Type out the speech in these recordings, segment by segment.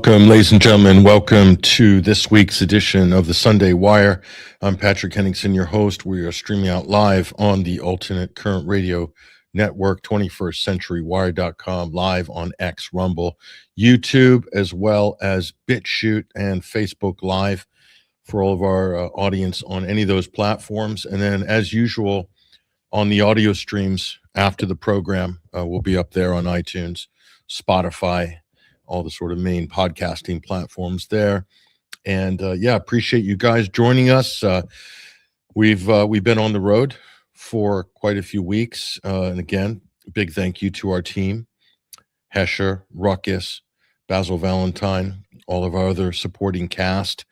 Welcome, ladies and gentlemen. Welcome to this week's edition of the Sunday Wire. I'm Patrick Henningsen, your host. We are streaming out live on the Alternate Current Radio Network, 21stcenturywire.com, live on X, Rumble, YouTube, as well as BitChute and Facebook Live for all of our audience on any of those platforms. And then, as usual, on the audio streams after the program, we'll be up there on iTunes, Spotify, all the sort of main podcasting platforms there. And appreciate you guys joining us. We've been on the road for quite a few weeks. And again, big thank you to our team, Hesher, Ruckus, Basil Valentine, all of our other supporting cast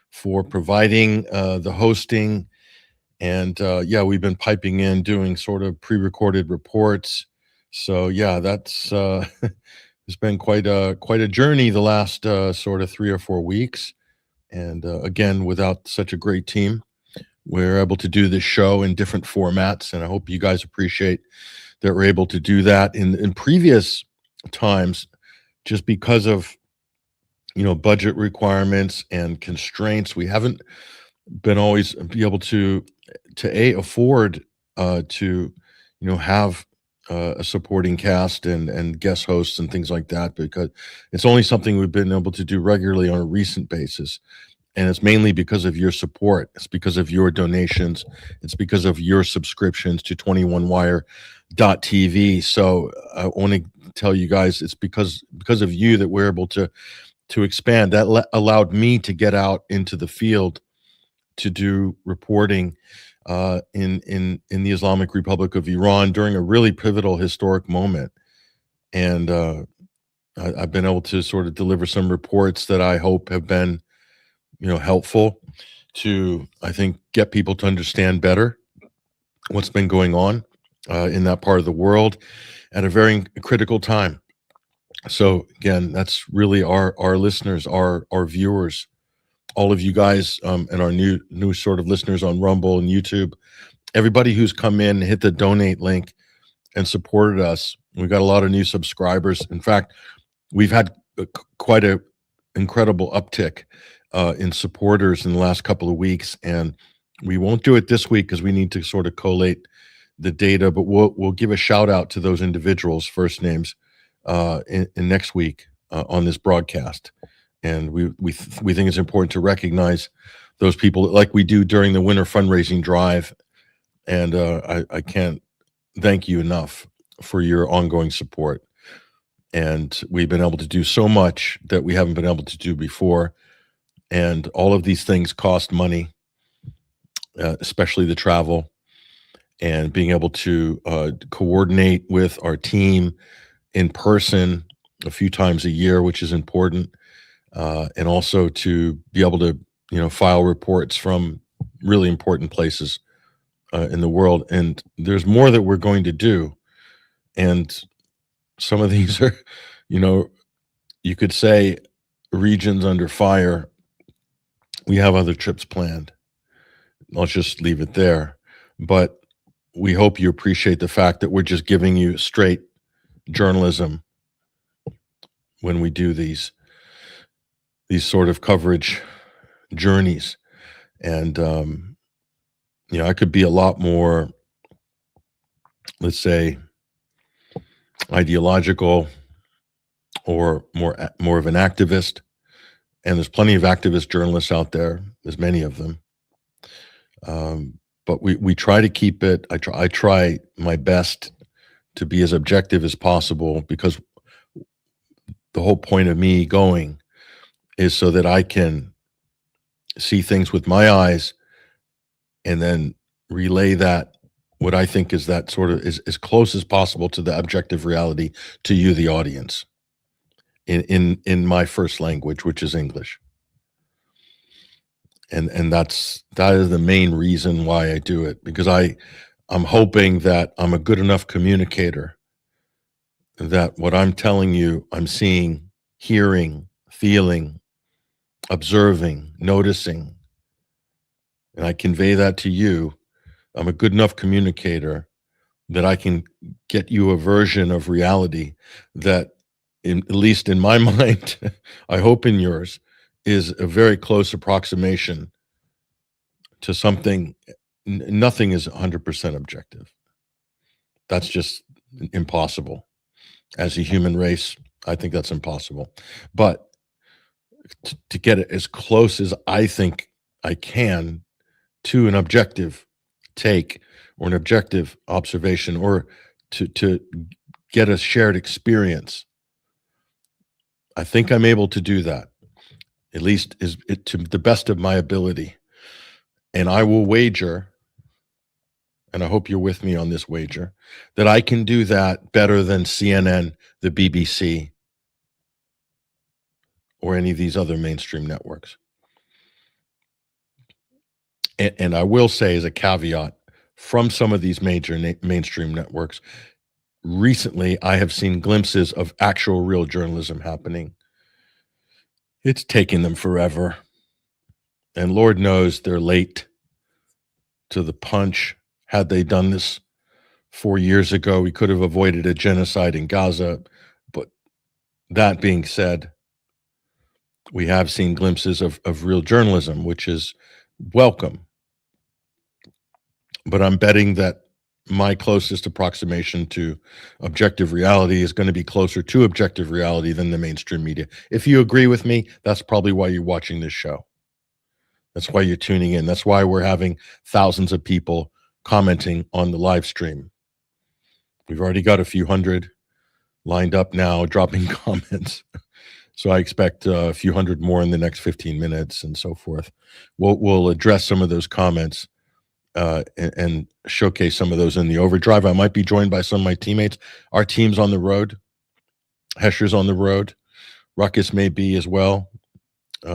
for providing the hosting. And we've been piping in, doing sort of pre-recorded reports. So that's it's been quite a journey the last sort of 3 or 4 weeks. And again, without such a great team, we're able to do this show in different formats. And I hope you guys appreciate that we're able to do that. In previous times, just because of budget requirements and constraints, we haven't been always be able to afford to have a supporting cast and guest hosts and things like that, because it's only something we've been able to do regularly on a recent basis. And it's mainly because of your support. It's because of your donations. It's because of your subscriptions to 21wire.tv. So I want to tell you guys, it's because of you that we're able to expand. That allowed me to get out into the field to do reporting in the Islamic Republic of Iran during a really pivotal historic moment. And I've been able to sort of deliver some reports that I hope have been helpful to, I think, get people to understand better what's been going on in that part of the world at a very critical time. So again, that's really our listeners, our viewers, all of you guys, and our new sort of listeners on Rumble and YouTube, everybody who's come in, hit the donate link and supported us. We've got a lot of new subscribers. In fact, we've had quite an incredible uptick in supporters in the last couple of weeks, and we won't do it this week because we need to sort of collate the data, but we'll give a shout out to those individuals' first names in next week on this broadcast. And we think it's important to recognize those people like we do during the winter fundraising drive. And I can't thank you enough for your ongoing support. And we've been able to do so much that we haven't been able to do before. And all of these things cost money, especially the travel and being able to coordinate with our team in person a few times a year, which is important. And also to be able to, file reports from really important places in the world. And there's more that we're going to do. And some of these are, you could say regions under fire. We have other trips planned. Let's just leave it there. But we hope you appreciate the fact that we're just giving you straight journalism when we do these sort of coverage journeys. And, I could be a lot more, let's say, ideological or more of an activist. And there's plenty of activist journalists out there. There's many of them. But we try to keep it, I try my best to be as objective as possible, because the whole point of me going is so that I can see things with my eyes and then relay that, what I think is that sort of is as close as possible to the objective reality to you, the audience, in my first language, which is English. And that is the main reason why I do it, because I'm hoping that I'm a good enough communicator that what I'm telling you, I'm seeing, hearing, feeling, observing, noticing, and I convey that to you. I'm a good enough communicator that I can get you a version of reality that at least in my mind, I hope in yours, is a very close approximation to something. Nothing is 100% objective. That's just impossible. As a human race, I think that's impossible. But to get it as close as I think I can to an objective take or an objective observation, or to get a shared experience, I think I'm able to do that, at least is it to the best of my ability. And I will wager, and I hope you're with me on this wager, that I can do that better than CNN, the BBC, or any of these other mainstream networks. And I will say, as a caveat, from some of these major mainstream networks, recently I have seen glimpses of actual real journalism happening. It's taking them forever. And Lord knows they're late to the punch. Had they done this 4 years ago, we could have avoided a genocide in Gaza. But that being said, we have seen glimpses of real journalism, which is welcome. But I'm betting that my closest approximation to objective reality is going to be closer to objective reality than the mainstream media. If you agree with me, that's probably why you're watching this show. That's why you're tuning in. That's why we're having thousands of people commenting on the live stream. We've already got a few hundred lined up now, dropping comments. So I expect a few hundred more in the next 15 minutes and so forth. We'll address some of those comments and showcase some of those in the Overdrive. I might be joined by some of my teammates. Our team's on the road. Hesher's on the road. Ruckus may be as well.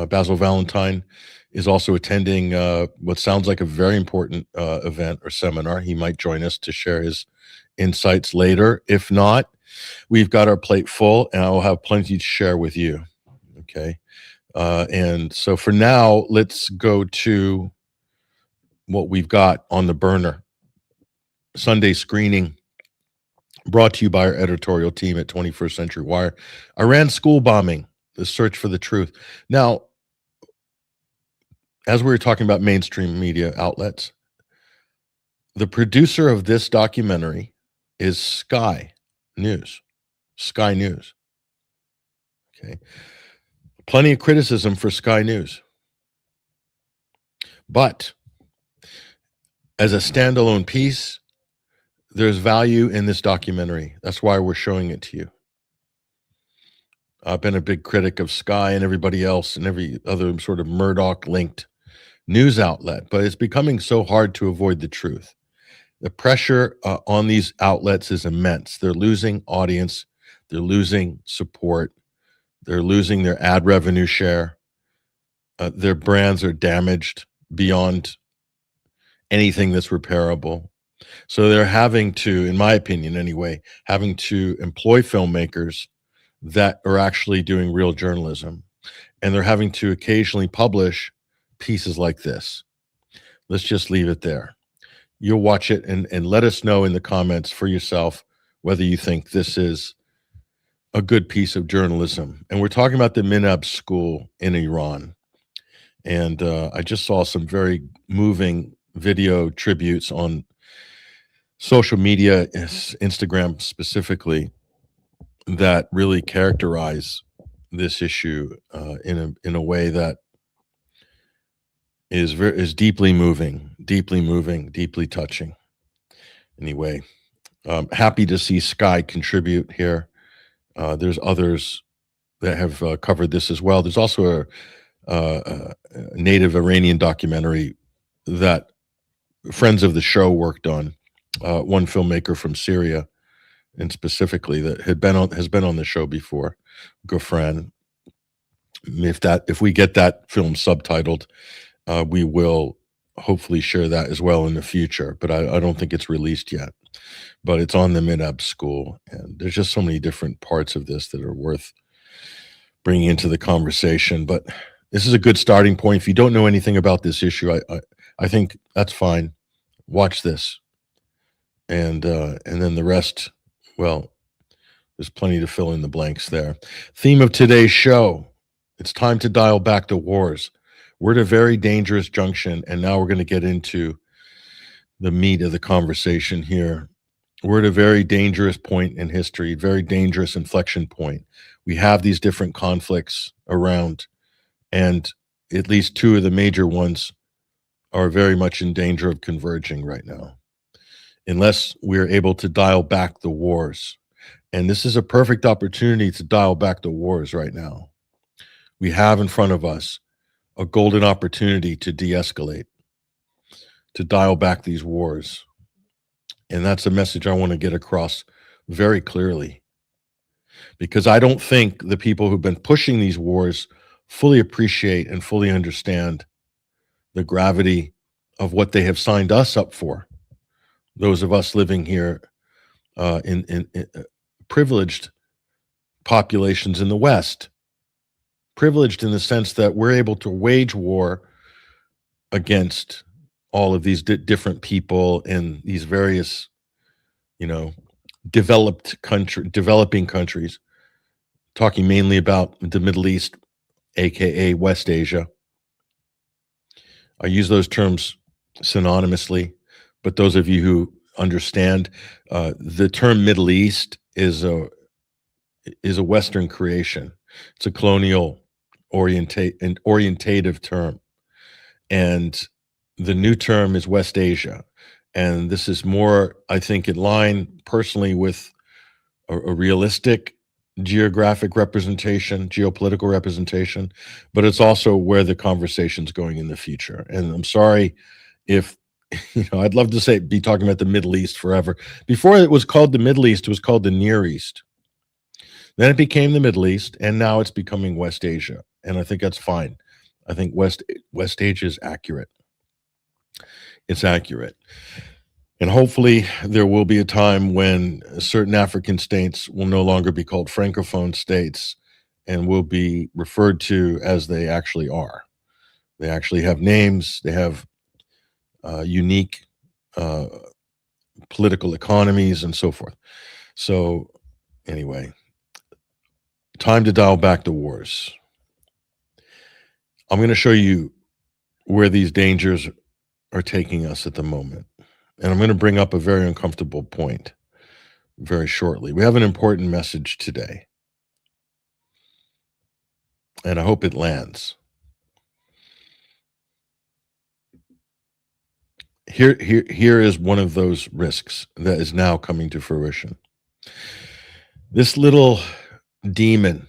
Basil Valentine is also attending what sounds like a very important event or seminar. He might join us to share his insights later. If not, we've got our plate full, and I will have plenty to share with you. Okay. And so for now, let's go to what we've got on the burner. Sunday screening brought to you by our editorial team at 21st Century Wire. Iran school bombing, the search for the truth. Now, as we were talking about mainstream media outlets, the producer of this documentary is Sky News. Sky News. Okay. Plenty of criticism for Sky News. But as a standalone piece, there's value in this documentary. That's why we're showing it to you. I've been a big critic of Sky and everybody else and every other sort of Murdoch-linked news outlet, but it's becoming so hard to avoid the truth. The pressure on these outlets is immense. They're losing audience. They're losing support. They're losing their ad revenue share. Their brands are damaged beyond anything that's repairable. So they're having to, in my opinion anyway, having to employ filmmakers that are actually doing real journalism. And they're having to occasionally publish pieces like this. Let's just leave it there. You'll watch it and let us know in the comments for yourself whether you think this is a good piece of journalism. And we're talking about the Minab school in Iran. And I just saw some very moving video tributes on social media, Instagram specifically, that really characterize this issue in a way that is deeply moving, deeply touching. Anyway, happy to see Sky contribute here. There's others that have covered this as well. There's also a native Iranian documentary that friends of the show worked on. One filmmaker from Syria, and specifically that has been on the show before, Gofran. If we get that film subtitled, we will hopefully share that as well in the future. But I don't think it's released yet. But it's on the Minab school, and there's just so many different parts of this that are worth bringing into the conversation. But this is a good starting point. If you don't know anything about this issue, I think that's fine. Watch this, and then the rest, well, There's plenty to fill in the blanks there. Theme of today's show: it's time to dial back the wars. We're at a very dangerous junction, and now we're going to get into the meat of the conversation here. We're at a very dangerous point in history, very dangerous inflection point. We have these different conflicts around, and at least two of the major ones are very much in danger of converging right now, unless we're able to dial back the wars. And this is a perfect opportunity to dial back the wars right now. We have in front of us a golden opportunity to de-escalate, to dial back these wars. And that's a message I want to get across very clearly, because I don't think the people who've been pushing these wars fully appreciate and fully understand the gravity of what they have signed us up for. Those of us living here in privileged populations in the West, privileged in the sense that we're able to wage war against all of these different people in these various, developing countries, talking mainly about the Middle East, aka West Asia. I use those terms synonymously, but those of you who understand, the term Middle East is a Western creation. It's a colonial orientative term. And the new term is West Asia. And this is more, I think, in line personally with a realistic geographic representation, geopolitical representation, but it's also where the conversation's going in the future. And I'm sorry if, I'd love to be talking about the Middle East forever. Before it was called the Middle East, it was called the Near East. Then it became the Middle East, and now it's becoming West Asia. And I think that's fine. I think West Asia is accurate. It's accurate. And hopefully there will be a time when certain African states will no longer be called Francophone states and will be referred to as they actually are. They actually have names. They have unique political economies and so forth. So anyway, time to dial back the wars. I'm going to show you where these dangers are taking us at the moment. And I'm going to bring up a very uncomfortable point very shortly. We have an important message today, and I hope it lands. Here is one of those risks that is now coming to fruition. This little demon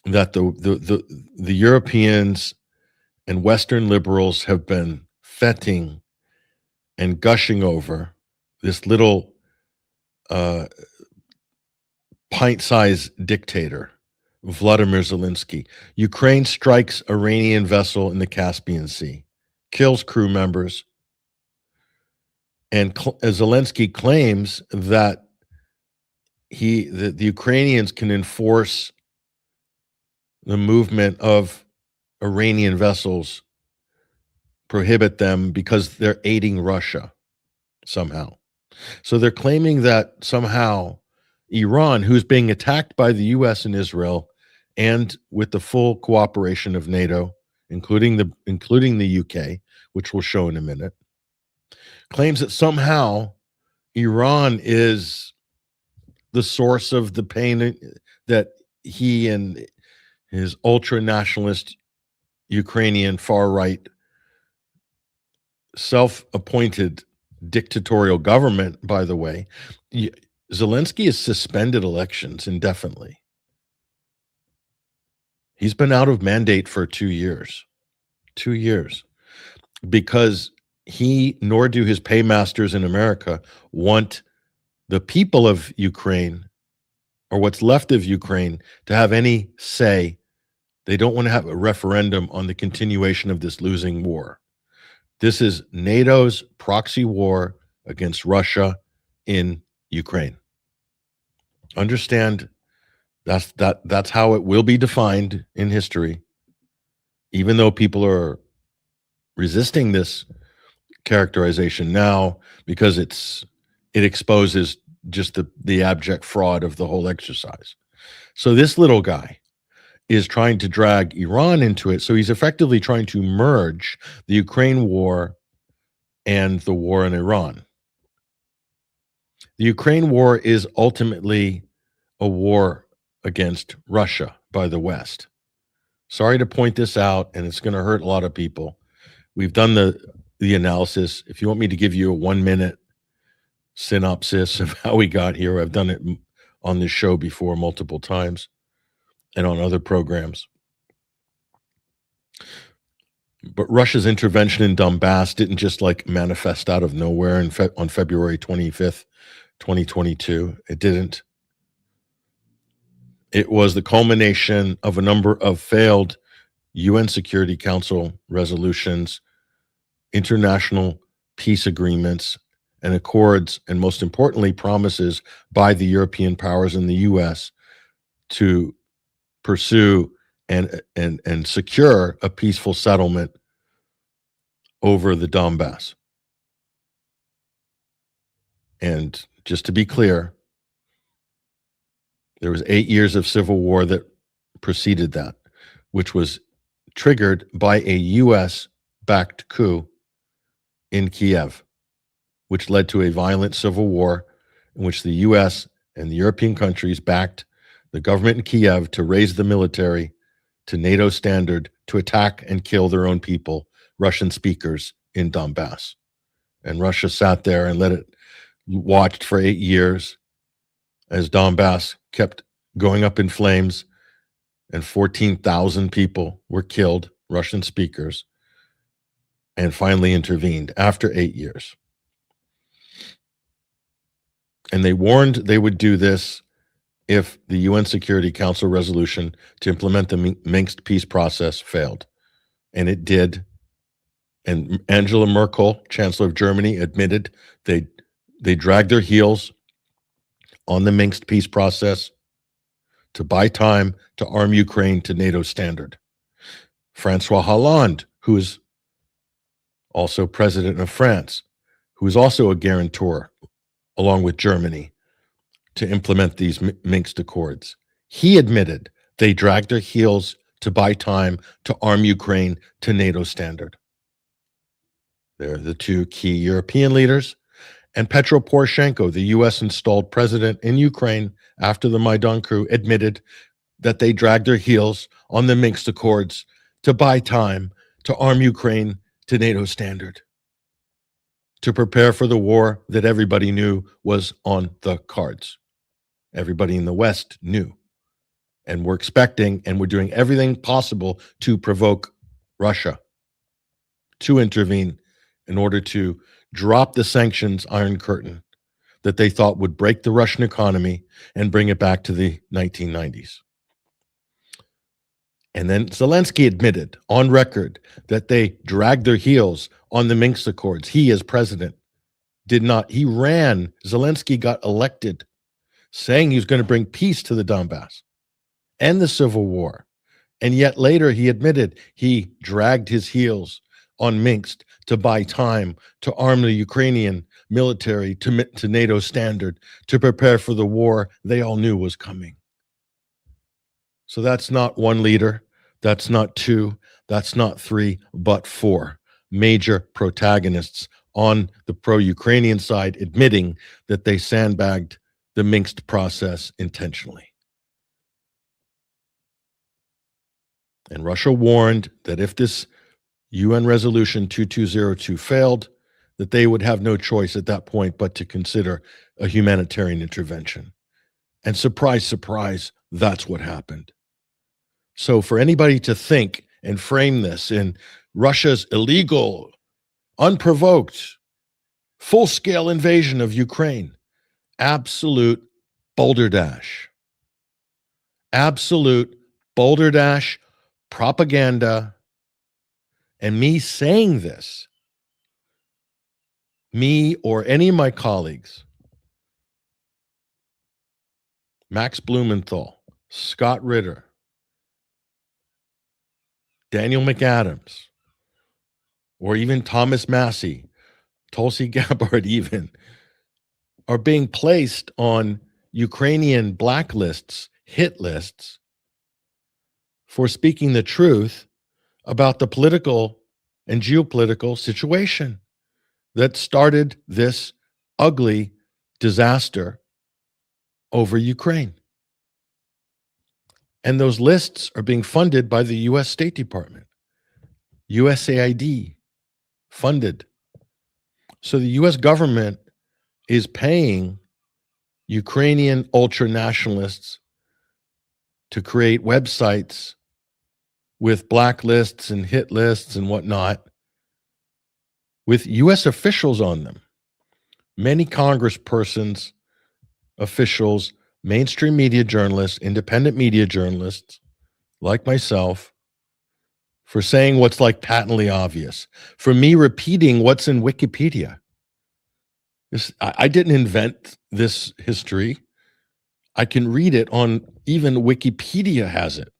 that the Europeans and Western liberals have been fetting and gushing over, this little pint-sized dictator, Vladimir Zelensky. Ukraine strikes Iranian vessel in the Caspian Sea, kills crew members, and Zelensky claims that the Ukrainians can enforce the movement of Iranian vessels, prohibit them because they're aiding Russia somehow. So they're claiming that somehow Iran, who's being attacked by the US and Israel, and with the full cooperation of NATO, including the UK, which we'll show in a minute, claims that somehow Iran is the source of the pain that he and his ultra-nationalist Ukrainian far-right self-appointed dictatorial government, by the way, Zelensky has suspended elections indefinitely. He's been out of mandate for 2 years. 2 years. Because he nor do his paymasters in America want the people of Ukraine, or what's left of Ukraine, to have any say. They don't want to have a referendum on the continuation of this losing war. This is NATO's proxy war against Russia in Ukraine. Understand that's how it will be defined in history, even though people are resisting this characterization now because it exposes just the abject fraud of the whole exercise. So this little guy is trying to drag Iran into it. So he's effectively trying to merge the Ukraine war and the war in Iran. The Ukraine war is ultimately a war against Russia by the West. Sorry to point this out, and it's going to hurt a lot of people. We've done the analysis. If you want me to give you a 1-minute synopsis of how we got here, I've done it on this show before multiple times and on other programs. But Russia's intervention in Donbass didn't just like manifest out of nowhere on February 25th, 2022. It didn't. It was the culmination of a number of failed UN Security Council resolutions, international peace agreements, and accords, and most importantly, promises by the European powers and the US to pursue and secure a peaceful settlement over the Donbass. And just to be clear, there was 8 years of civil war that preceded that, which was triggered by a US-backed coup in Kiev, which led to a violent civil war in which the US and the European countries backed the government in Kiev to raise the military to NATO standard to attack and kill their own people, Russian speakers in Donbass. And Russia sat there and watched for 8 years as Donbass kept going up in flames and 14,000 people were killed, Russian speakers, and finally intervened after 8 years. And they warned they would do this if the UN Security Council resolution to implement the Minsk peace process failed. And it did. And Angela Merkel, Chancellor of Germany, admitted they dragged their heels on the Minsk peace process to buy time to arm Ukraine to NATO standard. Francois Hollande, who is also president of France, who is also a guarantor, along with Germany, to implement these Minsk Accords. He admitted they dragged their heels to buy time to arm Ukraine to NATO standard. They're the two key European leaders. And Petro Poroshenko, the US-installed president in Ukraine after the Maidan coup, admitted that they dragged their heels on the Minsk Accords to buy time to arm Ukraine to NATO standard, to prepare for the war that everybody knew was on the cards. Everybody in the West knew and were expecting and were doing everything possible to provoke Russia to intervene in order to drop the sanctions Iron Curtain that they thought would break the Russian economy and bring it back to the 1990s. And then Zelensky admitted on record that they dragged their heels on the Minsk Accords. He, as president, did not. He ran. Zelensky got elected saying he was going to bring peace to the Donbass and the civil war. And yet later he admitted he dragged his heels on Minsk to buy time to arm the Ukrainian military to NATO standard to prepare for the war they all knew was coming. So that's not one leader, that's not two, that's not three, but four major protagonists on the pro-Ukrainian side admitting that they sandbagged the Minsk process intentionally. And Russia warned that if this UN Resolution 2202 failed, that they would have no choice at that point but to consider a humanitarian intervention. And surprise, surprise, that's what happened. So for anybody to think and frame this in Russia's illegal, unprovoked, full-scale invasion of Ukraine, absolute balderdash. Absolute balderdash propaganda. And me saying this, me or any of my colleagues, Max Blumenthal, Scott Ritter, Daniel McAdams, or even Thomas Massey, Tulsi Gabbard even, are being placed on Ukrainian blacklists, hit lists, for speaking the truth about the political and geopolitical situation that started this ugly disaster over Ukraine. And those lists are being funded by the US State Department, USAID funded. So the US government is paying Ukrainian ultra-nationalists to create websites with blacklists and hit lists and whatnot with US officials on them. Many congresspersons, officials, mainstream media journalists, independent media journalists like myself, for saying what's like patently obvious, for me repeating what's in Wikipedia. I didn't invent this history. I can read it on, even Wikipedia has it.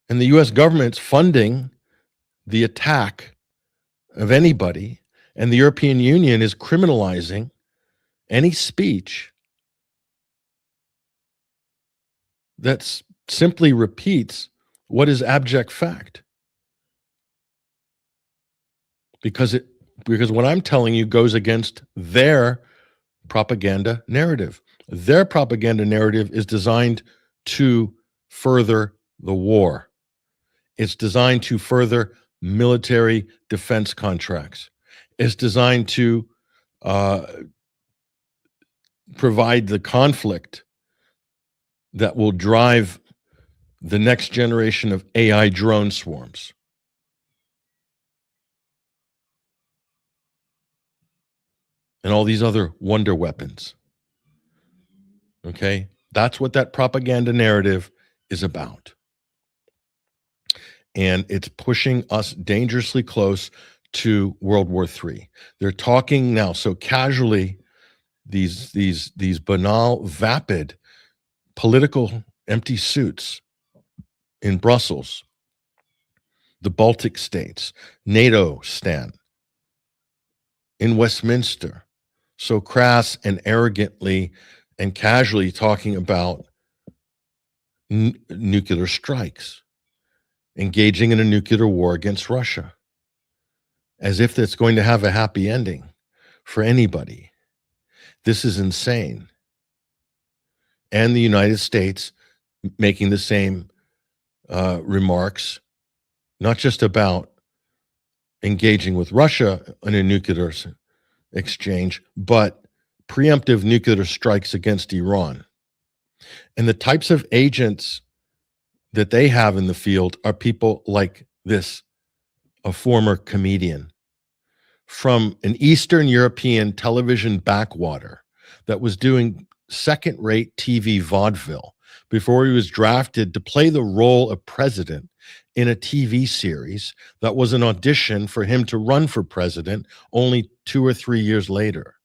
And the US government's funding the attack of anybody, and the European Union is criminalizing any speech that simply repeats what is abject fact. Because what I'm telling you goes against their propaganda narrative. Their propaganda narrative is designed to further the war. It's designed to further military defense contracts. It's designed to provide the conflict that will drive the next generation of AI drone swarms. And all these other wonder weapons. Okay? That's what that propaganda narrative is about. And it's pushing us dangerously close to World War III. They're talking now so casually, these banal, vapid, political empty suits in Brussels, the Baltic states, NATO stand, in Westminster, so crass and arrogantly and casually talking about nuclear strikes, engaging in a nuclear war against Russia, as if it's going to have a happy ending for anybody. This is insane. And the United States making the same remarks, not just about engaging with Russia in a nuclear exchange, but preemptive nuclear strikes against Iran. And the types of agents that they have in the field are people like this, a former comedian from an Eastern European television backwater that was doing second-rate TV vaudeville before he was drafted to play the role of president in a TV series that was an audition for him to run for president only 2 or 3 years later.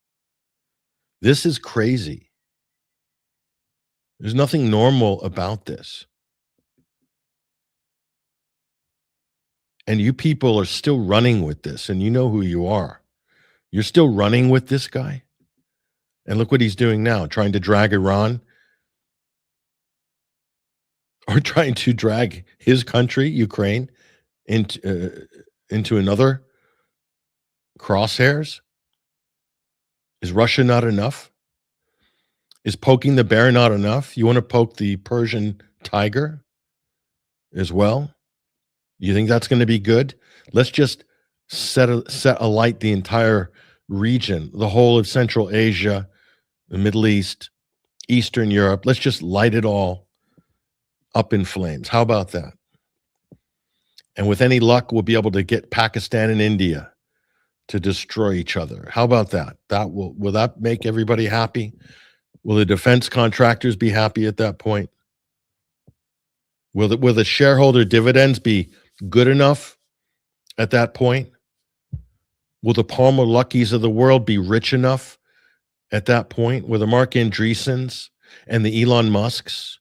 This is crazy. There's nothing normal about this. And you people are still running with this, and you know who you are. You're still running with this guy. And look what he's doing now, trying to drag Iran, or trying to drag his country, Ukraine, into another crosshairs. Is Russia not enough? Is poking the bear not enough? You want to poke the Persian tiger as well? You think that's going to be good? Let's just set alight the entire region, the whole of Central Asia, the Middle East, Eastern Europe. Let's just light it all up in flames. How about that? And with any luck, we'll be able to get Pakistan and India to destroy each other. How about that? Will that make everybody happy? Will the defense contractors be happy at that point? Will the shareholder dividends be good enough at that point? Will the Palmer Luckies of the world be rich enough at that point? Will the Mark Andreessens and the Elon Musks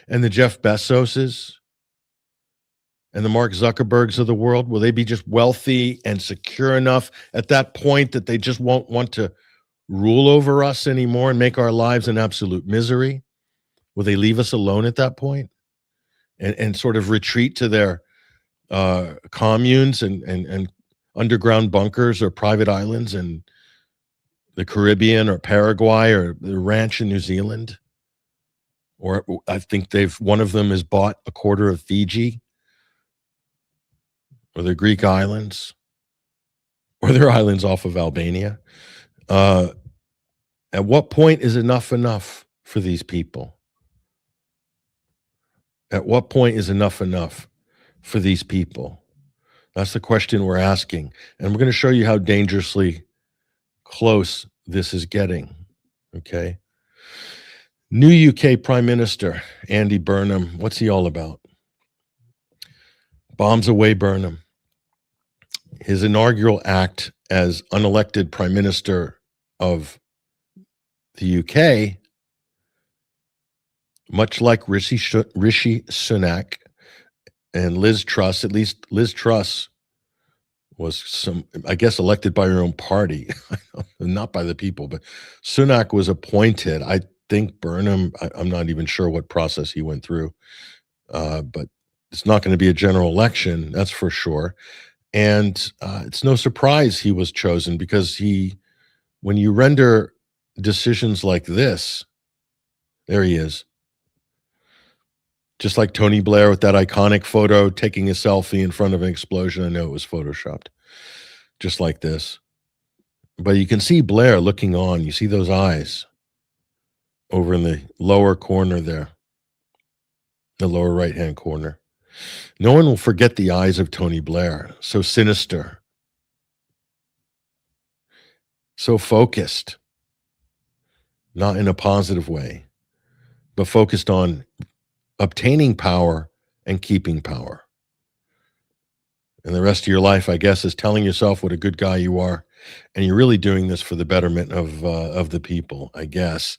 and the Jeff Bezoses and the Mark Zuckerbergs of the world? Will they be just wealthy and secure enough at that point that they just won't want to rule over us anymore and make our lives an absolute misery? Will they leave us alone at that point and sort of retreat to their communes and underground bunkers or private islands in the Caribbean or Paraguay or the ranch in New Zealand? Or I think one of them has bought a quarter of Fiji or the Greek islands or their islands off of Albania. At what point is enough for these people? At what point is enough for these people? That's the question we're asking. And we're going to show you how dangerously close this is getting. Okay. New UK Prime Minister, Andy Burnham. What's he all about? Bombs away Burnham. His inaugural act as unelected Prime Minister of the UK, much like Rishi Sunak and Liz Truss, at least Liz Truss was I guess, elected by her own party, not by the people, but Sunak was appointed. I think Burnham, I'm not even sure what process he went through, but it's not going to be a general election, that's for sure. And it's no surprise he was chosen, because when you render decisions like this, there he is. Just like Tony Blair with that iconic photo taking a selfie in front of an explosion. I know it was photoshopped. Just like this. But you can see Blair looking on. You see those eyes over in the lower corner there. The lower right-hand corner. No one will forget the eyes of Tony Blair. So sinister. So focused. Not in a positive way, but focused on obtaining power and keeping power. And the rest of your life, I guess, is telling yourself what a good guy you are, and you're really doing this for the betterment of the people, I guess.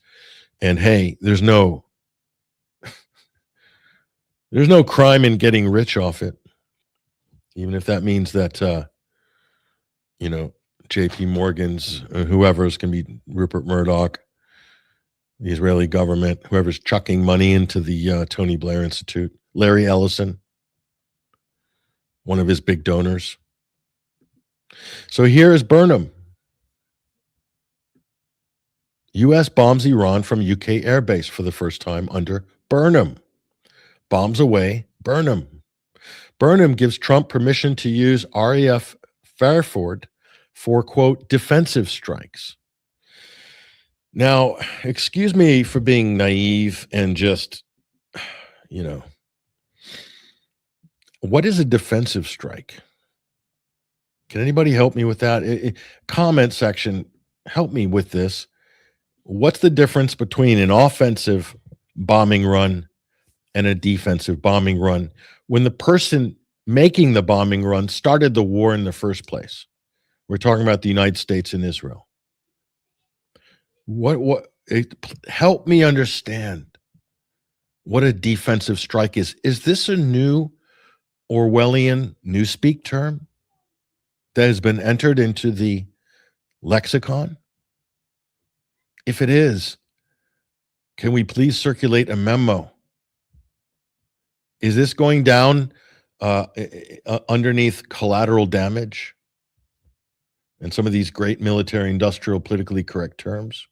And hey, there's no crime in getting rich off it, even if that means that J.P. Morgan's, whoever's can be Rupert Murdoch, the Israeli government, whoever's chucking money into the Tony Blair Institute, Larry Ellison, one of his big donors. So here is Burnham. U.S. bombs Iran from UK airbase for the first time under Burnham. Bombs away Burnham. Burnham gives Trump permission to use RAF Fairford for, quote, defensive strikes. Now, excuse me for being naive and just, what is a defensive strike? Can anybody help me with that? Comment section, help me with this. What's the difference between an offensive bombing run and a defensive bombing run when the person making the bombing run started the war in the first place? We're talking about the United States and Israel. Help me understand what a defensive strike is. Is this a new Orwellian newspeak term that has been entered into the lexicon? If it is, can we please circulate a memo? Is this going down underneath collateral damage and some of these great military, industrial, politically correct terms?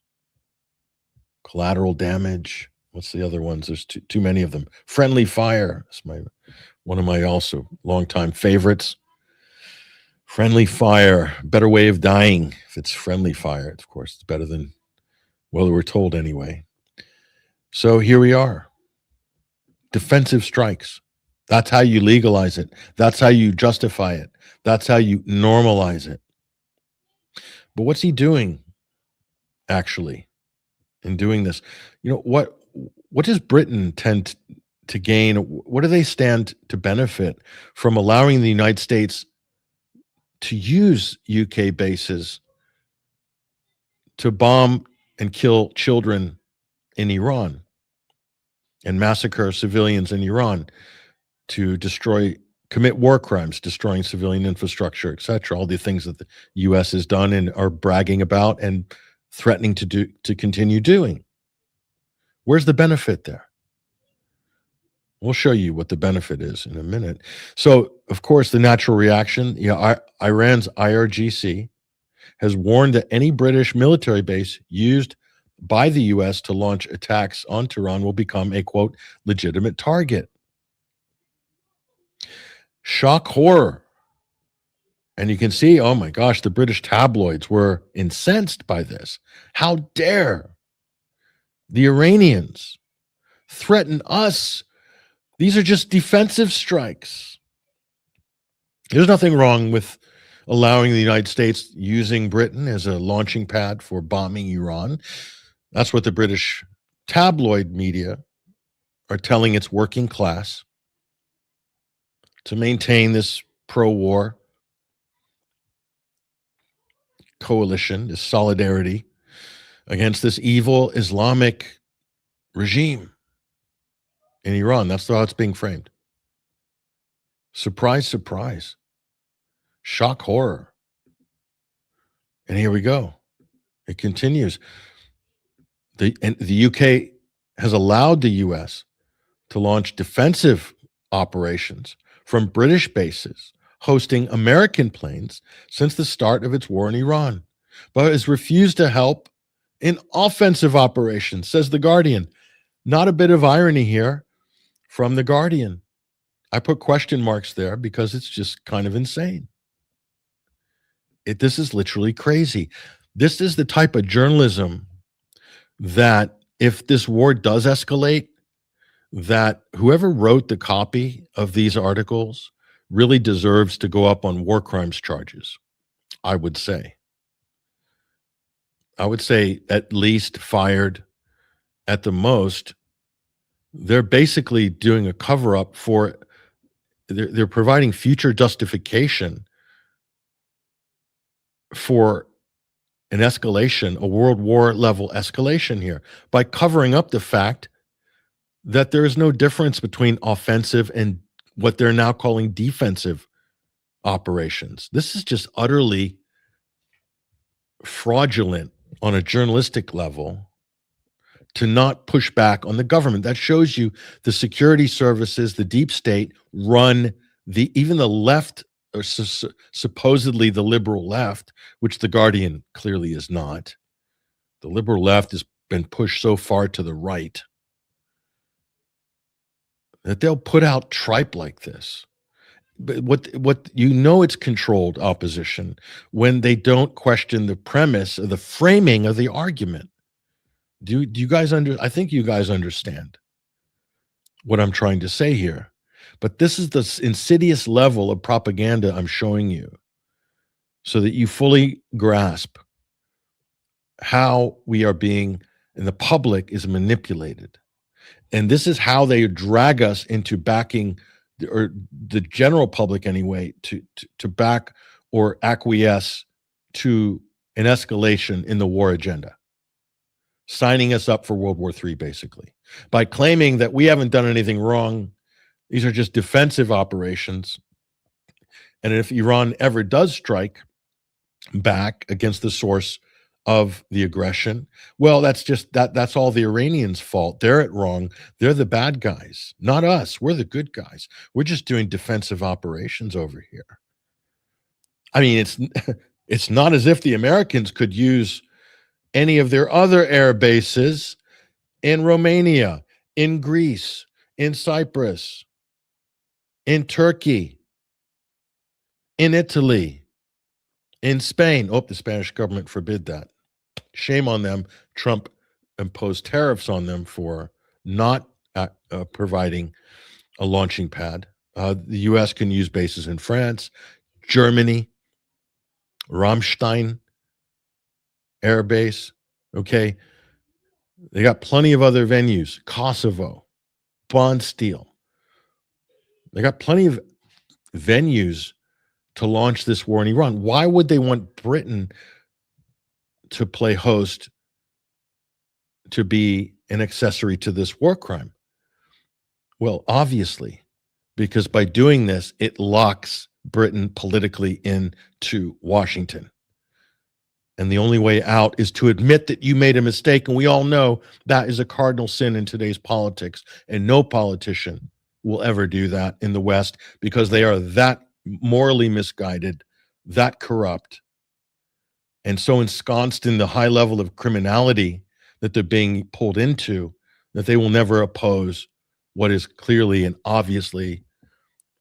Collateral damage. What's the other ones? There's too many of them. Friendly fire. That's one of my also longtime favorites. Friendly fire. Better way of dying. If it's friendly fire, of course, it's better than, well, we're told anyway. So here we are. Defensive strikes. That's how you legalize it. That's how you justify it. That's how you normalize it. But what's he doing, actually, in doing this? What does Britain tend to gain? What do they stand to benefit from allowing the United States to use UK bases to bomb and kill children in Iran and massacre civilians in Iran, to destroy commit war crimes, destroying civilian infrastructure, etc. All the things that the U.S. has done and are bragging about and threatening to continue doing. Where's the benefit there? We'll show you what the benefit is in a minute. So, of course, the natural reaction, Iran's IRGC has warned that any British military base used by the U.S. to launch attacks on Tehran will become a, quote, legitimate target. Shock horror. And you can see, oh my gosh, the British tabloids were incensed by this. How dare the Iranians threaten us? These are just defensive strikes. There's nothing wrong with allowing the United States using Britain as a launching pad for bombing Iran. That's what the British tabloid media are telling its working class to maintain this pro-war coalition, this solidarity against this evil Islamic regime in Iran. That's how it's being framed. Surprise, surprise. Shock horror. And here we go. It continues. The UK has allowed the US to launch defensive operations from British bases hosting American planes since the start of its war in Iran, but has refused to help in offensive operations, says The Guardian. Not a bit of irony here from The Guardian. I put question marks there because it's just kind of insane. This is literally crazy. This is the type of journalism that if this war does escalate, that whoever wrote the copy of these articles really deserves to go up on war crimes charges, I would say. I would say at least fired, at the most. They're basically doing a cover-up for, they're providing future justification for an escalation, a world war level escalation here, by covering up the fact that there is no difference between offensive and what they're now calling defensive operations. This is just utterly fraudulent on a journalistic level to not push back on the government. That shows you the security services, the deep state run even the left, or supposedly the liberal left, which The Guardian clearly is not. The liberal left has been pushed so far to the right that they'll put out tripe like this. But what it's controlled opposition when they don't question the premise or the framing of the argument. Do you guys I think you guys understand what I'm trying to say here. But this is the insidious level of propaganda I'm showing you so that you fully grasp how we are being, and the public is manipulated. And this is how they drag us into backing, or the general public anyway, to back or acquiesce to an escalation in the war agenda, signing us up for World War III, basically, by claiming that we haven't done anything wrong. These are just defensive operations. And if Iran ever does strike back against the source of the aggression, well, that's all the Iranians' fault. They're at wrong. They're the bad guys, not us. We're the good guys. We're just doing defensive operations over here. I mean, it's not as if the Americans could use any of their other air bases in Romania, in Greece, in Cyprus, in Turkey, in Italy, in Spain. Oh, the Spanish government forbid that. Shame on them. Trump imposed tariffs on them for not providing a launching pad. The U.S. can use bases in France, Germany, Ramstein Air Base. Okay. They got plenty of other venues. Kosovo, Bondsteel. They got plenty of venues to launch this war in Iran. Why would they want Britain to play host, to be an accessory to this war crime? Well, obviously, because by doing this, it locks Britain politically into Washington. And the only way out is to admit that you made a mistake. And we all know that is a cardinal sin in today's politics. And no politician will ever do that in the West because they are that morally misguided, that corrupt, and so ensconced in the high level of criminality that they're being pulled into that they will never oppose what is clearly and obviously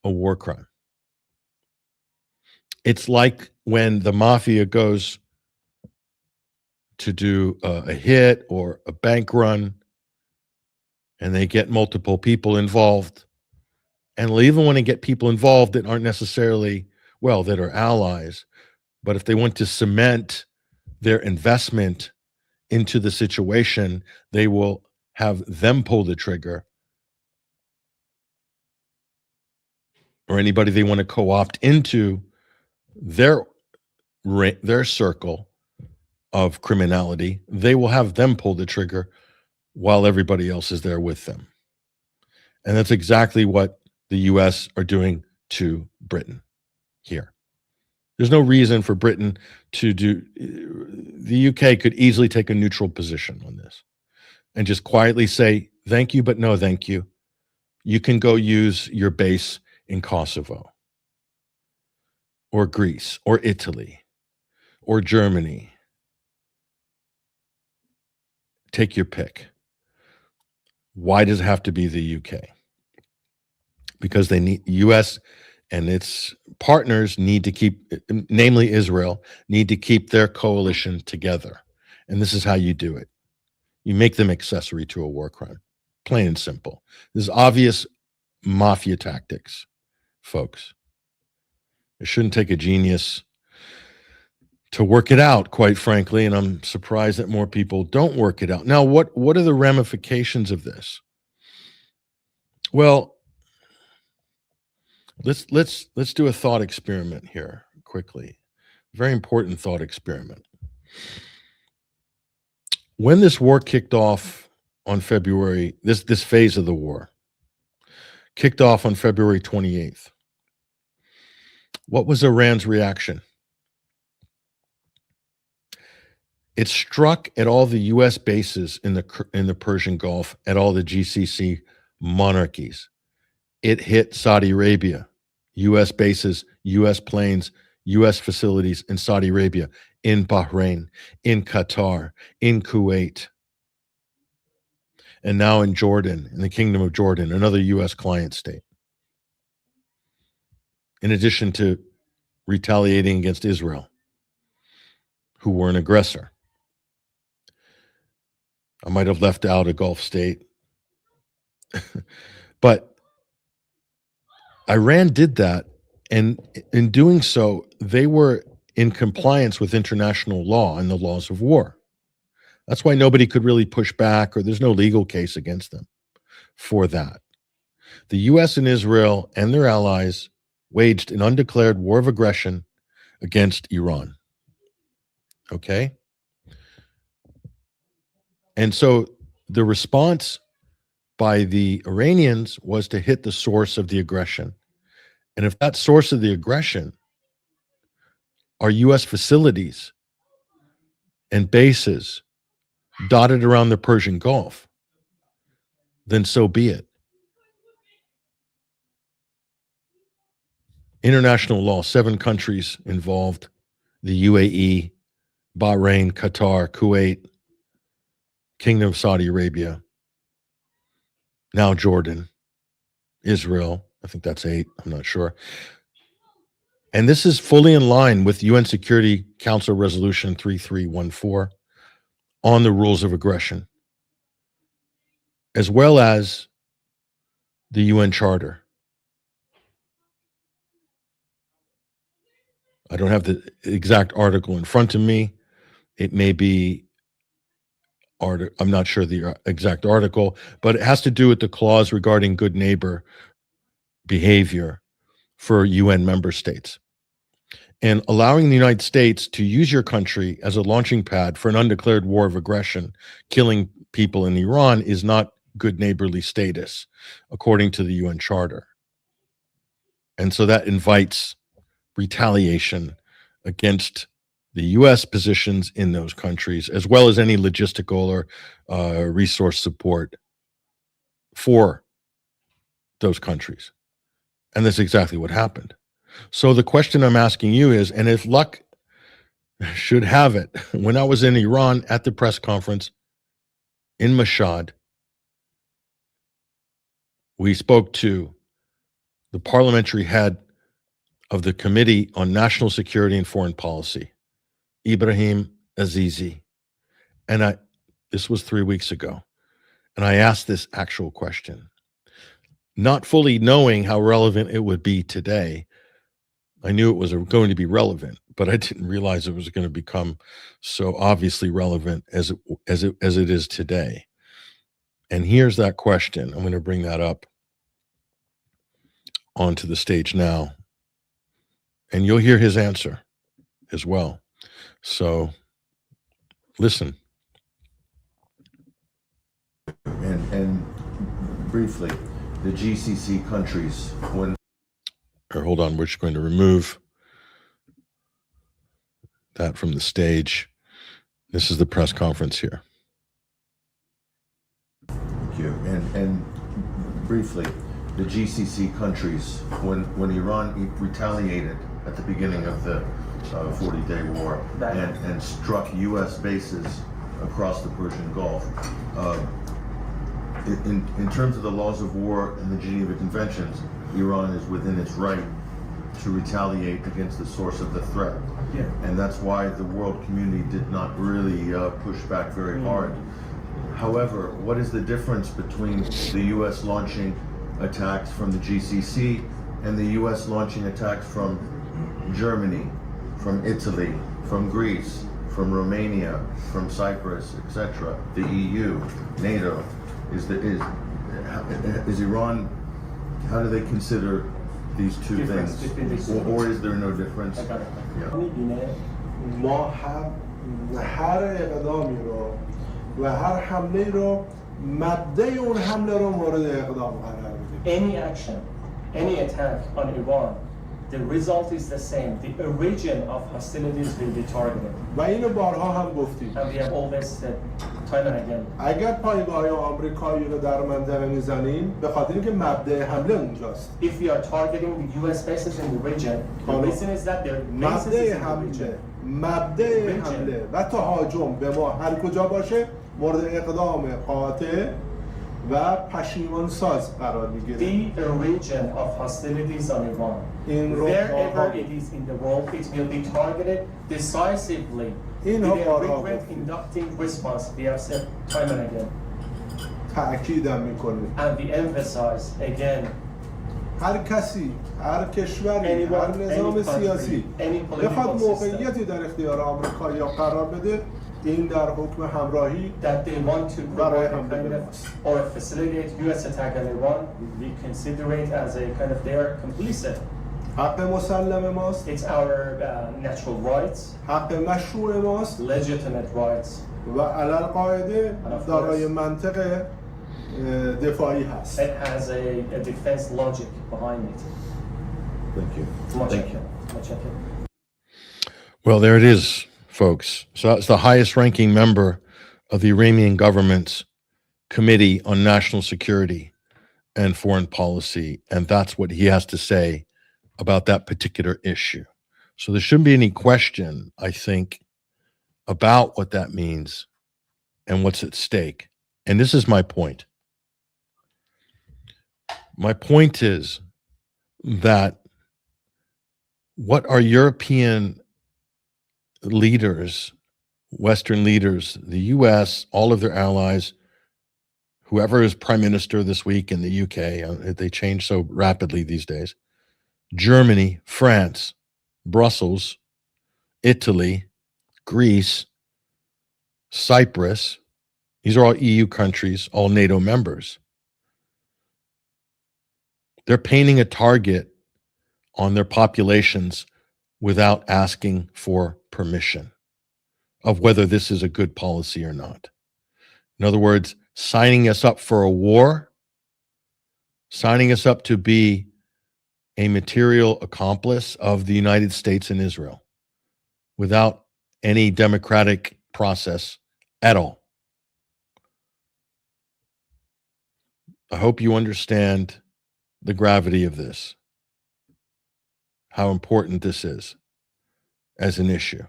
a war crime. It's like when the mafia goes to do a hit or a bank run and they get multiple people involved. And they'll even want to get people involved that aren't necessarily, well, that are allies. But if they want to cement their investment into the situation, they will have them pull the trigger, or anybody they want to co-opt into their circle of criminality, they will have them pull the trigger while everybody else is there with them. And that's exactly what the US are doing to Britain here. There's no reason for Britain to do, the UK could easily take a neutral position on this and just quietly say, thank you, but no thank you. You can go use your base in Kosovo or Greece or Italy or Germany. Take your pick. Why does it have to be the UK? Because they need, US and its partners need to keep, namely Israel, need to keep their coalition together. And this is how you do it. You make them accessory to a war crime. Plain and simple. This is obvious mafia tactics, folks. It shouldn't take a genius to work it out, quite frankly, and I'm surprised that more people don't work it out. Now, what are the ramifications of this? Well, let's do a thought experiment here quickly. Very important thought experiment. When this war kicked off on February, this phase of the war kicked off on February 28th, what was Iran's reaction? It struck at all the U.S. bases in the Persian Gulf, at all the GCC monarchies. It hit Saudi Arabia, U.S. bases, U.S. planes, U.S. facilities in Saudi Arabia, in Bahrain, in Qatar, in Kuwait, and now in Jordan, in the Kingdom of Jordan, another U.S. client state. In addition to retaliating against Israel, who were an aggressor. I might have left out a Gulf state. But Iran did that, and in doing so, they were in compliance with international law and the laws of war. That's why nobody could really push back, or there's no legal case against them for that. The U.S. and Israel and their allies waged an undeclared war of aggression against Iran. Okay? And so the response by the Iranians was to hit the source of the aggression. And if that source of the aggression are U.S. facilities and bases dotted around the Persian Gulf, then so be it. International law, 7 countries involved, the UAE, Bahrain, Qatar, Kuwait, Kingdom of Saudi Arabia, now Jordan, Israel, I think that's 8, I'm not sure. And this is fully in line with UN Security Council Resolution 3314 on the rules of aggression, as well as the UN Charter. I don't have the exact article in front of me. It may be, I'm not sure the exact article, but it has to do with the clause regarding good neighbor behavior for UN member states. And allowing the United States to use your country as a launching pad for an undeclared war of aggression, killing people in Iran, is not good neighborly status, according to the UN Charter. And so that invites retaliation against the U.S. positions in those countries, as well as any logistical or resource support for those countries. And that's exactly what happened. So the question I'm asking you is, and if luck should have it, when I was in Iran at the press conference in Mashhad, we spoke to the parliamentary head of the Committee on National Security and Foreign Policy, Ibrahim Azizi. And this was 3 weeks ago. And I asked this actual question, not fully knowing how relevant it would be today. I knew it was going to be relevant, but I didn't realize it was going to become so obviously relevant as it is today. And here's that question. I'm going to bring that up onto the stage now, and you'll hear his answer as well. So listen. And briefly, the GCC countries, when... Or hold on, we're just going to remove that from the stage. This is the press conference here. Thank you. And briefly, the GCC countries, when Iran retaliated at the beginning of the 40-day war and struck U.S. bases across the Persian Gulf, in terms of the laws of war and the Geneva Conventions, Iran is within its right to retaliate against the source of the threat. Yeah. And that's why the world community did not really push back very hard. However, what is the difference between the U.S. launching attacks from the GCC and the U.S. launching attacks from Germany, from Italy, from Greece, from Romania, from Cyprus, etc., the EU, NATO? Is Iran, how do they consider these two things? Or is there no difference? ما هر اقدامی رو و هر حمله رو مبدأ اون حمله رو مورد اقدام قرار میدیم. Any action, any attack on Iran, the result is the same. The origin of hostilities will be targeted. و اینو بارها هم گفتیم. And we have always said time and again. اگر پایگاه‌های آمریکایی رو در منطقه میزنیم به خاطر اینکه مبدأ حمله اونجاست. If we are targeting the U.S. bases in the region, the reason is that their bases مبدأ in the region. مبدأ حمله و تهاجم به ما هر کجا باشه مورد اقدام قاطع و پشیمان ساز قرار میگیره. The origin of hostilities on Iran. Wherever it is in the world, it will be targeted decisively. With a regret inducting response, we have said time and again. تأکیدم میکنیم. And we emphasize again. هر کسی، هر کشوری، هر نظام سیاسی بخواد موقعیتی در اختیار آمریکا یا قرار بده، این در حکم همراهی برای حمله or facilitate U.S. attack on Iran, we consider it as a kind of their complicit. حق مسلم ماست. It's our natural rights. حق مشروع ماست. Legitimate rights. و علی القاعده دارای منطق دفاعی هست. It has a defense logic behind it. Thank you. Thank you. Well, there it is, folks. So that's the highest ranking member of the Iranian government's Committee on National Security and Foreign Policy. And that's what he has to say about that particular issue. So there shouldn't be any question, I think, about what that means and what's at stake. And this is my point. My point is that what our European leaders, Western leaders, the US, all of their allies, whoever is prime minister this week in the UK, they change so rapidly these days, Germany, France, Brussels, Italy, Greece, Cyprus, these are all EU countries, all NATO members. They're painting a target on their populations without asking for permission of whether this is a good policy or not. In other words, signing us up for a war, signing us up to be a material accomplice of the United States and Israel without any democratic process at all. I hope you understand the gravity of this, how important this is as an issue.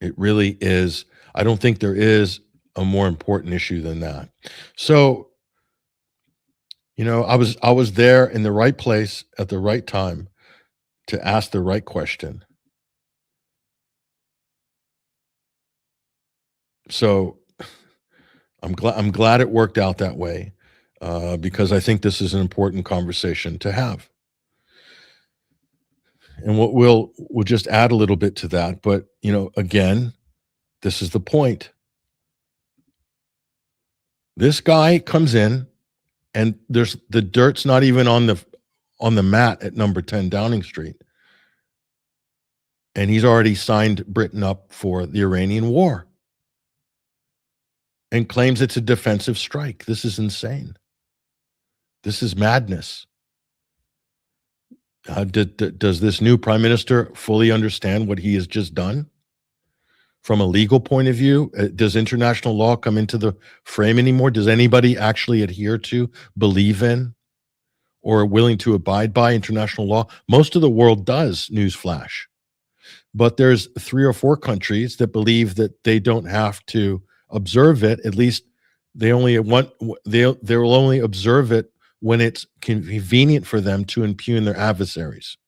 It really is. I don't think there is a more important issue than that. So, you know, I was there in the right place at the right time to ask the right question. So I'm glad it worked out that way, because I think this is an important conversation to have. And what we'll just add a little bit to that, but you know, again, this is the point. This guy comes in, and there's the dirt's not even on the mat at number 10 Downing Street, and he's already signed Britain up for the Iranian war, and claims it's a defensive strike. This is insane. This is madness. Does this new prime minister fully understand what he has just done? From a legal point of view, does international law come into the frame anymore? Does anybody actually adhere to, believe in, or are willing to abide by international law? Most of the world does, newsflash. But there's 3 or 4 countries that believe that they don't have to observe it. At least they only want, they will only observe it when it's convenient for them to impugn their adversaries.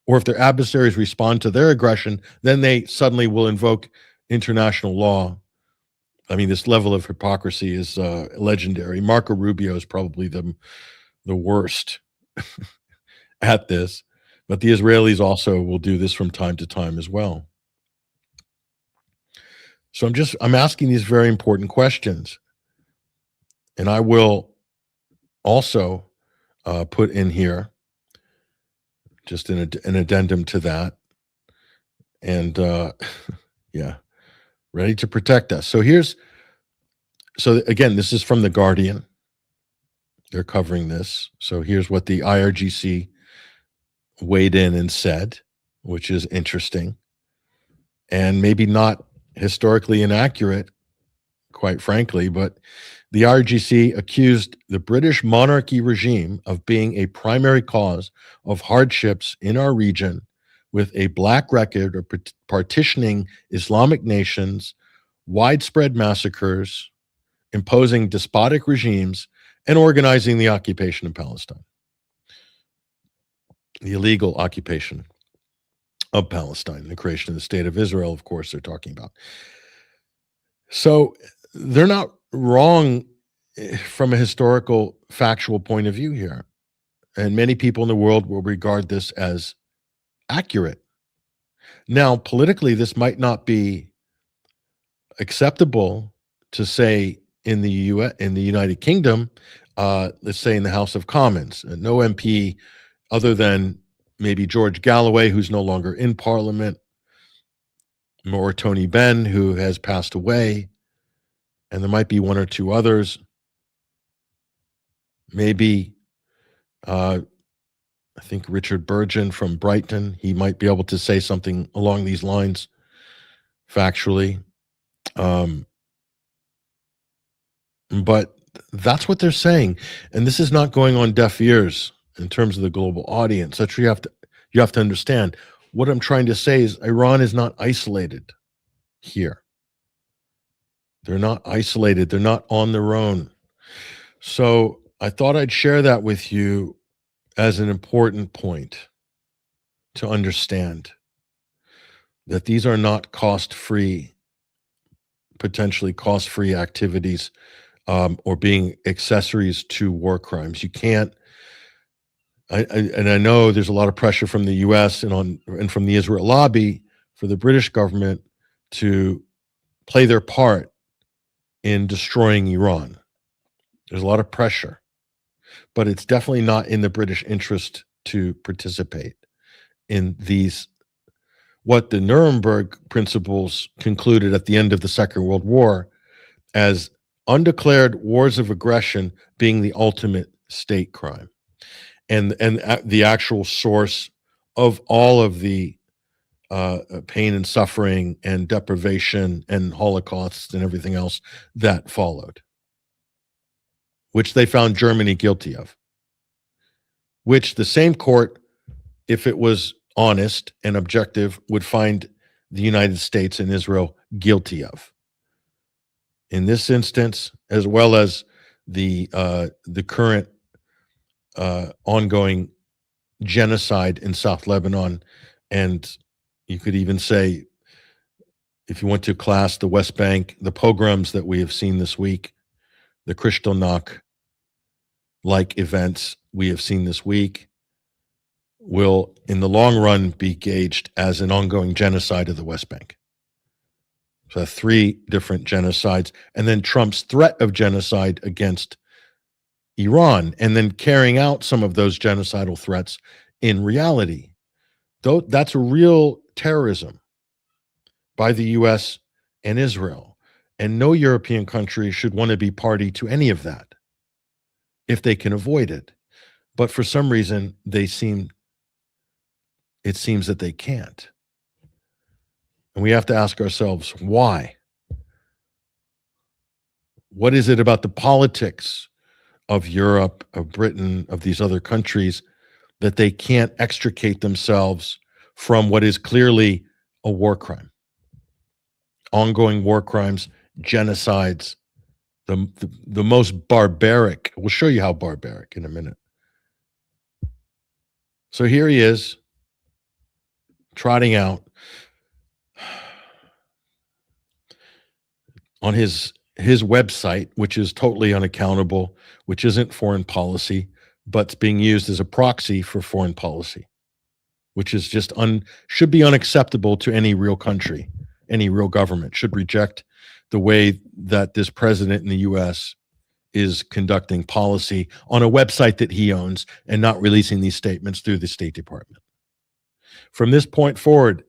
Or if their adversaries respond to their aggression, then they suddenly will invoke international law. I mean, this level of hypocrisy is legendary. Marco Rubio is probably the worst at this, but the Israelis also will do this from time to time as well. So I'm asking these very important questions. And I will also put in here just an addendum to that. And yeah, ready to protect us. So again, this is from The Guardian. They're covering this. So here's what the IRGC weighed in and said, which is interesting and maybe not historically inaccurate, quite frankly, but the IRGC accused the British monarchy regime of being a primary cause of hardships in our region, with a black record of partitioning Islamic nations, widespread massacres, imposing despotic regimes, and organizing the occupation of Palestine. The illegal occupation of Palestine, the creation of the state of Israel, of course, they're talking about. So they're not wrong from a historical, factual point of view here. And many people in the world will regard this as accurate. Now, politically, this might not be acceptable to say in the United Kingdom, let's say in the House of Commons. No MP other than maybe George Galloway, who's no longer in Parliament, or Tony Benn, who has passed away, and there might be 1 or 2 others. Maybe, I think Richard Burgon from Brighton, he might be able to say something along these lines, factually. But that's what they're saying. And this is not going on deaf ears in terms of the global audience. That's what you have to understand. What I'm trying to say is Iran is not isolated here. They're not isolated. They're not on their own. So I thought I'd share that with you as an important point to understand that these are not cost-free, potentially cost-free activities, or being accessories to war crimes. You can't, and I know there's a lot of pressure from the U.S. and from the Israel lobby for the British government to play their part in destroying Iran. There's a lot of pressure, but it's definitely not in the British interest to participate in these, what the Nuremberg principles concluded at the end of the Second World War as undeclared wars of aggression being the ultimate state crime. and the actual source of all of the pain and suffering and deprivation and holocausts and everything else that followed, which they found Germany guilty of, which the same court, if it was honest and objective, would find the United States and Israel guilty of. In this instance, as well as the current ongoing genocide in South Lebanon, and you could even say, if you went to class, the West Bank, the pogroms that we have seen this week, the Kristallnacht-like events we have seen this week, will, in the long run, be gauged as an ongoing genocide of the West Bank. So 3 different genocides, and then Trump's threat of genocide against Iran, and then carrying out some of those genocidal threats in reality. Though that's a real terrorism by the U.S. and Israel, and no European country should want to be party to any of that if they can avoid it. But for some reason, it seems that they can't. And we have to ask ourselves, why? What is it about the politics of Europe, of Britain, of these other countries that they can't extricate themselves from what is clearly a war crime? Ongoing war crimes, genocides, the most barbaric. We'll show you how barbaric in a minute. So here he is, trotting out on his website, which is totally unaccountable, which isn't foreign policy, but's being used as a proxy for foreign policy, which is just should be unacceptable to any real country. Any real government should reject the way that this president in the U.S. is conducting policy on a website that he owns and not releasing these statements through the State Department. From this point forward,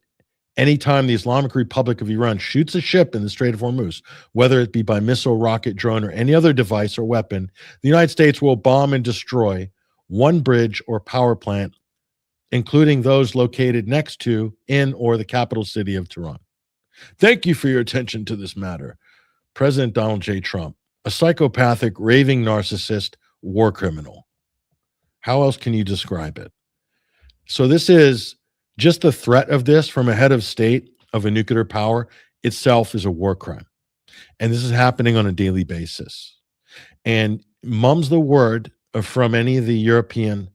anytime the Islamic Republic of Iran shoots a ship in the Strait of Hormuz, whether it be by missile, rocket, drone, or any other device or weapon, the United States will bomb and destroy one bridge or power plant, including those located next to, in, or the capital city of Tehran. Thank you for your attention to this matter. President Donald J. Trump, a psychopathic, raving narcissist, war criminal. How else can you describe it? So this is just the threat of this from a head of state of a nuclear power itself is a war crime. And this is happening on a daily basis. And mum's the word from any of the European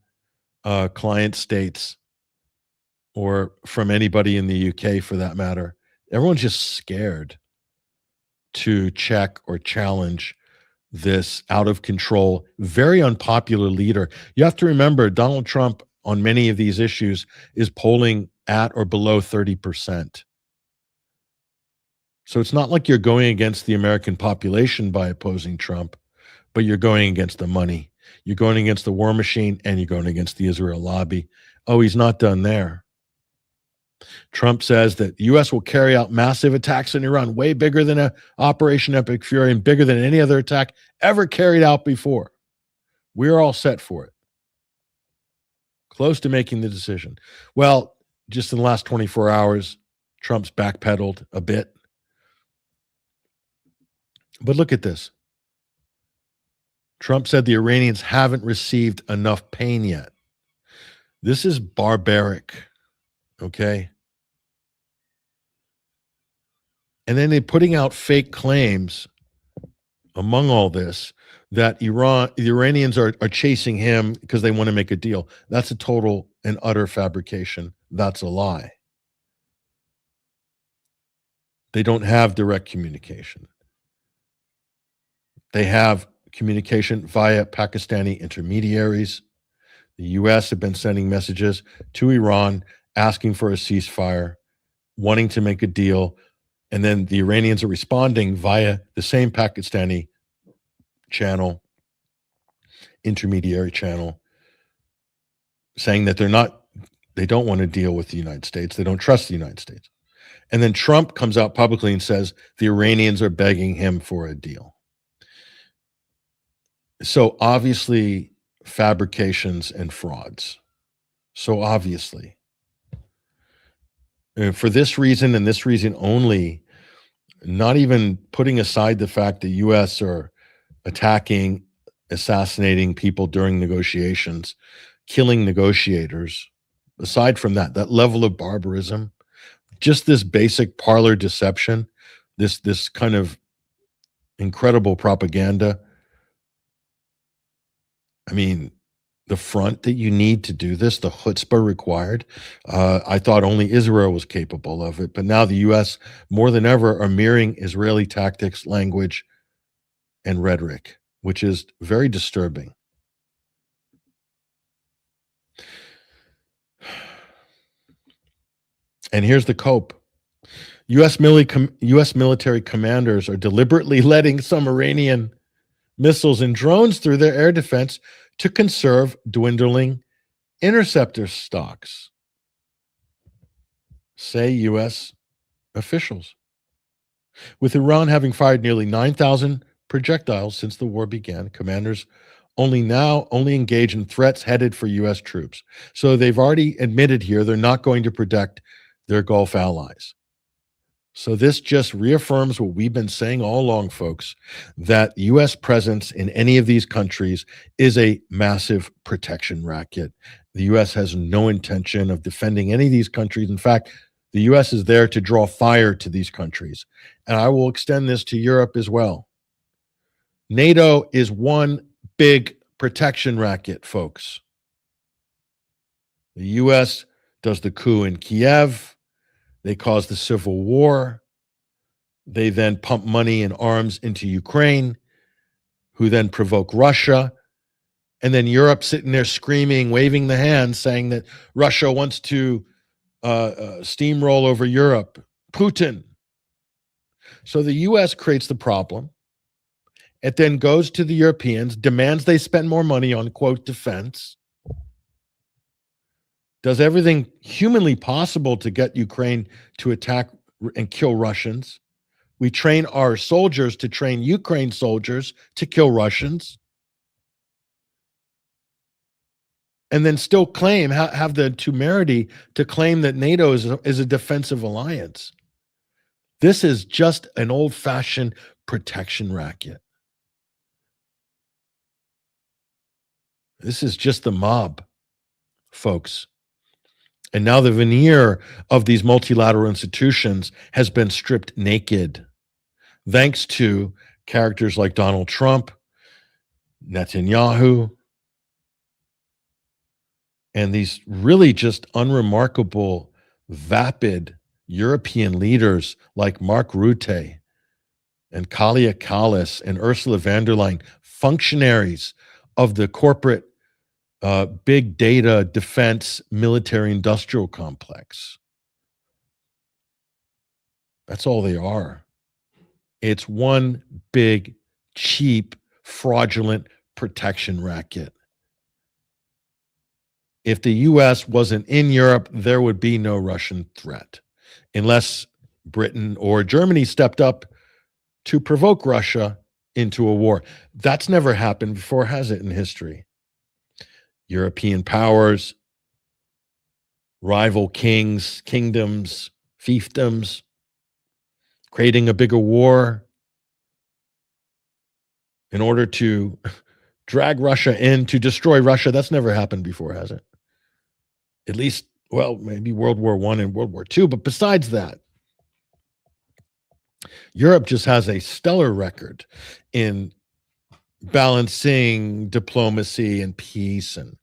client states, or from anybody in the UK for that matter. Everyone's just scared to check or challenge this out of control, very unpopular leader. You have to remember, Donald Trump on many of these issues is polling at or below 30%. So it's not like you're going against the American population by opposing Trump, but you're going against the money. You're going against the war machine, and you're going against the Israel lobby. Oh, he's not done there. Trump says that the U.S. will carry out massive attacks in Iran, way bigger than Operation Epic Fury and bigger than any other attack ever carried out before. We're all set for it. Close to making the decision. Well, just in the last 24 hours, Trump's backpedaled a bit. But look at this. Trump said the Iranians haven't received enough pain yet. This is barbaric, okay? And then they're putting out fake claims among all this that the Iranians are chasing him because they want to make a deal. That's a total and utter fabrication. That's a lie. They don't have direct communication. They have communication via Pakistani intermediaries. The U.S. have been sending messages to Iran asking for a ceasefire, wanting to make a deal, and then the Iranians are responding via the same Pakistani channel, intermediary channel, saying that they don't want to deal with the United States. They don't trust the United States. And then Trump comes out publicly and says the Iranians are begging him for a deal. So obviously, fabrications and frauds. So obviously, for this reason and this reason only, not even putting aside the fact the U.S. are attacking, assassinating people during negotiations, killing negotiators, aside from that, that level of barbarism, just this basic parlor deception, this kind of incredible propaganda. I mean, the front that you need to do this, the chutzpah required. I thought only Israel was capable of it, but now the U.S. more than ever are mirroring Israeli tactics, language, and rhetoric, which is very disturbing. And here's the cope. U.S. military commanders are deliberately letting some Iranian missiles and drones through their air defense to conserve dwindling interceptor stocks, say U.S. officials. With Iran having fired nearly 9,000 projectiles since the war began, commanders only engage in threats headed for U.S. troops. So they've already admitted here they're not going to protect their Gulf allies. So this just reaffirms what we've been saying all along, folks, that U.S. presence in any of these countries is a massive protection racket. The U.S. has no intention of defending any of these countries. In fact, the U.S. is there to draw fire to these countries. And I will extend this to Europe as well. NATO is one big protection racket, folks. The U.S. does the coup in Kiev. They cause the civil war. They then pump money and arms into Ukraine, who then provoke Russia. And then Europe sitting there screaming, waving the hand, saying that Russia wants to steamroll over Europe. Putin. So the U.S. creates the problem. It then goes to the Europeans, demands they spend more money on, quote, defense, does everything humanly possible to get Ukraine to attack and kill Russians. We train our soldiers to train Ukraine soldiers to kill Russians. And then still claim, have the temerity to claim that NATO is a defensive alliance. This is just an old-fashioned protection racket. This is just the mob, folks. And now the veneer of these multilateral institutions has been stripped naked, thanks to characters like Donald Trump, Netanyahu, and these really just unremarkable, vapid European leaders like Mark Rutte and Kaja Kallas and Ursula von der Leyen, functionaries of the corporate big data defense military industrial complex. That's all they are. It's one big, cheap, fraudulent protection racket. If the U.S. wasn't in Europe, there would be no Russian threat, unless Britain or Germany stepped up to provoke Russia into a war. That's never happened before, has it, in history? European powers, rival kings, kingdoms, fiefdoms, creating a bigger war in order to drag Russia in, to destroy Russia. That's never happened before, has it? At least, well, maybe World War I and World War II. But besides that, Europe just has a stellar record in balancing diplomacy and peace, and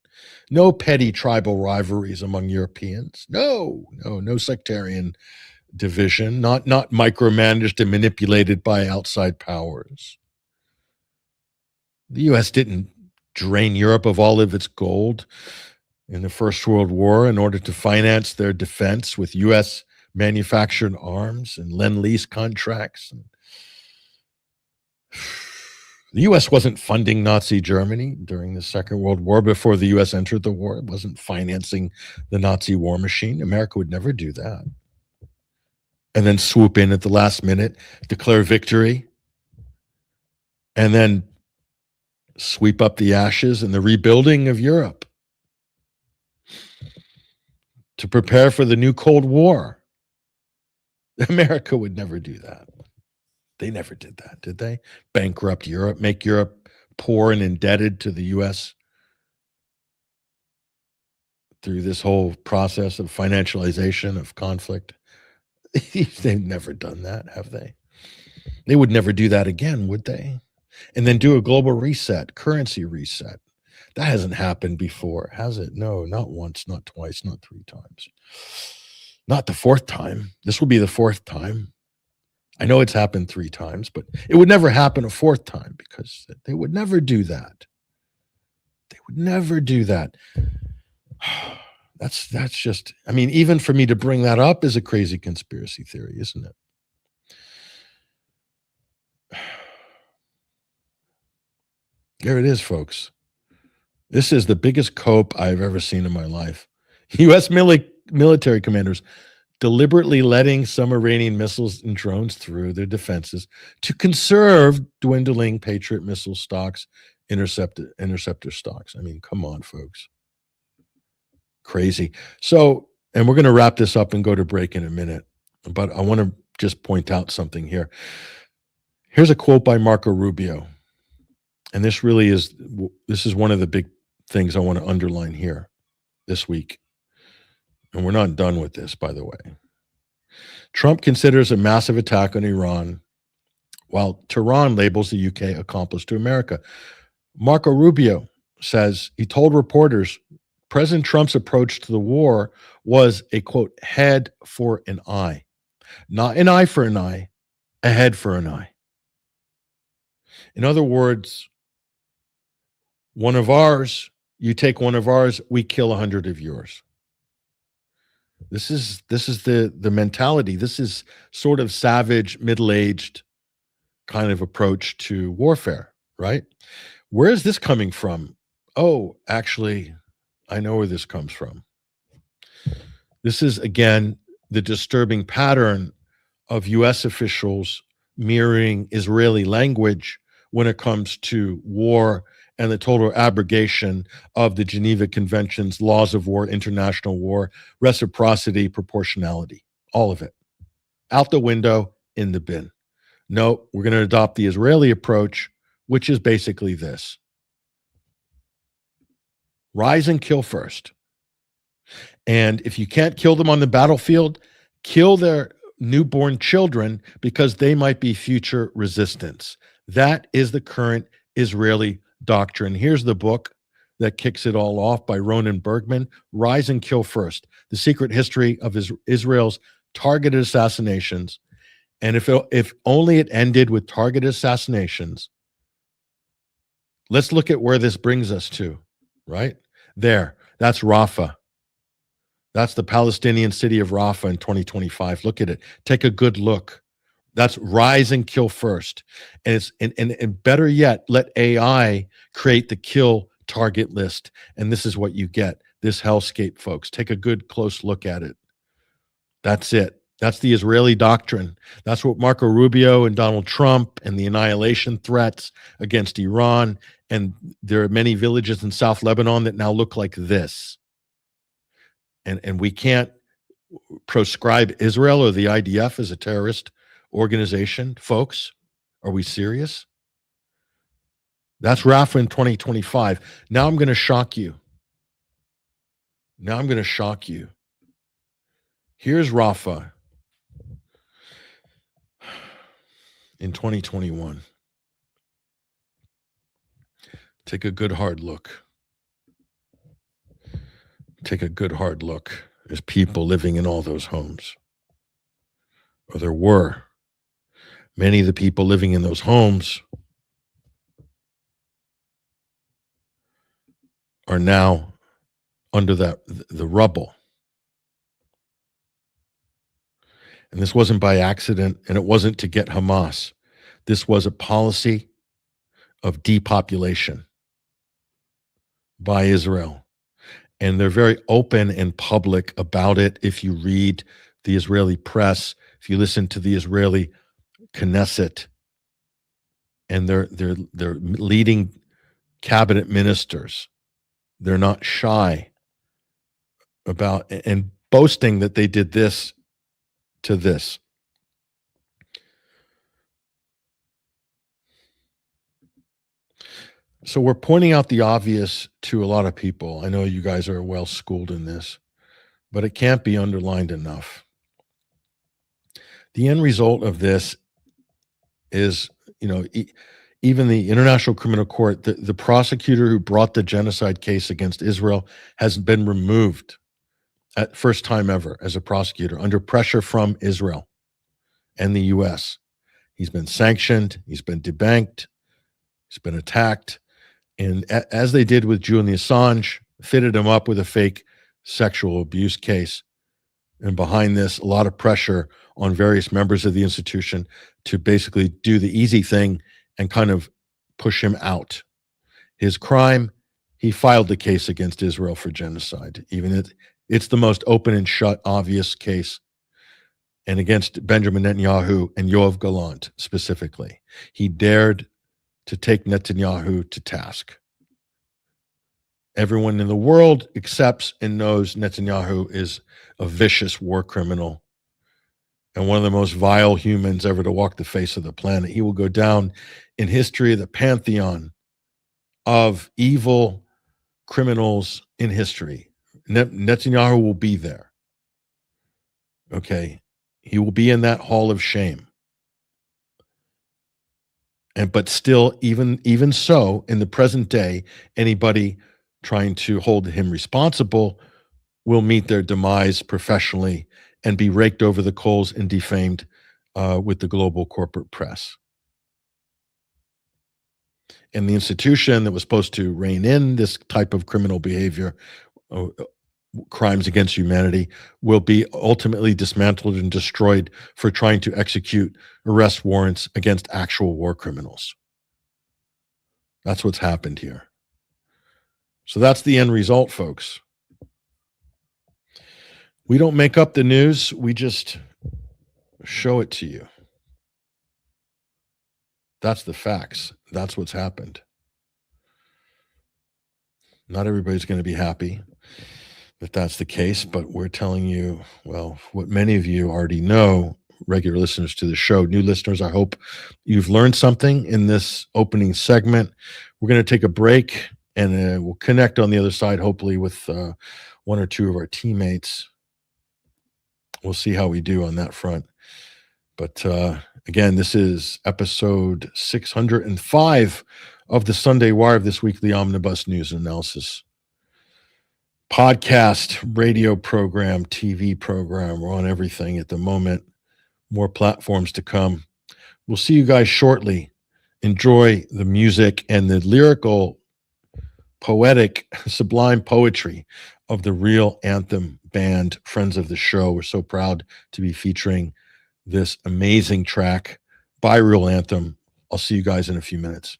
no petty tribal rivalries among Europeans. No sectarian division, not micromanaged and manipulated by outside powers. The U.S. didn't drain Europe of all of its gold in the First World War in order to finance their defense with U.S. manufactured arms and Lend-Lease contracts. The U.S. wasn't funding Nazi Germany during the Second World War before the U.S. entered the war. It wasn't financing the Nazi war machine. America would never do that. And then swoop in at the last minute, declare victory, and then sweep up the ashes and the rebuilding of Europe, to prepare for the new Cold War. America would never do that. They never did that, did they? Bankrupt Europe, make Europe poor and indebted to the U.S. through this whole process of financialization of conflict. They've never done that, have they? They would never do that again, would they? And then do a global reset, currency reset. That hasn't happened before, has it? No, not once, not twice, not three times. Not the fourth time. This will be the fourth time. I know it's happened three times, but it would never happen a fourth time because they would never do that. They would never do that. That's just, I mean, even for me to bring that up is a crazy conspiracy theory, isn't it? There it is, folks. This is the biggest cope I've ever seen in my life. U.S. military commanders deliberately letting some Iranian missiles and drones through their defenses to conserve dwindling Patriot missile stocks, interceptor stocks. I mean, come on, folks. Crazy. So, and we're going to wrap this up and go to break in a minute, but I want to just point out something here. Here's a quote by Marco Rubio. And this is one of the big things I want to underline here this week. And we're not done with this, by the way. Trump considers a massive attack on Iran, while Tehran labels the UK accomplice to America. Marco Rubio says he told reporters President Trump's approach to the war was a, quote, head for an eye. Not an eye for an eye, a head for an eye. In other words, one of ours, you take one of ours, we kill 100 of yours. This is the mentality. This is sort of savage, middle-aged kind of approach to warfare, right? Where is this coming from? Oh, actually, I know where this comes from. This is, again, the disturbing pattern of U.S. officials mirroring Israeli language when it comes to war and the total abrogation of the Geneva Conventions, laws of war, international war, reciprocity, proportionality, all of it. Out the window, in the bin. No, we're going to adopt the Israeli approach, which is basically this. Rise and kill first. And if you can't kill them on the battlefield, kill their newborn children because they might be future resistance. That is the current Israeli doctrine. Here's the book that kicks it all off by Ronan Bergman, Rise and Kill First, The Secret History of Israel's Targeted Assassinations. And if only it ended with targeted assassinations, let's look at where this brings us to, right? There, that's Rafah. That's the Palestinian city of Rafah in 2025. Look at it. Take a good look. That's rise and kill first. And it's and better yet, let AI create the kill target list. And this is what you get. This hellscape, folks. Take a good close look at it. That's it. That's the Israeli doctrine. That's what Marco Rubio and Donald Trump and the annihilation threats against Iran. And there are many villages in South Lebanon that now look like this. And we can't proscribe Israel or the IDF as a terrorist organization, folks. Are we serious? That's Rafah in 2025. Now I'm going to shock you. Here's Rafah in 2021. Take a good hard look. There's people living in all those homes. Or there were. Many of the people living in those homes are now under the rubble. And this wasn't by accident, and it wasn't to get Hamas. This was a policy of depopulation by Israel. And they're very open and public about it. If you read the Israeli press, if you listen to the Israeli Knesset, and they're leading cabinet ministers. They're not shy about and boasting that they did this to this. So we're pointing out the obvious to a lot of people. I know you guys are well schooled in this, but it can't be underlined enough. The end result of this is, even the International Criminal Court, the prosecutor who brought the genocide case against Israel has been removed at first time ever as a prosecutor under pressure from Israel and the US. He's been sanctioned, he's been debanked, he's been attacked. And as they did with Julian Assange, fitted him up with a fake sexual abuse case. And behind this, a lot of pressure on various members of the institution to basically do the easy thing and kind of push him out. His crime, he filed the case against Israel for genocide. Even it's the most open and shut, obvious case. And against Benjamin Netanyahu and Yoav Gallant specifically. He dared to take Netanyahu to task. Everyone in the world accepts and knows Netanyahu is a vicious war criminal and one of the most vile humans ever to walk the face of the planet. He will go down in history, the pantheon of evil criminals in history. Netanyahu will be there. Okay. He will be in that hall of shame. But still, even so, in the present day, anybody trying to hold him responsible will meet their demise professionally and be raked over the coals and defamed with the global corporate press. And the institution that was supposed to rein in this type of criminal behavior, crimes against humanity, will be ultimately dismantled and destroyed for trying to execute arrest warrants against actual war criminals. That's what's happened here. So that's the end result, folks. We don't make up the news, we just show it to you. That's the facts. That's what's happened. Not everybody's going to be happy that that's the case, but we're telling you, well, what many of you already know, regular listeners to the show. New listeners, I hope you've learned something in this opening segment. We're going to take a break, and we'll connect on the other side, hopefully, with one or two of our teammates. We'll see how we do on that front. But again, this is episode 605 of the Sunday Wire of this weekly Omnibus News Analysis podcast, radio program, TV program. We're on everything at the moment. More platforms to come. We'll see you guys shortly. Enjoy the music and the lyrical, poetic, sublime poetry of the Real Anthem band, friends of the show. We're so proud to be featuring this amazing track by Real Anthem. I'll see you guys in a few minutes.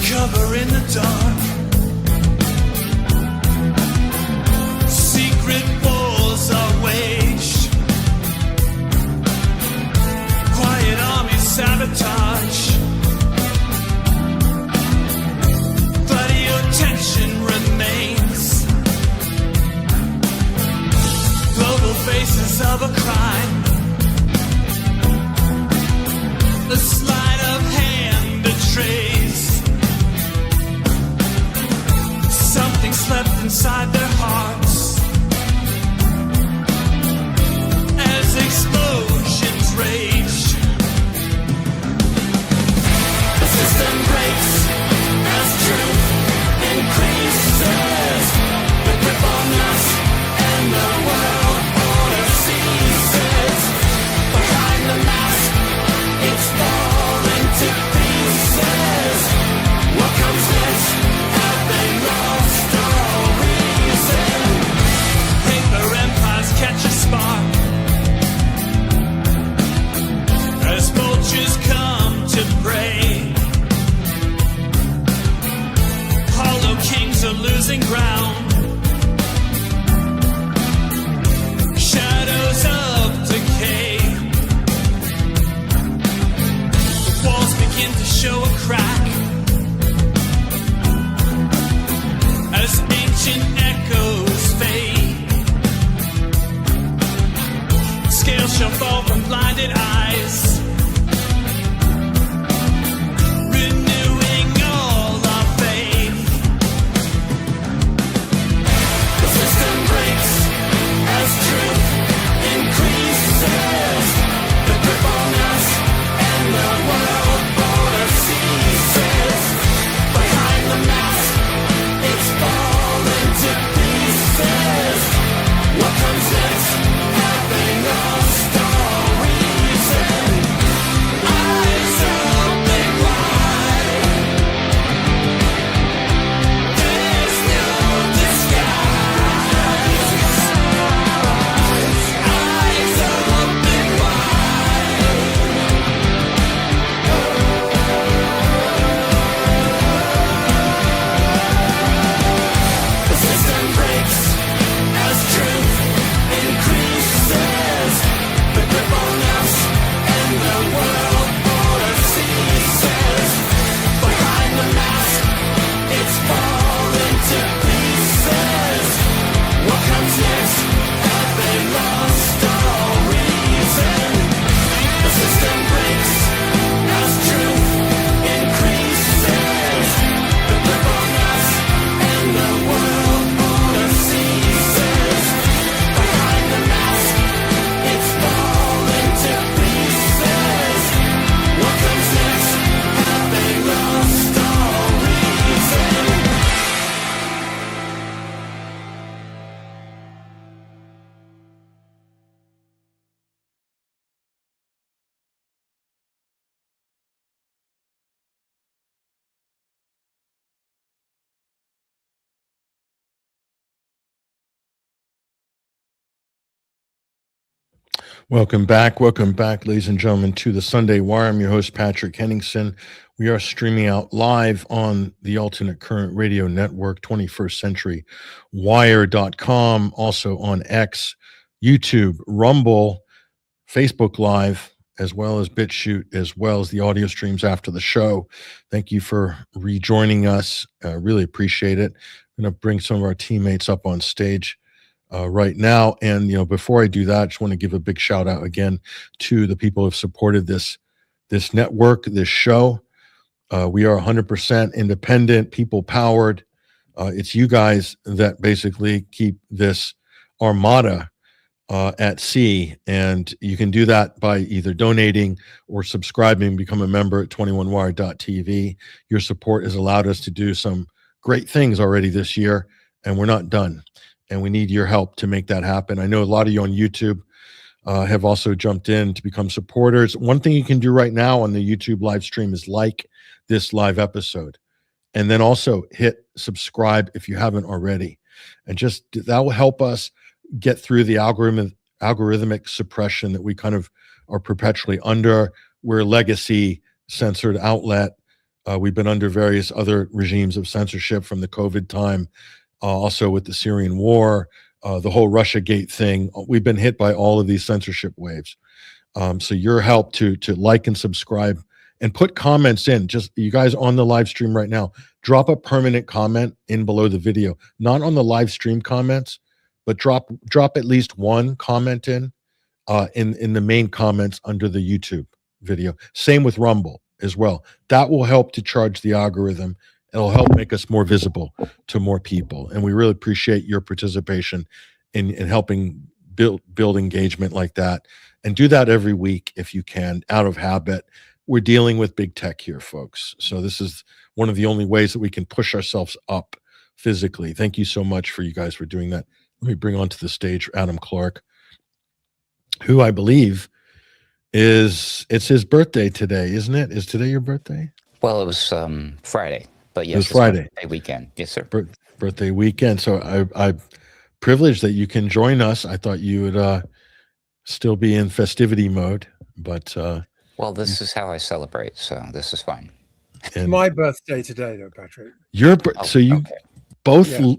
Cover in the dark, secret wars are waged, quiet army sabotage, bloody attention remains, global faces of a crime, the sleight of hand betrays. Something slept inside their hearts as explosions raged. The system breaks as truth increases. The grip on us and the world order ceases. Behind the mask, it's losing ground. Shadows of decay. The walls begin to show a crack as ancient echoes fade. Scales shall fall from blinded eyes, renewing all our faith. The system breaks as truth increases. The grip on us and the world border ceases. Behind the mask, it's falling to pieces. What comes next? Have they lost all reason? Eyes open wide. There's no disguise. Eyes open wide. The system breaks as truth increases. The grip on us and the world border ceases. Behind the mask, it's falling to pieces. What comes next? Have they lost all reason? The system breaks as truth increases. The grip on us and the world border ceases. Behind the mask, it's falling to pieces. What comes next? Have they lost all reason? Welcome back, ladies and gentlemen, to the Sunday Wire. I'm your host, Patrick Henningsen. We are streaming out live on the Alternate Current Radio Network, 21st Century Wire.com, also on X, YouTube, Rumble, Facebook Live, as well as BitChute, as well as the audio streams after the show. Thank you for rejoining us. Really appreciate it. I'm going to bring some of our teammates up on stage right now. And, before I do that, I just want to give a big shout out again to the people who have supported this network, this show. We are 100% independent, people powered. It's you guys that basically keep this armada at sea. And you can do that by either donating or subscribing, become a member at 21wire.tv. Your support has allowed us to do some great things already this year, and we're not done. And we need your help to make that happen. I know a lot of you on YouTube have also jumped in to become supporters. One thing you can do right now on the YouTube live stream is like this live episode, and then also hit subscribe if you haven't already. And just that will help us get through the algorithmic suppression that we kind of are perpetually under. We're a legacy censored outlet. We've been under various other regimes of censorship from the COVID time. Also with the Syrian war, the whole Russiagate thing. We've been hit by all of these censorship waves. So your help to like and subscribe and put comments in. Just you guys on the live stream right now, drop a permanent comment in below the video. Not on the live stream comments, but drop at least one comment in the main comments under the YouTube video. Same with Rumble as well. That will help to charge the algorithm. It'll help make us more visible to more people. And we really appreciate your participation in helping build engagement like that. And do that every week if you can, out of habit. We're dealing with big tech here, folks. So this is one of the only ways that we can push ourselves up physically. Thank you so much for you guys for doing that. Let me bring onto the stage Adam Clark, who I believe it's his birthday today, isn't it? Is today your birthday? Well, it was Friday. But yes, it was Friday. Birthday weekend. Yes, sir. Birthday weekend. So I'm privileged that you can join us. I thought you would still be in festivity mode, but well, this is how I celebrate, so this is fine. It's my birthday today, though, Patrick. So you, okay. Both. Yeah.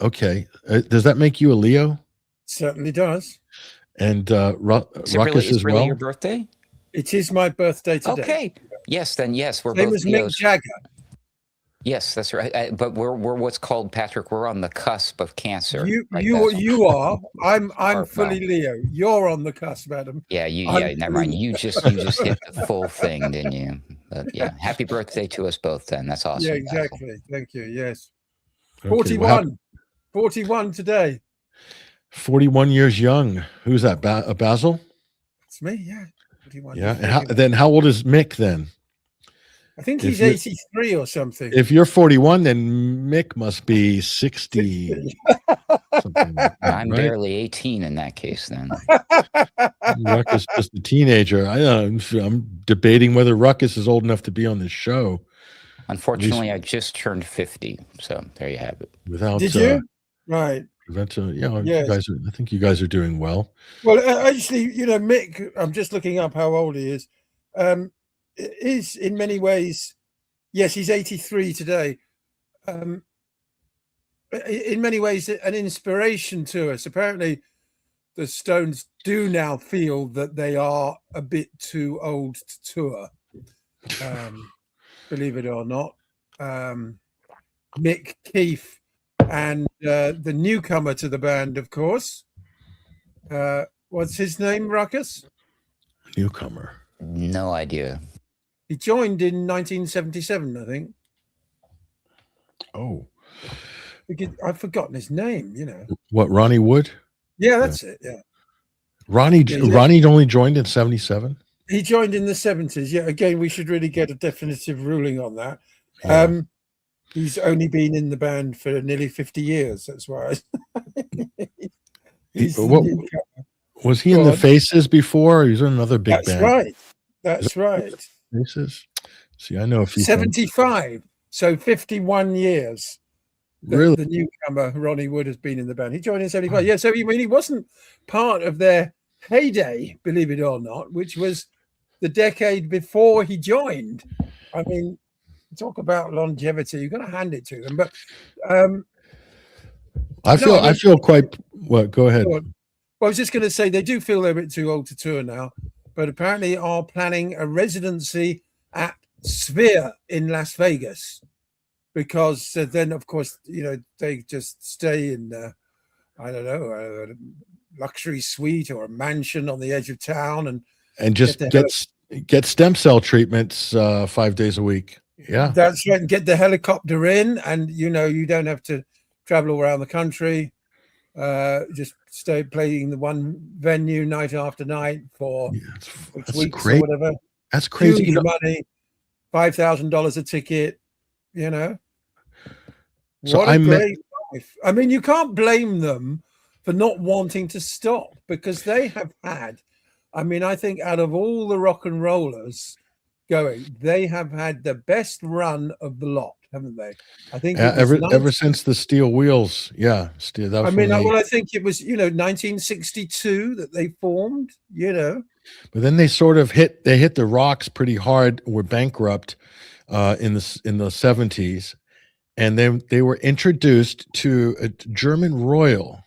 Okay. Does that make you a Leo? Certainly does. And Is it Ruckus really, as is really well? your birthday? It is my birthday today. Okay. Yes, then yes, we're Same both as Mick Leos. Jagger. Yes, that's right. But we're what's called, Patrick, we're on the cusp of Cancer. You right, you Basil? you are. I'm Well, fully Leo. You're on the cusp, Adam. Yeah, I'm never fully mind. You just hit the full thing, didn't you? But yeah, happy birthday to us both then. That's awesome. Yeah, Basil. exactly. Thank you. Yes. Okay, 41. 41 today. 41 years young. Who's that? Basil? It's me, yeah. 41. Yeah. And how old is Mick then? I think if he's you- 83 or something. If you're 41, then Mick must be 60. Something like that, I'm right? barely 18 in that case then. Ruckus just a teenager. I'm debating whether Ruckus is old enough to be on this show. Unfortunately, I just turned 50, so there you have it. Without Did you? Right. Yes. Yes. I think you guys are doing well. Well, actually, Mick, I'm just looking up how old he is. Is in many ways, yes, he's 83 today. In many ways, an inspiration to us. Apparently, the Stones do now feel that they are a bit too old to tour. Believe it or not, Mick, Keith, and the newcomer to the band, of course. What's his name, Ruckus? Newcomer. No idea. He joined in 1977, I think. Oh. I've forgotten his name, What, Ronnie Wood? Yeah, that's it. Yeah. Ronnie only joined in 77? He joined in the 70s. Yeah, again, we should really get a definitive ruling on that. Yeah. He's only been in the band for nearly 50 years. That's why. Was he in the Faces before? Or he was in another big That's band? right. That's right. Faces? See, I know a few. 75. So 51 years. Really? The newcomer, Ronnie Wood, has been in the band. He joined in 75. Yeah, so he wasn't part of their heyday, believe it or not, which was the decade before he joined. I mean, talk about longevity. You've got to hand it to them. But I feel quite. What? Go ahead. Well, I was just going to say they do feel they're a bit too old to tour now, but apparently are planning a residency at Sphere in Las Vegas, because then, of course, they just stay in, I don't know, a luxury suite or a mansion on the edge of town, and just get stem cell treatments 5 days a week. Yeah, that's right. And get the helicopter in, and you don't have to travel around the country. Just stay playing the one venue night after night for 6 weeks or whatever. That's crazy. Huge money, $5,000 a ticket. So what a great life. I mean, you can't blame them for not wanting to stop, because they have had. I mean, I think out of all the rock and rollers going, they have had the best run of the lot, haven't they? I think ever since the Steel Wheels, yeah. I mean, I think it was 1962 that they formed. But then they sort of hit the rocks pretty hard. Were bankrupt in the 70s, and then they were introduced to a German royal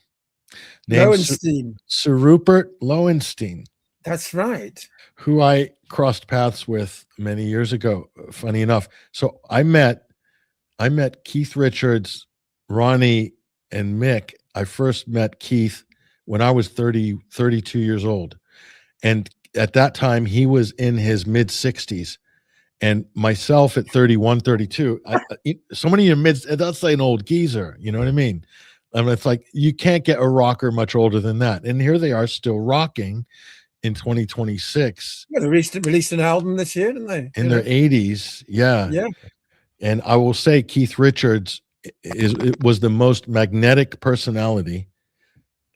named Lowenstein. Sir Rupert Lowenstein. That's right. Who I crossed paths with many years ago. Funny enough, so I met Keith Richards, Ronnie, and Mick. I first met Keith when I was 32 years old. And at that time, he was in his mid-60s. And myself at 31, 32, somebody in mid, that's like an old geezer. You know what I mean? I mean, it's like you can't get a rocker much older than that. And here they are still rocking in 2026. Yeah, they released an album this year, didn't they? In their 80s. Yeah. Yeah. And I will say Keith Richards was the most magnetic personality.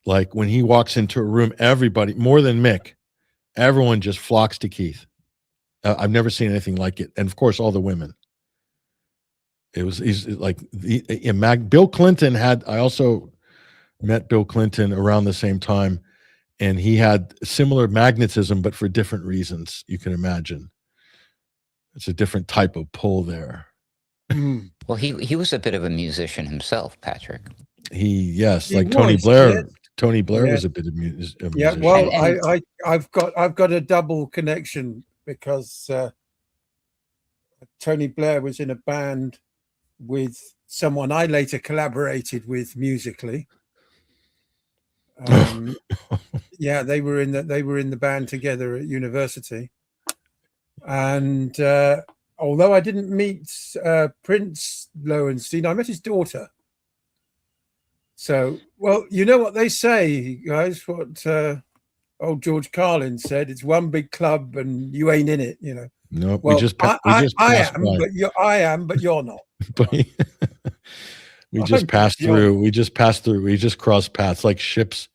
Like when he walks into a room, everybody, more than Mick, everyone just flocks to Keith. I've never seen anything like it. And of course, all the women. He's like Bill Clinton I also met Bill Clinton around the same time, and he had similar magnetism, but for different reasons. You can imagine. It's a different type of pull there. Mm. Well, he was a bit of a musician himself, Patrick. Yes, He like Tony was, Blair. yes. Tony Blair Yeah. was a bit of a musician. Yeah, well, And- I've got a double connection because Tony Blair was in a band with someone I later collaborated with musically. Yeah, they were in the band together at university, and although I didn't meet Prince Lowenstein, I met his daughter. So, well, you know what they say, guys. What old George Carlin said: "It's one big club, and you ain't in it." You know. Nope. Well, I am, but you're not. We just passed through. We just passed through. We just crossed paths like ships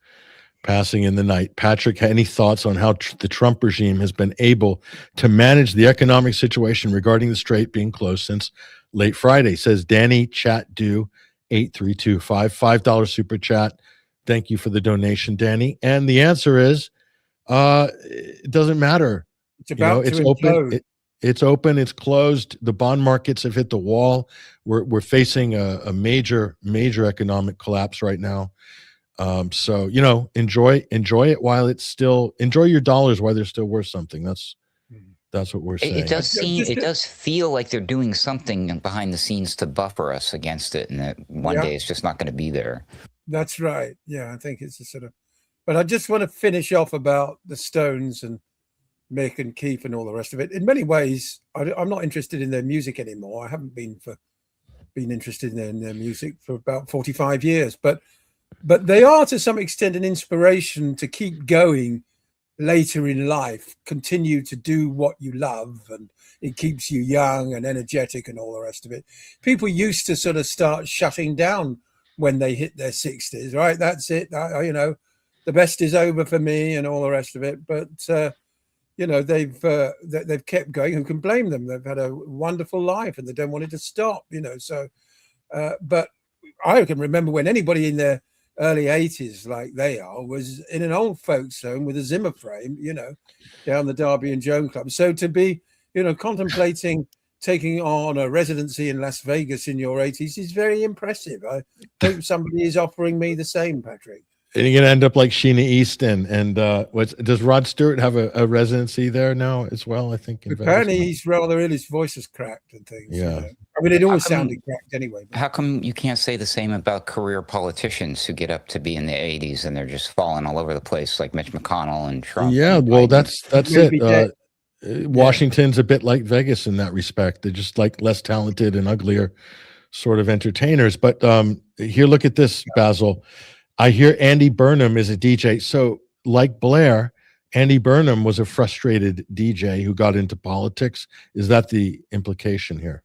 passing in the night. Patrick, any thoughts on how the Trump regime has been able to manage the economic situation regarding the strait being closed since late Friday? Says Danny Chat Do 8325 $5 super chat. Thank you for the donation, Danny. And the answer is, it doesn't matter. It's about it's to open. implode. It's open. It's closed. The bond markets have hit the wall. We're facing a major economic collapse right now. So enjoy it while it's still. Enjoy your dollars while they're still worth something. That's what we're saying. It does feel like they're doing something behind the scenes to buffer us against it, and that one day it's just not going to be there. That's right. Yeah, I think it's a sort of. But I just want to finish off about the Stones and Mick and Keith and all the rest of it. In many ways, I'm not interested in their music anymore. I haven't been interested in their music for about 45 years. But they are, to some extent, an inspiration to keep going later in life, continue to do what you love, and it keeps you young and energetic and all the rest of it. People used to sort of start shutting down when they hit their 60s, right? That's it. The best is over for me and all the rest of it. But they've kept going. Who can blame them? They've had a wonderful life and they don't want it to stop. So, but I can remember when anybody in their early 80s, like they are, was in an old folks home with a Zimmer frame, down the Derby and Joan Club. So to be, contemplating taking on a residency in Las Vegas in your 80s is very impressive. I hope somebody is offering me the same, Patrick. And you're gonna end up like Sheena Easton. And does Rod Stewart have a residency there now as well? I think apparently he's rather ill. His voice is cracked and things. Yeah, I mean, it always sounded cracked anyway. How come you can't say the same about career politicians who get up to be in the 80s and they're just falling all over the place, like Mitch McConnell and Trump? Yeah, well, that's it. Washington's a bit like Vegas in that respect. They're just like less talented and uglier sort of entertainers. But here, look at this, Basil. I hear Andy Burnham is a DJ. So like Blair, Andy Burnham was a frustrated DJ who got into politics. Is that the implication here?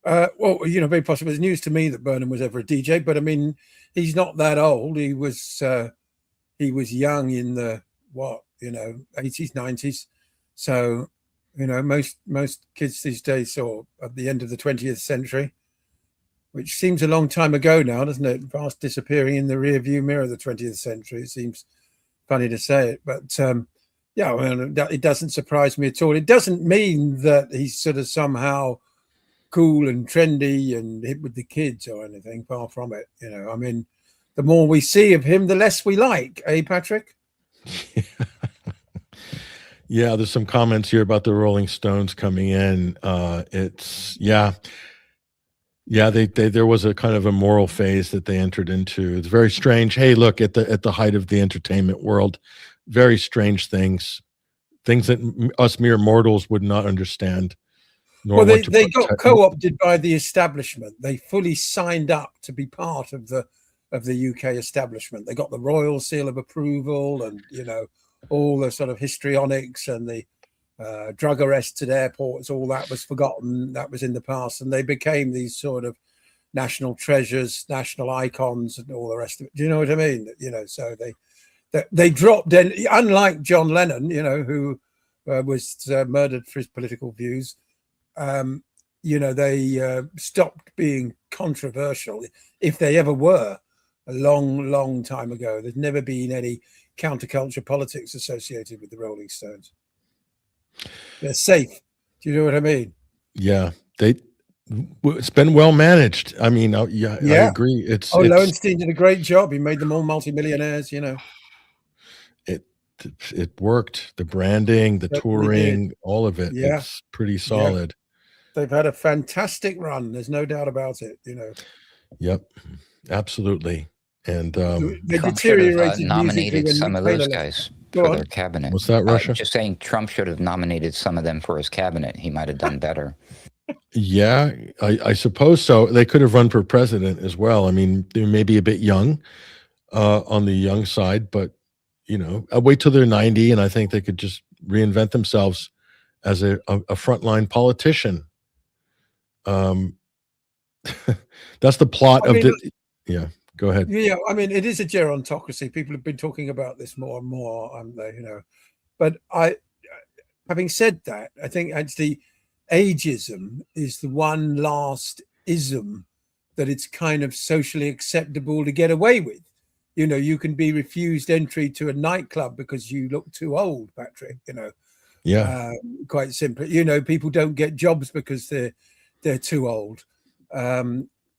Well, very possible. It's news to me that Burnham was ever a DJ, but I mean, he's not that old. He was young in the 80s, 90s. So, most kids these days, or at the end of the 20th century, which seems a long time ago now, doesn't it? Fast disappearing in the rear view mirror of the 20th century. It seems funny to say it, but it doesn't surprise me at all. It doesn't mean that he's sort of somehow cool and trendy and hip with the kids or anything. Far from it. I mean, the more we see of him, the less we like, Patrick? Yeah, there's some comments here about the Rolling Stones coming in. There was a kind of a moral phase that they entered into. It's very strange. Hey, look, at the height of the entertainment world, very strange things that us mere mortals would not understand. Well, they got co-opted by the establishment. They fully signed up to be part of the UK establishment. They got the royal seal of approval, and all the sort of histrionics and the drug arrests at airports. All that was forgotten. That was in the past, and they became these sort of national treasures, national icons, and all the rest of it. Do you know what I mean? So they dropped in. Unlike John Lennon, who was murdered for his political views. They stopped being controversial, if they ever were, a long time ago. There's never been any counterculture politics associated with the Rolling Stones. They're safe. Do you know what I mean? Yeah, It's been well managed. I mean, yeah, I agree. Oh, Lowenstein did a great job. He made them all multimillionaires, you know. It worked. The branding, the touring, all of it. Yeah. It's pretty solid. They've had a fantastic run. There's no doubt about it, you know. Yep, absolutely. And they Trump deteriorated nominated some of those guys for their cabinet. What's that, Russia? Just saying, Trump should have nominated some of them for his cabinet. He might have done better. Yeah, I suppose so. They could have run for president as well. I mean, they may be a bit young, on the young side, but you know, I'll wait till they're 90, and I think they could just reinvent themselves as a frontline politician. That's the plot of the. Yeah, go ahead. Yeah, I mean, it is a gerontocracy. People have been talking about this more and more, haven't they? You know, but having said that, I think actually ageism is the one last ism that it's kind of socially acceptable to get away with. You know, you can be refused entry to a nightclub because you look too old, Patrick, you know. Yeah. Quite simply, you know, people don't get jobs because they're too old.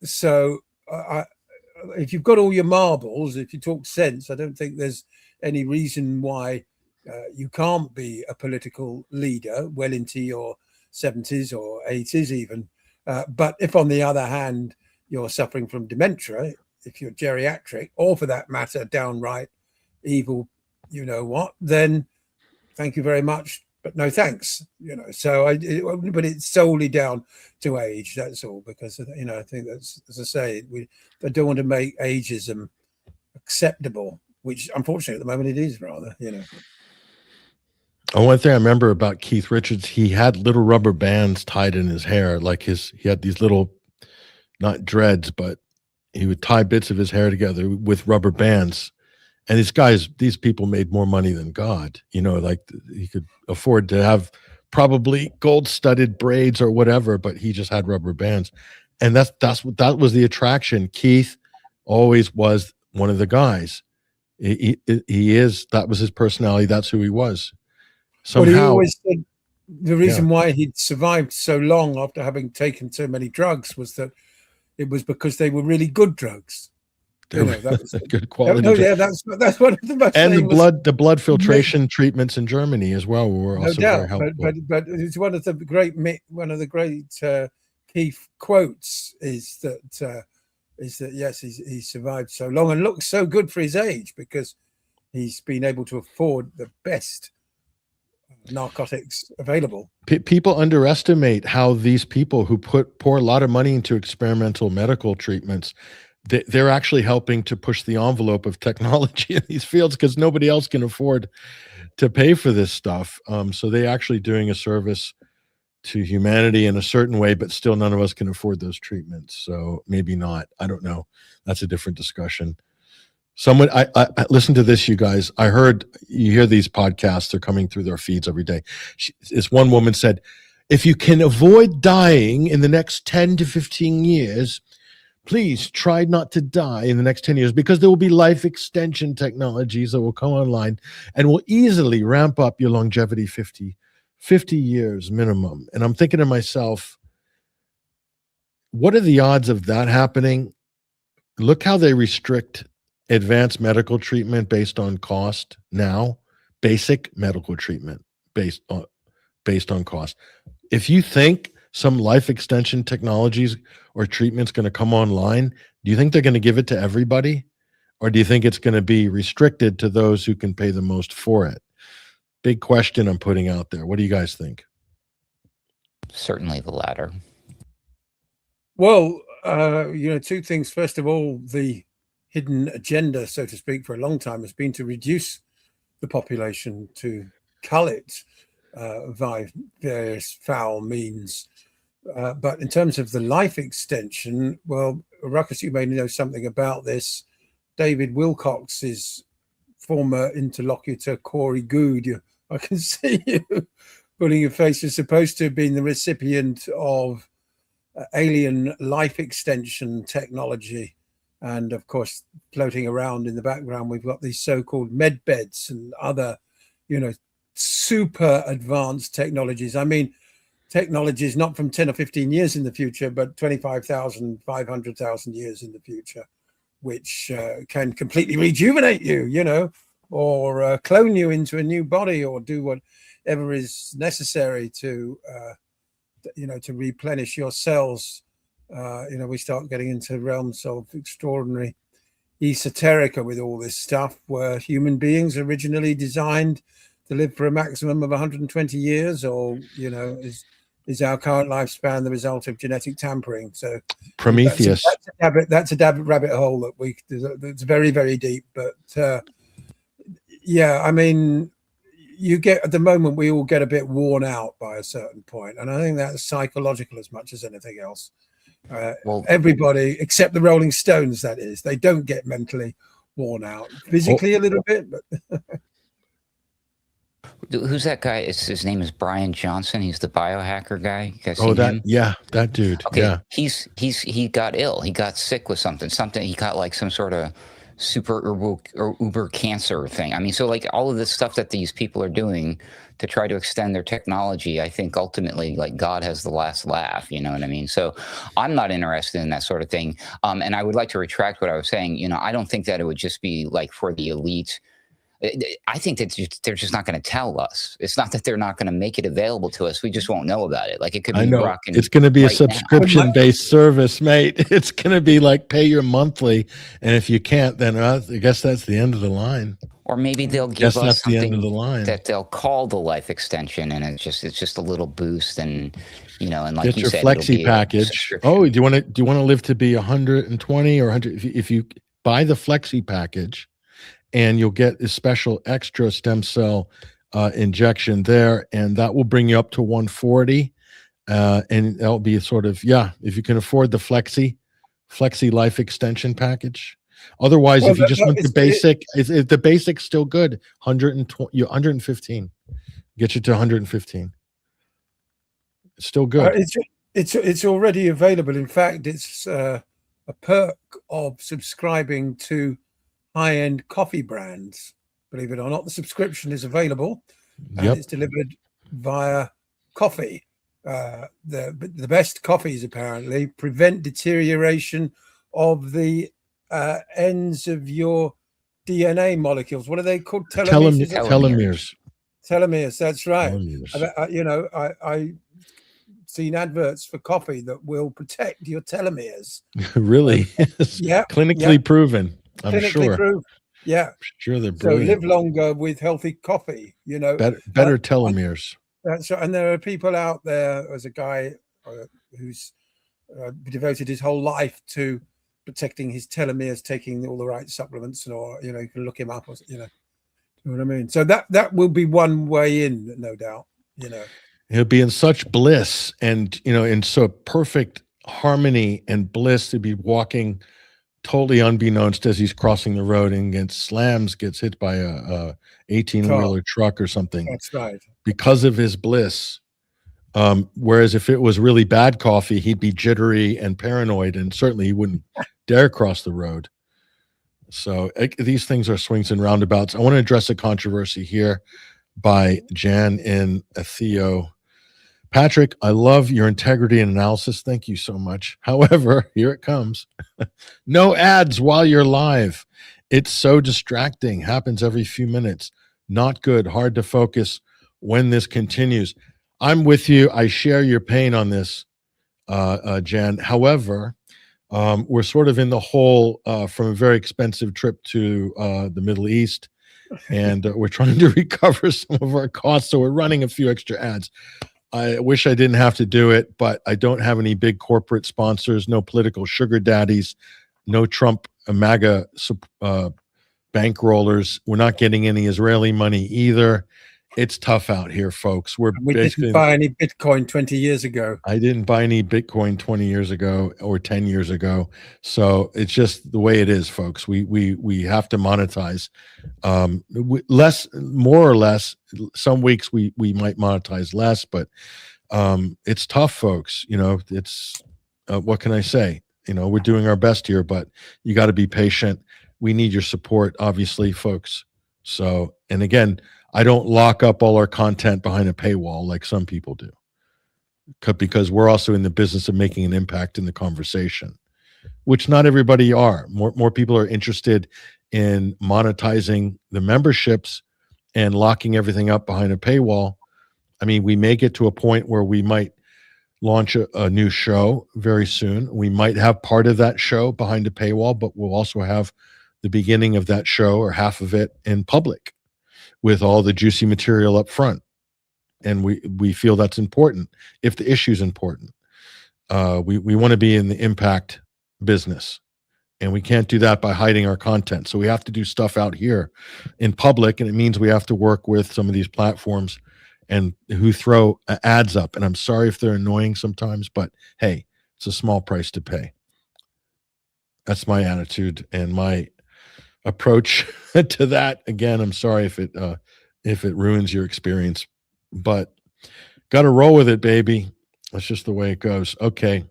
So if you've got all your marbles, if you talk sense, I don't think there's any reason why you can't be a political leader well into your 70s or 80s even. But if on the other hand, you're suffering from dementia, if you're geriatric, or for that matter, downright evil, you know what, then thank you very much, but no thanks, you know. So but it's solely down to age, that's all, because, you know, I think that's, as I say, I don't want to make ageism acceptable, which unfortunately at the moment it is, rather, you know. Oh, one thing I remember about Keith Richards, he had little rubber bands tied in his hair, like he had these little, not dreads, but he would tie bits of his hair together with rubber bands. And these people made more money than God, you know, like he could afford to have probably gold-studded braids or whatever, but he just had rubber bands. And that was the attraction. Keith always was one of the guys. That was his personality. That's who he was. Somehow, he always said the reason why he'd survived so long after having taken so many drugs was that it was because they were really good drugs. You know, that was good quality. No, yeah, that's one of the most. And the blood filtration treatments in Germany as well were also very helpful. But it's one of the great key quotes is that yes, he survived so long and looks so good for his age because he's been able to afford the best narcotics available. People underestimate how these people who pour a lot of money into experimental medical treatments, they're actually helping to push the envelope of technology in these fields because nobody else can afford to pay for this stuff. So they're actually doing a service to humanity in a certain way, but still none of us can afford those treatments. So maybe not. I don't know. That's a different discussion. Someone, I listen to this, you guys. I heard, you hear these podcasts, they're coming through their feeds every day. This one woman said, if you can avoid dying in the next 10 to 15 years, please try not to die in the next 10 years because there will be life extension technologies that will come online and will easily ramp up your longevity 50 years minimum. And I'm thinking to myself, what are the odds of that happening? Look how they restrict advanced medical treatment based on cost now, basic medical treatment based on cost. If you think some life extension technologies or treatments going to come online, do you think they're going to give it to everybody? Or do you think it's going to be restricted to those who can pay the most for it? Big question I'm putting out there. What do you guys think? Certainly the latter. Well, you know, two things. First of all, the hidden agenda, so to speak, for a long time has been to reduce the population, to cull it via various foul means. But in terms of the life extension, well, Ruckus, you may know something about this. David Wilcox's former interlocutor, Corey Good, I can see you putting your face. You're supposed to have been the recipient of alien life extension technology. And of course, floating around in the background, we've got these so-called med beds and other, you know, super advanced technologies. I mean, technologies, not from 10 or 15 years in the future, but 25,000, 500,000 years in the future, which can completely rejuvenate you, you know, or clone you into a new body, or do whatever is necessary to, you know, to replenish your cells. You know, we start getting into realms of extraordinary esoterica with all this stuff, where human beings originally designed to live for a maximum of 120 years, or, you know, is our current lifespan the result of genetic tampering? So Prometheus. That's a rabbit hole that that's very, very deep. But yeah, I mean, you get, at the moment, we all get a bit worn out by a certain point, and I think that's psychological as much as anything else. Well, everybody except the Rolling Stones, that is, they don't get mentally worn out, physically a little bit, but who's that guy? His name is Brian Johnson. He's the biohacker guy. You guys Oh, seen him? Yeah, that dude. Okay, yeah, he got ill. He got sick with something. He got like some sort of super uber cancer thing. I mean, so like all of this stuff that these people are doing to try to extend their technology, I think ultimately, like, God has the last laugh, you know what I mean? So I'm not interested in that sort of thing. And I would like to retract what I was saying. You know, I don't think that it would just be like for the elite. I think that they're just not going to tell us. It's not that they're not going to make it available to us. We just won't know about it. Like, it could be rocking. It's going to be a subscription-based service, mate. It's going to be like pay your monthly, and if you can't, then I guess that's the end of the line. Or maybe they'll give us something the end of the line that they'll call the life extension, and it's just a little boost, and you know, and like get you your said, flexi package. Oh, do you want to live to be 120 or 100? If you buy the flexi package, and you'll get a special extra stem cell injection there, and that will bring you up to 140. And that'll be a sort of, if you can afford the flexi life extension package. Otherwise, if you just want the basic, if the basic's still good, 115, get you to 115. It's still good. It's already available. In fact, it's a perk of subscribing to high-end coffee brands. Believe it or not, the subscription is available, and it's delivered via coffee. The best coffees apparently prevent deterioration of the ends of your DNA molecules. What are they called? Telomeres. Telomeres. That's right. Telomeres. You know, I seen adverts for coffee that will protect your telomeres. Really? Yeah. Clinically proven. I'm sure. Proved. Yeah. Sure, they're brilliant. So live longer with healthy coffee, you know. Better telomeres. That's right. And there are people out there, as a guy who's devoted his whole life to protecting his telomeres, taking all the right supplements, or, you know, you can look him up, or, you know what I mean? So that will be one way in, no doubt, you know. He'll be in such bliss, and, you know, in so perfect harmony and bliss to be walking totally unbeknownst as he's crossing the road and gets hit by a 18-wheeler truck or something. That's right. Because of his bliss. Whereas if it was really bad coffee, he'd be jittery and paranoid, and certainly he wouldn't dare cross the road. So these things are swings and roundabouts. I want to address a controversy here by Jan and Theo. Patrick, I love your integrity and analysis. Thank you so much. However, here it comes. No ads while you're live. It's so distracting. Happens every few minutes. Not good. Hard to focus when this continues. I'm with you. I share your pain on this, Jan. However, we're sort of in the hole from a very expensive trip to the Middle East, and we're trying to recover some of our costs, so we're running a few extra ads. I wish I didn't have to do it, but I don't have any big corporate sponsors, no political sugar daddies, no Trump MAGA bankrollers. We're not getting any Israeli money either. It's tough out here, folks. We didn't buy any Bitcoin 20 years ago. I didn't buy any Bitcoin 20 years ago or 10 years ago. So it's just the way it is, folks. We have to monetize more or less. Some weeks we might monetize less, but it's tough, folks. You know, it's what can I say? You know, we're doing our best here, but you got to be patient. We need your support, obviously, folks. So, and again, I don't lock up all our content behind a paywall like some people do. because we're also in the business of making an impact in the conversation, which not everybody are. More people are interested in monetizing the memberships and locking everything up behind a paywall. I mean, we may get to a point where we might launch a new show very soon. We might have part of that show behind a paywall, but we'll also have the beginning of that show or half of it in public with all the juicy material up front. And we feel that's important if the issue is important. We want to be in the impact business, and we can't do that by hiding our content. So we have to do stuff out here in public, and it means we have to work with some of these platforms and who throw ads up. And I'm sorry if they're annoying sometimes, but hey, it's a small price to pay. That's my attitude and my approach to that. Again, I'm sorry if it ruins your experience, but got to roll with it, baby. That's just the way it goes. Okay.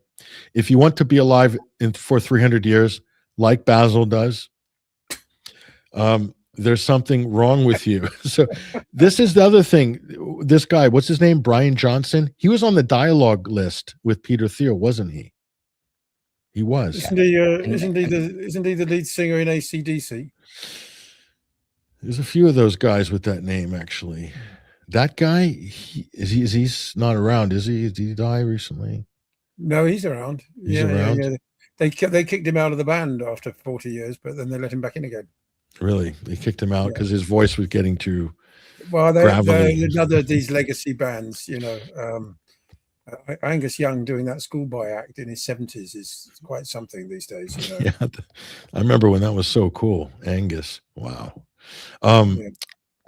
If you want to be alive for 300 years, like Basil does, there's something wrong with you. So this is the other thing. This guy, what's his name? Brian Johnson. He was on the dialogue list with Peter Thiel, wasn't he? He was. Isn't he the lead singer in AC/DC? There's a few of those guys with that name, actually. That guy, he's not around, is he? Did he die recently? No, he's around. He's around? Yeah. They kicked him out of the band after 40 years, but then they let him back in again. Really? They kicked him out because his voice was getting too they're another of these legacy bands, you know. Angus Young doing that schoolboy act in his 70s is quite something these days. You know? Yeah, I remember when that was so cool. Angus. Wow.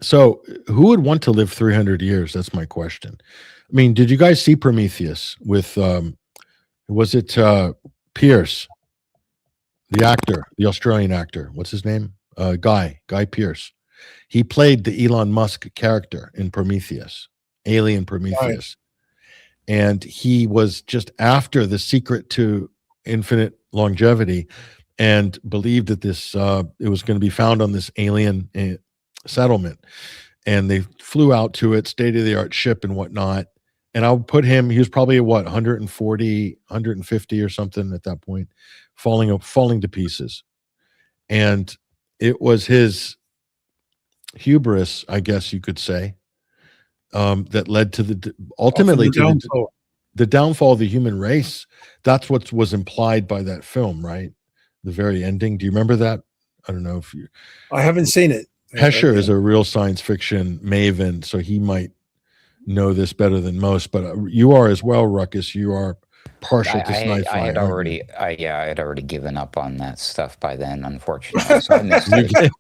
So who would want to live 300 years? That's my question. I mean, did you guys see Prometheus with, was it Pierce, the actor, the Australian actor? What's his name? Guy Pierce. He played the Elon Musk character in Prometheus, Alien Prometheus. Right. And he was just after the secret to infinite longevity and believed that this, it was going to be found on this alien settlement. And they flew out to it, state-of-the-art ship and whatnot. And I'll put him, he was probably 140, 150 or something at that point, falling to pieces. And it was his hubris, I guess you could say, that led to ultimately to the downfall of the human race. That's what was implied by that film, right? The very ending. Do you remember that? I don't know if you. I haven't seen it. Hesher is a real science fiction maven, so he might know this better than most. But you are as well, Ruckus. You are partial to sci-fi. I had already given up on that stuff by then, unfortunately. So I missed it.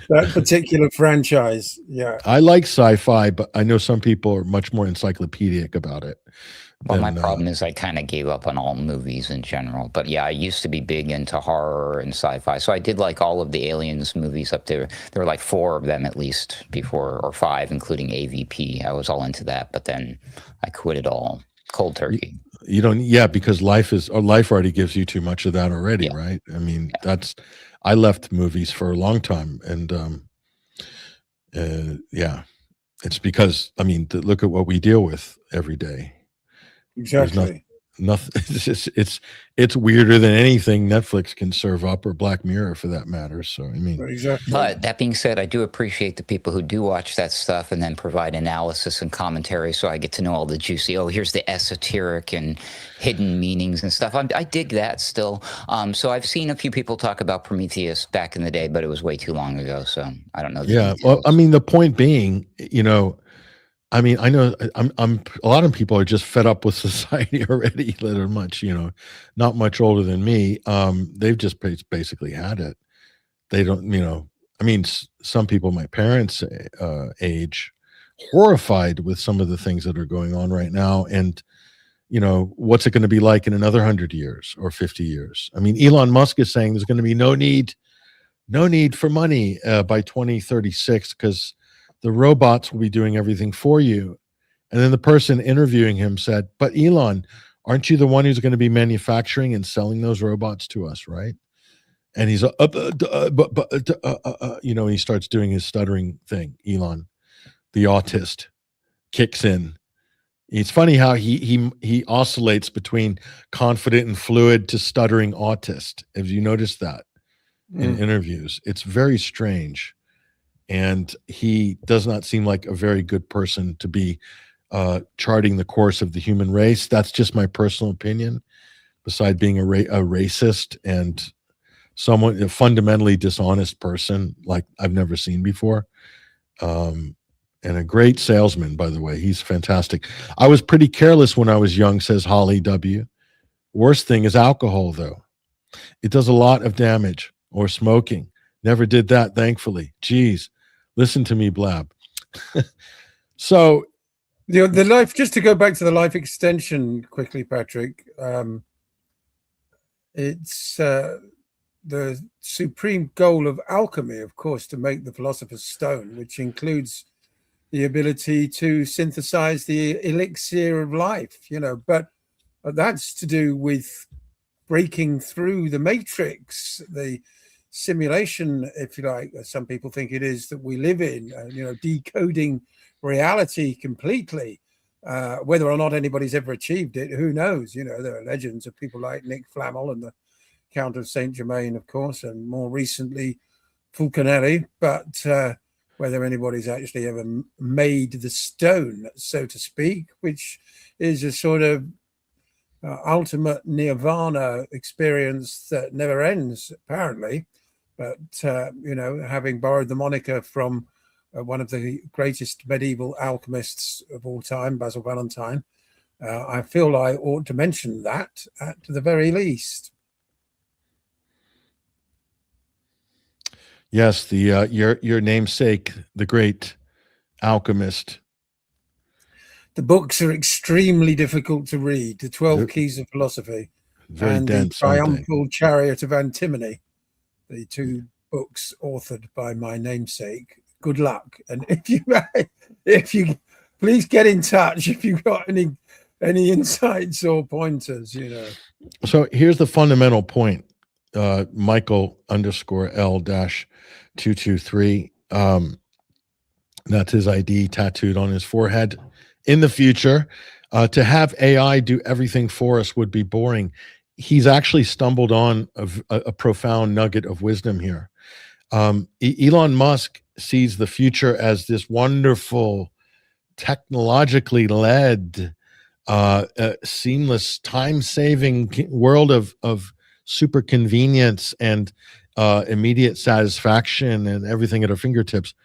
That particular franchise, yeah. I like sci-fi, but I know some people are much more encyclopedic about it. Well, my problem is I kind of gave up on all movies in general. But yeah, I used to be big into horror and sci-fi. So I did like all of the Aliens movies up there. There were like 4 of them at least before, or 5, including AVP. I was all into that, but then I quit it all cold turkey. You don't, yeah, because life already gives you too much of that already, yeah. Right? I mean, I left movies for a long time, and yeah, it's because, I mean, look at what we deal with every day. Exactly. Nothing. It's weirder than anything Netflix can serve up, or Black Mirror for that matter. So I mean, exactly. But that being said, I do appreciate the people who do watch that stuff and then provide analysis and commentary, so I get to know all the juicy. Oh, here's the esoteric and hidden meanings and stuff. I dig that still. So I've seen a few people talk about Prometheus back in the day, but it was way too long ago. So I don't know. Yeah. Well, I mean, the point being, you know. I mean, I know a lot of people are just fed up with society already that are much, you know, not much older than me. They've just basically had it. They don't, you know, I mean, some people my parents' age, horrified with some of the things that are going on right now. And, you know, what's it going to be like in another 100 years or 50 years? I mean, Elon Musk is saying there's going to be no need for money by 2036 because the robots will be doing everything for you. And then the person interviewing him said, but Elon, aren't you the one who's going to be manufacturing and selling those robots to us, right? And he's, you know, he starts doing his stuttering thing. Elon, the autist, kicks in. It's funny how he oscillates between confident and fluid to stuttering autist. Have you noticed that in interviews? It's very strange. And he does not seem like a very good person to be charting the course of the human race. That's just my personal opinion, beside being a racist and a fundamentally dishonest person like I've never seen before. And a great salesman, by the way. He's fantastic. I was pretty careless when I was young, says Holly W. Worst thing is alcohol, though. It does a lot of damage. Or smoking. Never did that, thankfully. Geez, listen to me blab. So the life, just to go back to the life extension quickly, Patrick, it's the supreme goal of alchemy, of course, to make the philosopher's stone, which includes the ability to synthesize the elixir of life, but that's to do with breaking through the matrix, the simulation, if you like, as some people think it is, that we live in, decoding reality completely. Whether or not anybody's ever achieved it, who knows? There are legends of people like Nick Flamel and the Count of Saint Germain, of course, and more recently Fulcanelli, but whether anybody's actually ever made the stone, so to speak, which is a sort of ultimate nirvana experience that never ends, apparently. But, having borrowed the moniker from one of the greatest medieval alchemists of all time, Basil Valentine, I feel I ought to mention that at the very least. Yes, the your namesake, the great alchemist. The books are extremely difficult to read. The 12 Keys of Philosophy and dense, the Triumphal Chariot of Antimony, the two books authored by my namesake. Good luck, and if you please get in touch if you've got any insights or pointers. So here's the fundamental point. Michael _L-223. That's his ID tattooed on his forehead. In the future, to have AI do everything for us would be boring. He's actually stumbled on a profound nugget of wisdom here. Elon Musk sees the future as this wonderful, technologically led, seamless, time-saving world of super convenience and immediate satisfaction and everything at our fingertips.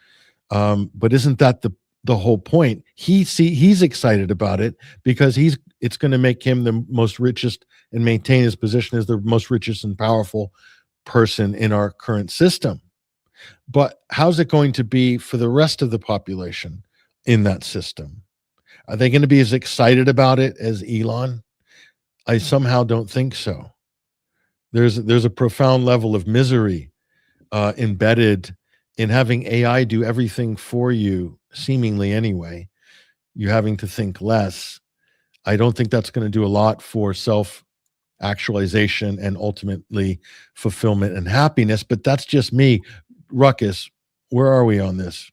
But isn't that the whole point? He's excited about it because it's going to make him the most richest and maintain his position as the most richest and powerful person in our current system. But how's it going to be for the rest of the population in that system? Are they going to be as excited about it as Elon? I somehow don't think so. There's a profound level of misery embedded in having AI do everything for you, seemingly anyway. You're having to think less. I don't think that's going to do a lot for self-actualization and ultimately fulfillment and happiness, but that's just me. Ruckus, where are we on this?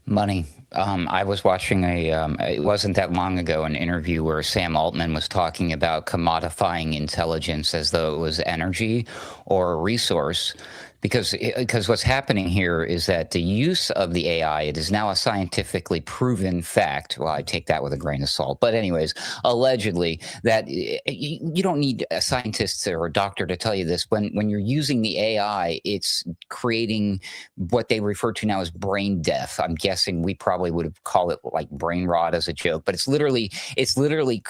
Money. I was watching it wasn't that long ago, an interview where Sam Altman was talking about commodifying intelligence as though it was energy or a resource. Because what's happening here is that the use of the AI, it is now a scientifically proven fact. Well, I take that with a grain of salt. But anyways, allegedly, that you don't need a scientist or a doctor to tell you this. When you're using the AI, it's creating what they refer to now as brain death. I'm guessing we probably would have called it like brain rot as a joke, but it's literally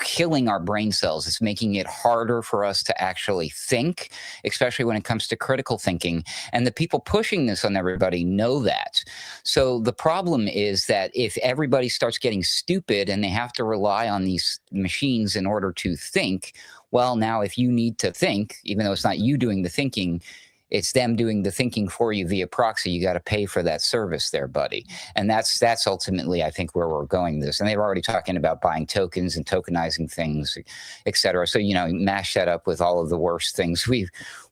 killing our brain cells. It's making it harder for us to actually think, especially when it comes to critical thinking. And the people pushing this on everybody know that. So the problem is that if everybody starts getting stupid and they have to rely on these machines in order to think, well, now if you need to think, even though it's not you doing the thinking, It's them doing the thinking for you via proxy. You got to pay for that service there, buddy. And that's ultimately, I think, where we're going this. And they're already talking about buying tokens and tokenizing things, et cetera. So, you know, mash that up with all of the worst things we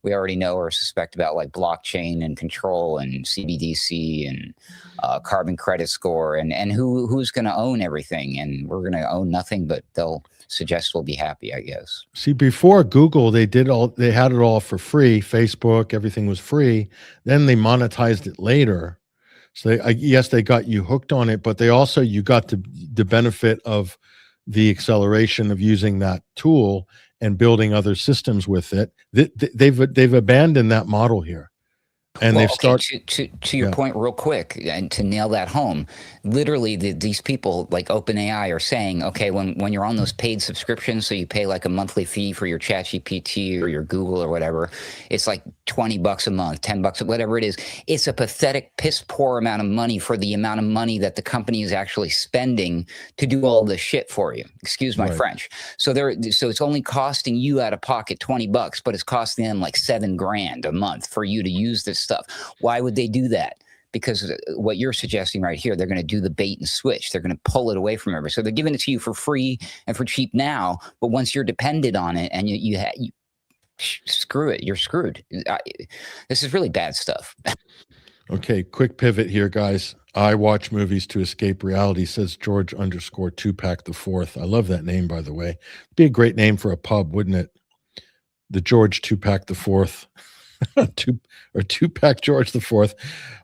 already know or suspect about, like blockchain and control and CBDC and carbon credit score and who's going to own everything. And we're going to own nothing, but they'll suggest we'll be happy, I guess. See, before Google, they had it all for free. Facebook, everything was free. Then they monetized it later. So yes, they got you hooked on it, but you got the benefit of the acceleration of using that tool and building other systems with it. They've abandoned that model here. And they've started to your point real quick, and to nail that home, literally these people like OpenAI are saying, okay, when you're on those paid subscriptions, so you pay like a monthly fee for your ChatGPT or your Google or whatever, it's like $20 a month, $10, whatever it is. It's a pathetic, piss poor amount of money for the amount of money that the company is actually spending to do all this shit for you. Excuse my French. So it's only costing you out of pocket $20, but it's costing them like $7,000 a month for you to use this stuff. Why would they do that? Because what you're suggesting right here, they're going to do the bait and switch. They're going to pull it away from everybody. So they're giving it to you for free and for cheap now, but once you're dependent on it and you screw it, you're screwed. This is really bad stuff. Okay, quick pivot here, guys. I watch movies to escape reality, says George_Tupac the Fourth. I love that name, by the way. Be a great name for a pub, wouldn't it? The George Tupac the Fourth. Or Tupac George the Fourth,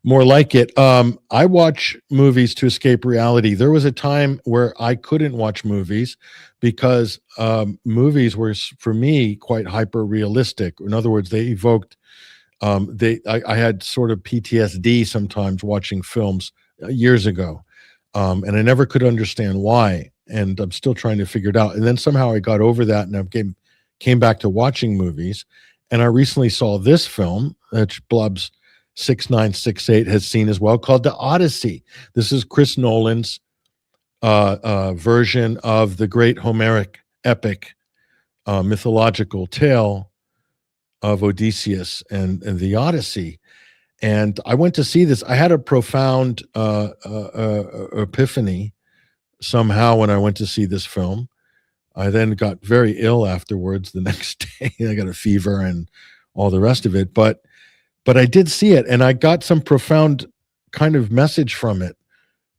more like it. I watch movies to escape reality. There was a time where I couldn't watch movies because movies were, for me, quite hyper realistic. In other words, they evoked. I had sort of PTSD sometimes watching films years ago, and I never could understand why. And I'm still trying to figure it out. And then somehow I got over that, and I came back to watching movies. And I recently saw this film that Blubs 6968 has seen as well, called The Odyssey. This is Chris Nolan's version of the great Homeric epic mythological tale of Odysseus and the Odyssey. And I went to see this. I had a profound epiphany somehow when I went to see this film. I then got very ill afterwards the next day. I got a fever and all the rest of it. But I did see it, and I got some profound kind of message from it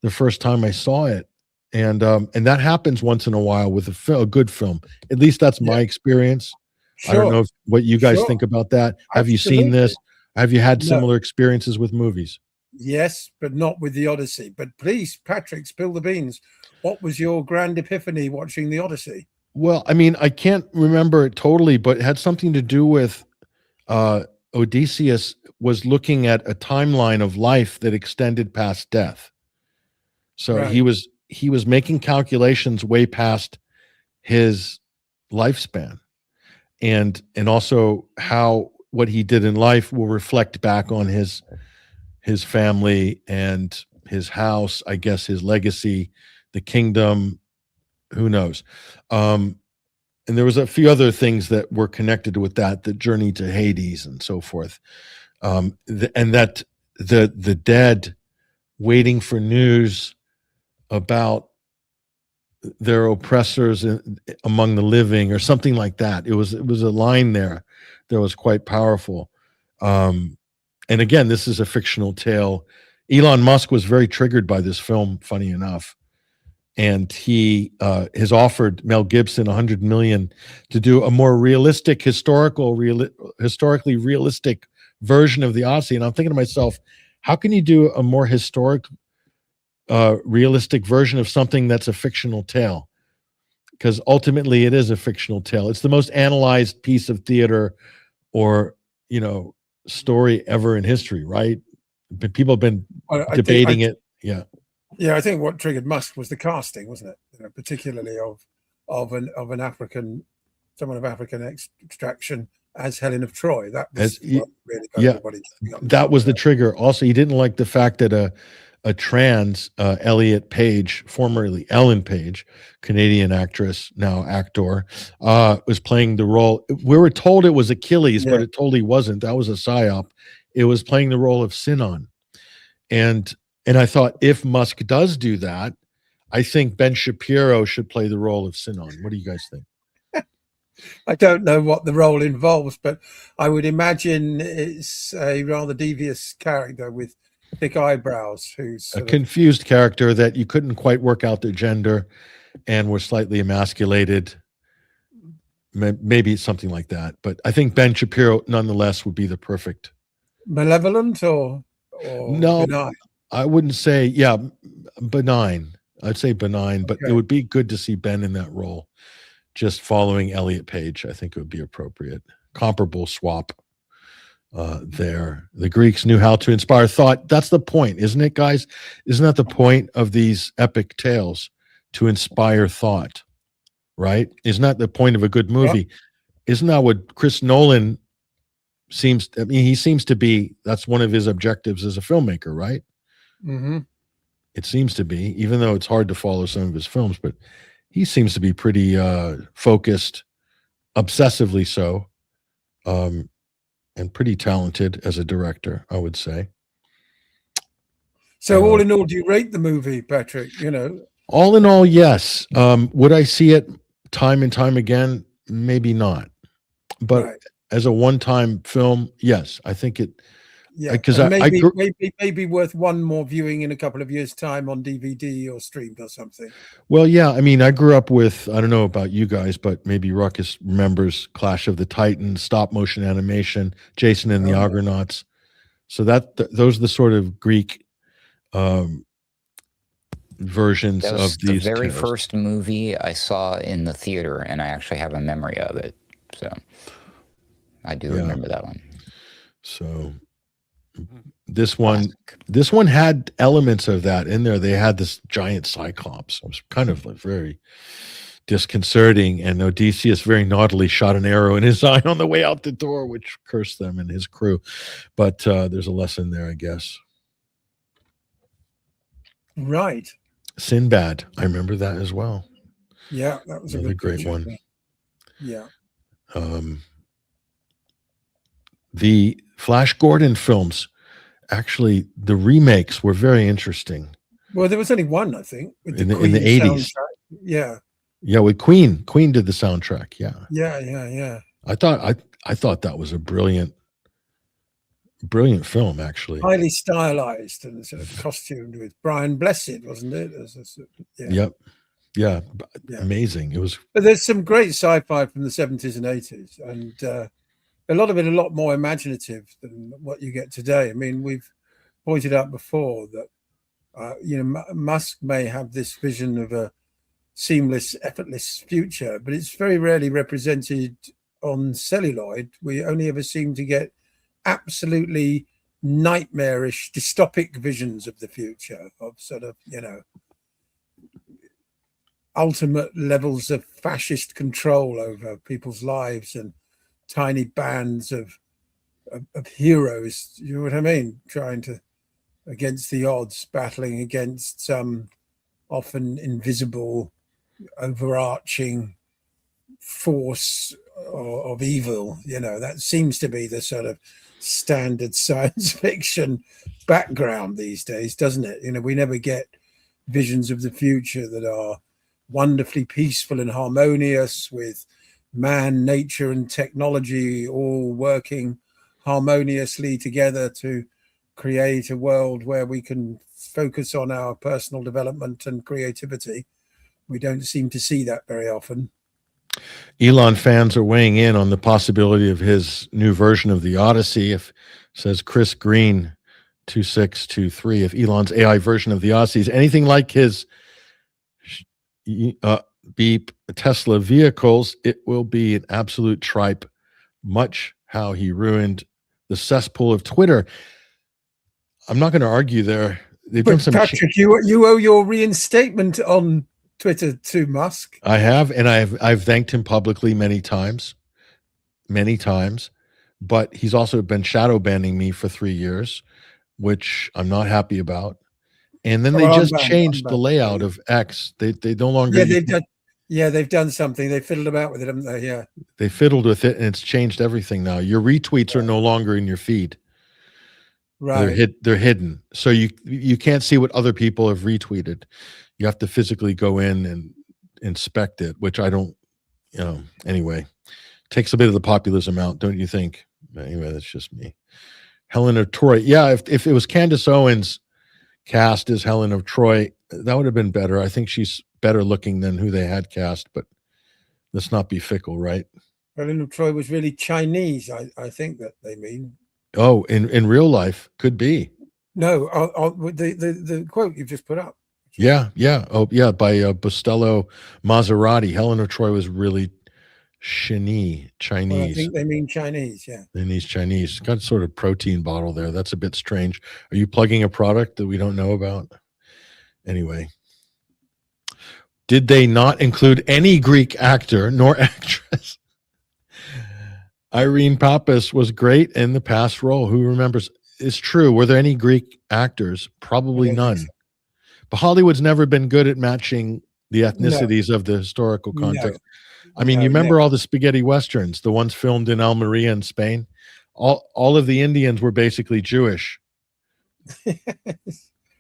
the first time I saw it. And that happens once in a while with a good film. At least that's my experience. Sure. I don't know what you guys think about that. Have you seen this? Have you had similar experiences with movies? Yes, but not with The Odyssey. But please, Patrick, spill the beans. What was your grand epiphany watching The Odyssey? Well, I mean, I can't remember it totally, but it had something to do with Odysseus was looking at a timeline of life that extended past death. So he was making calculations way past his lifespan, and also how what he did in life will reflect back on his family and his house, I guess his legacy, the kingdom, who knows. And there was a few other things that were connected with that, the journey to Hades and so forth. And that the dead waiting for news about their oppressors among the living or something like that. It was a line there that was quite powerful. And again, this is a fictional tale. Elon Musk was very triggered by this film, funny enough. And he has offered Mel Gibson $100 million to do a more realistic, historically realistic version of the Odyssey. And I'm thinking to myself, how can you do a more historic, realistic version of something that's a fictional tale? Because ultimately, it is a fictional tale. It's the most analyzed piece of theater or story ever in history, right? But people have been debating it. Yeah. Yeah, I think what triggered Musk was the casting, wasn't it? Particularly of an African, someone of African extraction as Helen of Troy. That was what really got everybody. That was the trigger. Also, he didn't like the fact that a trans Elliot Page, formerly Ellen Page, Canadian actress, now actor, was playing the role. We were told it was Achilles, but it totally wasn't. That was a psyop. It was playing the role of Sinon. And I thought, if Musk does do that, I think Ben Shapiro should play the role of Sinon. What do you guys think? I don't know what the role involves, but I would imagine it's a rather devious character with thick eyebrows, who's a confused character that you couldn't quite work out their gender and were slightly emasculated. Maybe it's something like that. But I think Ben Shapiro, nonetheless, would be the perfect. Malevolent or no, benign? I wouldn't say, benign. I'd say benign, but it would be good to see Ben in that role. Just following Elliot Page, I think it would be appropriate. Comparable swap there. The Greeks knew how to inspire thought. That's the point, isn't it, guys? Isn't that the point of these epic tales? To inspire thought, right? Isn't that the point of a good movie? Isn't that what Chris Nolan seems to be, that's one of his objectives as a filmmaker, right? Mm-hmm. It seems to be, even though it's hard to follow some of his films, but he seems to be pretty focused, obsessively so, and pretty talented as a director, I would say. So all in all, do you rate the movie, Patrick? All in all, yes. Would I see it time and time again? Maybe not. But as a one-time film, yes, I think it. Yeah, because maybe worth one more viewing in a couple of years' time on DVD or streamed or something. Well, yeah, I mean, I grew up with, I don't know about you guys, but maybe Ruckus remembers Clash of the Titans, stop motion animation, Jason and the Argonauts. So those are the sort of Greek versions of these. The very first movie I saw in the theater, and I actually have a memory of it. So I do remember that one. So this one had elements of that in there. They had this giant cyclops. It was kind of very disconcerting, and Odysseus very naughtily shot an arrow in his eye on the way out the door, which cursed them and his crew. But there's a lesson there, I guess. Right. Sinbad, I remember that as well. Yeah, that was another great one. Yeah. The Flash Gordon films, actually, the remakes were very interesting. Well, there was only one, I think, in the 80s. Yeah. Yeah, with Queen. Queen did the soundtrack. Yeah. Yeah. I thought that was a brilliant film, actually. Highly stylized and sort of costumed with Brian Blessed, wasn't it? Yep. Yeah. Amazing. It was. But there's some great sci-fi from the 70s and 80s, and a lot of it a lot more imaginative than what you get today. I mean, we've pointed out before that Musk may have this vision of a seamless, effortless future, but it's very rarely represented on celluloid. We only ever seem to get absolutely nightmarish, dystopic visions of the future, of sort of, ultimate levels of fascist control over people's lives and tiny bands of heroes, you know what I mean, trying to, against the odds, battling against some often invisible, overarching force of evil. That seems to be the sort of standard science fiction background these days, doesn't it? We never get visions of the future that are wonderfully peaceful and harmonious, with man, nature, and technology all working harmoniously together to create a world where we can focus on our personal development and creativity. We don't seem to see that very often. Elon fans are weighing in on the possibility of his new version of the Odyssey. If says Chris Green 2623, if Elon's AI version of the Odyssey is anything like his beep Tesla vehicles, it will be an absolute tripe, much how he ruined the cesspool of Twitter. I'm not going to argue there. They've done some Patrick, you owe your reinstatement on Twitter to Musk. I have, and I've thanked him publicly many times, but he's also been shadow banning me for 3 years, which I'm not happy about. And then they just changed the layout of X. They no longer. They've done something. They fiddled about with it, haven't they? Yeah. They fiddled with it, and it's changed everything now. Your retweets are no longer in your feed. Right. They're hidden. So you can't see what other people have retweeted. You have to physically go in and inspect it, which I don't, anyway, takes a bit of the populism out, don't you think? Anyway, that's just me. Helen of Troy. Yeah, if it was Candace Owens cast as Helen of Troy, that would have been better. I think she's better looking than who they had cast, but let's not be fickle, right? Helen of Troy was really Chinese, I think that they mean. Oh, in real life, could be. No, the quote you've just put up. Yeah. Oh, yeah, by Bustello Maserati. Helen of Troy was really Chinese. Well, I think they mean Chinese, yeah. They mean Chinese. It's got sort of protein bottle there. That's a bit strange. Are you plugging a product that we don't know about? Anyway. Did they not include any Greek actor nor actress? Irene Pappas was great in the past role. Who remembers? It's true. Were there any Greek actors? Probably none. So. But Hollywood's never been good at matching the ethnicities of the historical context. I mean, you remember all the spaghetti westerns, the ones filmed in Almeria in Spain? All of the Indians were basically Jewish.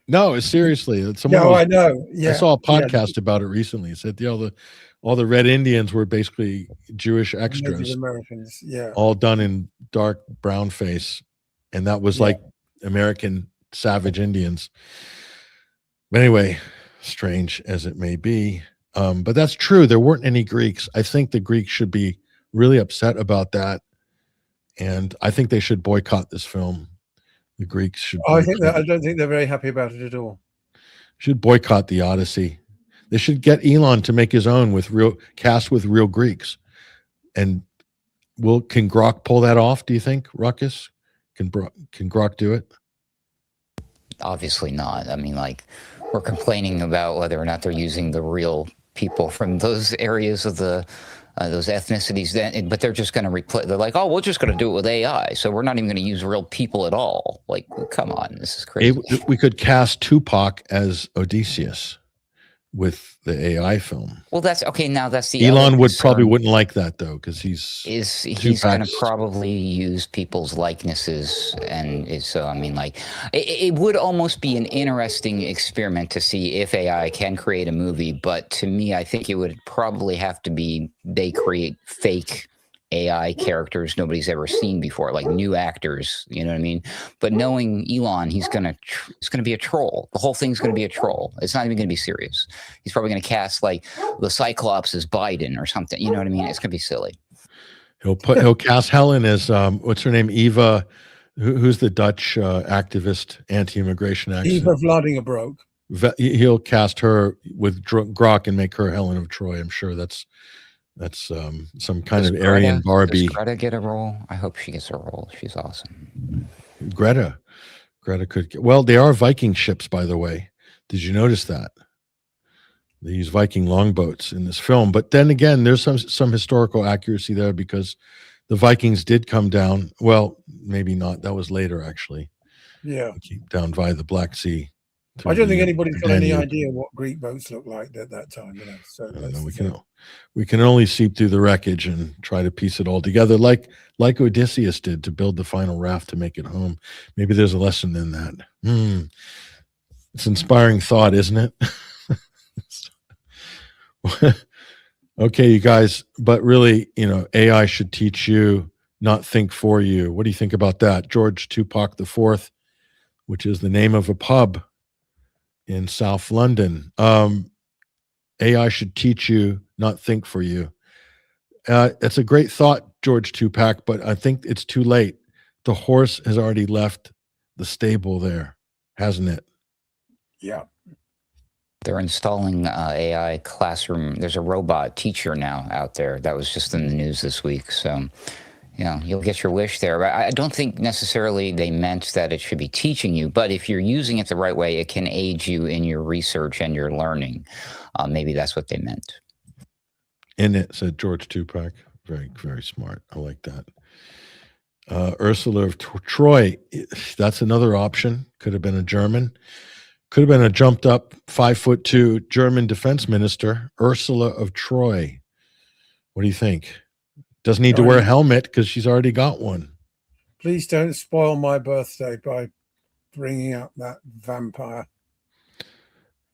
No, seriously. I know. Yeah. I saw a podcast about it recently. It said all the red Indians were basically Jewish extras. Native Americans, yeah. All done in dark brown face. And that was like American savage Indians. But anyway, strange as it may be. But that's true. There weren't any Greeks. I think the Greeks should be really upset about that. And I think they should boycott this film. The Greeks should. I don't think they're very happy about it at all. Should boycott the Odyssey. They should get Elon to make his own cast with real Greeks. And can Grok pull that off? Do you think, Ruckus? Can Grok do it? Obviously not. I mean, like, we're complaining about whether or not they're using the real people from those areas of those ethnicities, but they're just going to replace. They're like, oh, we're just going to do it with AI, so we're not even going to use real people at all. Like, come on, this is crazy. We could cast Tupac as Odysseus with the AI film. Well, that's okay. Now that's the Elon probably wouldn't like that though, because he's going to probably use people's likenesses, and so I mean, like, it would almost be an interesting experiment to see if AI can create a movie. But to me, I think it would probably have to be they create fake AI characters nobody's ever seen before, like new actors, you know what I mean? But knowing Elon, he's gonna be a troll. The whole thing's gonna be a troll. It's not even gonna be serious. He's probably gonna cast like the Cyclops as Biden or something. You know what I mean? It's gonna be silly. He'll cast Helen as what's her name? Eva, who's the Dutch activist, anti-immigration activist? Eva Vladingerbroek. He'll cast her with Grok and make her Helen of Troy. I'm sure that's some kind of Aryan Barbie. Does Greta get a role? I hope she gets a role. She's awesome. Greta could get, well, they are Viking ships, by the way. Did you notice that? They use Viking longboats in this film. But then again, there's some historical accuracy there because the Vikings did come down. Well, maybe not. That was later, actually. Yeah. Down via the Black Sea. I don't think anybody's got any idea what Greek boats looked like at that time. You know, so we can only seep through the wreckage and try to piece it all together, like Odysseus did to build the final raft to make it home. Maybe there's a lesson in that. It's inspiring thought, isn't it? Okay, you guys, but really, AI should teach you, not think for you. What do you think about that? George Tupac IV, which is the name of a pub in South London. AI should teach you, not think for you. It's a great thought, George Tupac, but I think it's too late. The horse has already left the stable there, hasn't it? Yeah. They're installing AI classroom. There's a robot teacher now out there. That was just in the news this week. So, you'll get your wish there. But I don't think necessarily they meant that it should be teaching you. But if you're using it the right way, it can aid you in your research and your learning. Maybe that's what they meant. In it, said George Tupac. Very, very smart. I like that. Ursula of Troy. That's another option. Could have been a German. Could have been a jumped up 5'2" German defense minister, Ursula of Troy. What do you think? Doesn't need to wear a helmet because she's already got one. Please don't spoil my birthday by bringing up that vampire.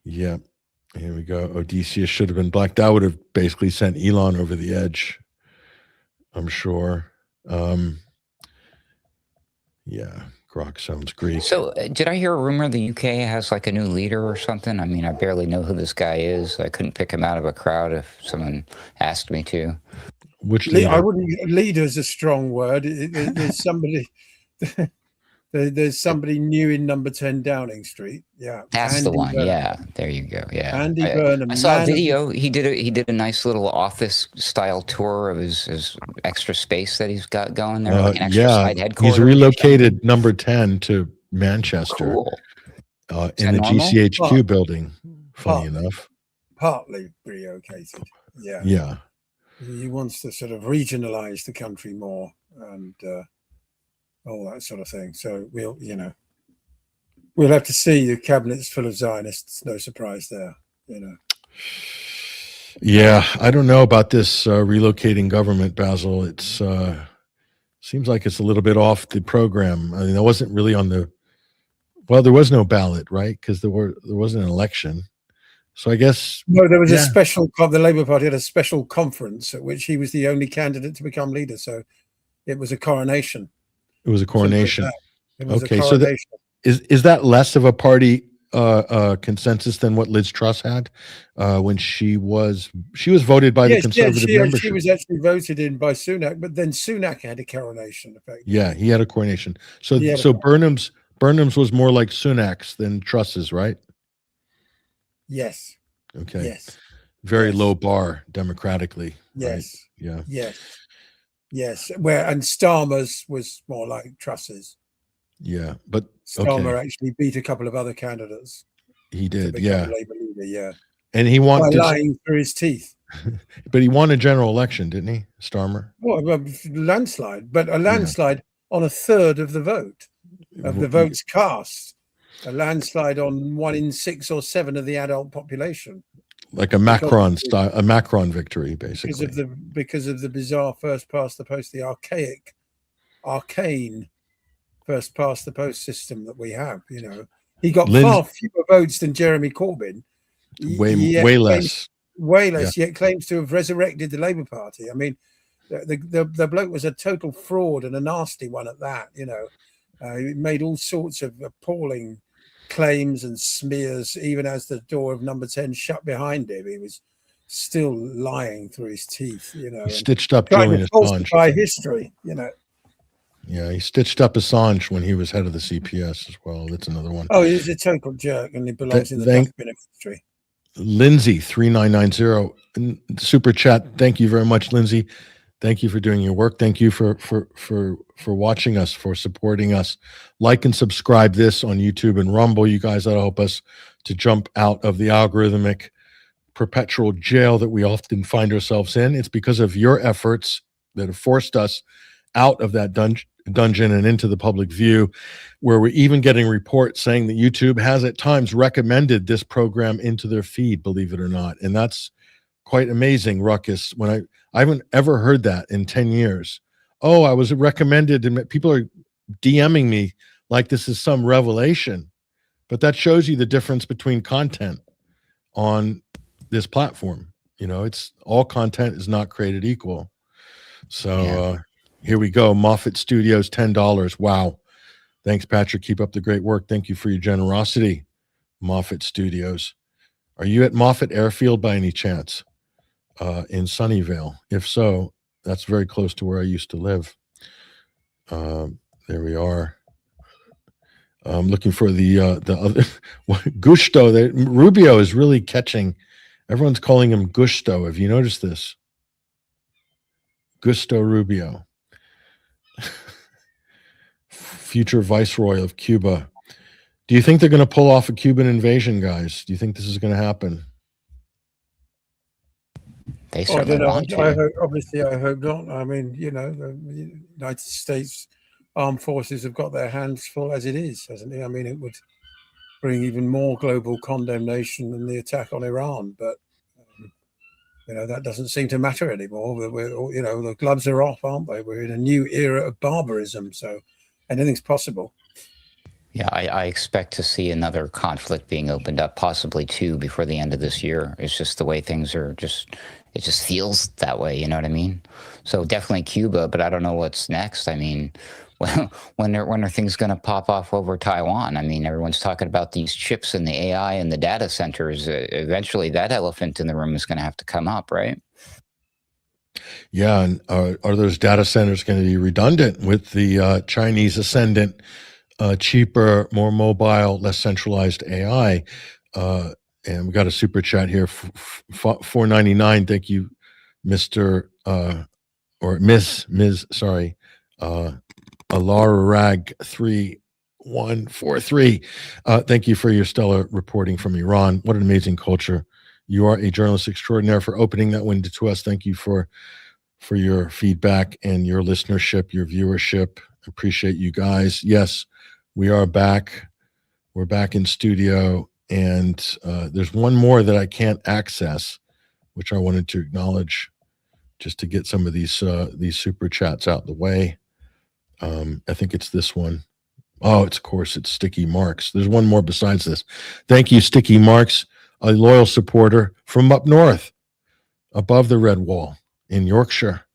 Yeah. Here we go. Odysseus should have been black. That would have basically sent Elon over the edge, I'm sure. Yeah, Grok sounds Greek. So did I hear a rumor the UK has like a new leader or something? I mean, I barely know who this guy is. I couldn't pick him out of a crowd if someone asked me to. Which leader? I wouldn't. Leader is a strong word. There's somebody. There's somebody new in number 10 Downing Street. Yeah, that's Andy the one. Burnham. Yeah, there you go. Yeah, Andy Burnham. I saw a video. He did a nice little office style tour of his extra space that he's got going there, like an extra side headquarters. He's relocated number 10 to Manchester. Cool. In the normal? GCHQ building. Funny enough. Partly relocated. Yeah. Yeah. He wants to sort of regionalize the country more and all that sort of thing. So we'll have to see. The cabinet's full of Zionists. No surprise there. Yeah, I don't know about this relocating government, Basil. It's seems like it's a little bit off the program. I mean, that wasn't really on the. Well, there was no ballot, right? Because there wasn't an election. So I guess no, there was a special. The Labour Party had a special conference at which he was the only candidate to become leader. So it was a coronation. It was a coronation. It was okay, a coronation. So is that less of a party consensus than what Liz Truss had when she was voted by the Conservative membership? She was actually voted in by Sunak, but then Sunak had a coronation effect. Yeah, he had a coronation. So Burnham's was more like Sunak's than Truss's, right? Yes. Okay. Yes. Very low bar democratically. Yes. Right? Yeah. Yes. And Starmer's was more like Truss's. Yeah, but Starmer actually beat a couple of other candidates. He did, yeah. Labour leader, yeah. And he wanted lying through his teeth. But he won a general election, didn't he, Starmer? Well, a landslide, but a landslide on a third of the vote, of the votes cast. A landslide on 1 in 6 or 7 of the adult population. Like a Macron style, a Macron victory, basically. Because of the bizarre first past the post, the arcane first past the post system that we have. He got far fewer votes than Jeremy Corbyn. Way less. Yet claims to have resurrected the Labour Party. I mean, the bloke was a total fraud and a nasty one at that. He made all sorts of appalling claims and smears. Even as the door of number 10 shut behind him, he was still lying through his teeth. He stitched up trying Julian to falsify history. Yeah, he stitched up Assange when he was head of the CPS as well. That's another one. Oh, he's a total jerk, and he belongs in the dustbin of history. Lindsay 3990 super chat. Thank you very much, Lindsay. Thank you for doing your work. Thank you for watching us, for supporting us. Like and subscribe this on YouTube and Rumble. You guys that'll help us to jump out of the algorithmic perpetual jail that we often find ourselves in. It's because of your efforts that have forced us out of that dungeon and into the public view, where we're even getting reports saying that YouTube has at times recommended this program into their feed, believe it or not. And that's quite amazing, Ruckus. When I haven't ever heard that in 10 years. Oh, I was recommended, and people are DMing me like this is some revelation. But that shows you the difference between content on this platform. It's all content is not created equal. So here we go. Moffat Studios, $10. Wow. Thanks, Patrick. Keep up the great work. Thank you for your generosity, Moffat Studios. Are you at Moffat Airfield by any chance? In Sunnyvale? If so, that's very close to where I used to live. There we are. I'm looking for the other Gusto. Rubio is really catching. Everyone's calling him Gusto. Have you noticed this? Gusto Rubio, future viceroy of Cuba. Do you think they're going to pull off a Cuban invasion, guys? Do you think this is going to happen? They certainly want to. Obviously, I hope not. I mean, the United States Armed Forces have got their hands full as it is, hasn't it? I mean, bring even more global condemnation than the attack on Iran. But that doesn't seem to matter anymore. The gloves are off, aren't they? We're in a new era of barbarism, so anything's possible. Yeah, I expect to see another conflict being opened up, possibly two, before the end of this year. It's just the way things are. It just feels that way. You know what I mean? So definitely Cuba, but I don't know what's next. I mean, when are things going to pop off over Taiwan? I mean, everyone's talking about these chips and the AI and the data centers. Eventually, that elephant in the room is going to have to come up, right? Yeah, and are those data centers going to be redundant with the Chinese ascendant? Cheaper, more mobile, less centralized AI. And we got a super chat here, $4.99. Thank you, Mr. Or Ms. Sorry, Alara Rag 3143. Thank you for your stellar reporting from Iran. What an amazing culture. You are a journalist extraordinaire for opening that window to us. Thank you for your feedback and your listenership, your viewership. Appreciate you guys. Yes, we are back. We're back in studio, and there's one more that I can't access, which I wanted to acknowledge just to get some of these super chats out the way. I think it's this one. Oh, of course, it's Sticky Marks. There's one more besides this. Thank you, Sticky Marks, a loyal supporter from up north, above the Red Wall in Yorkshire.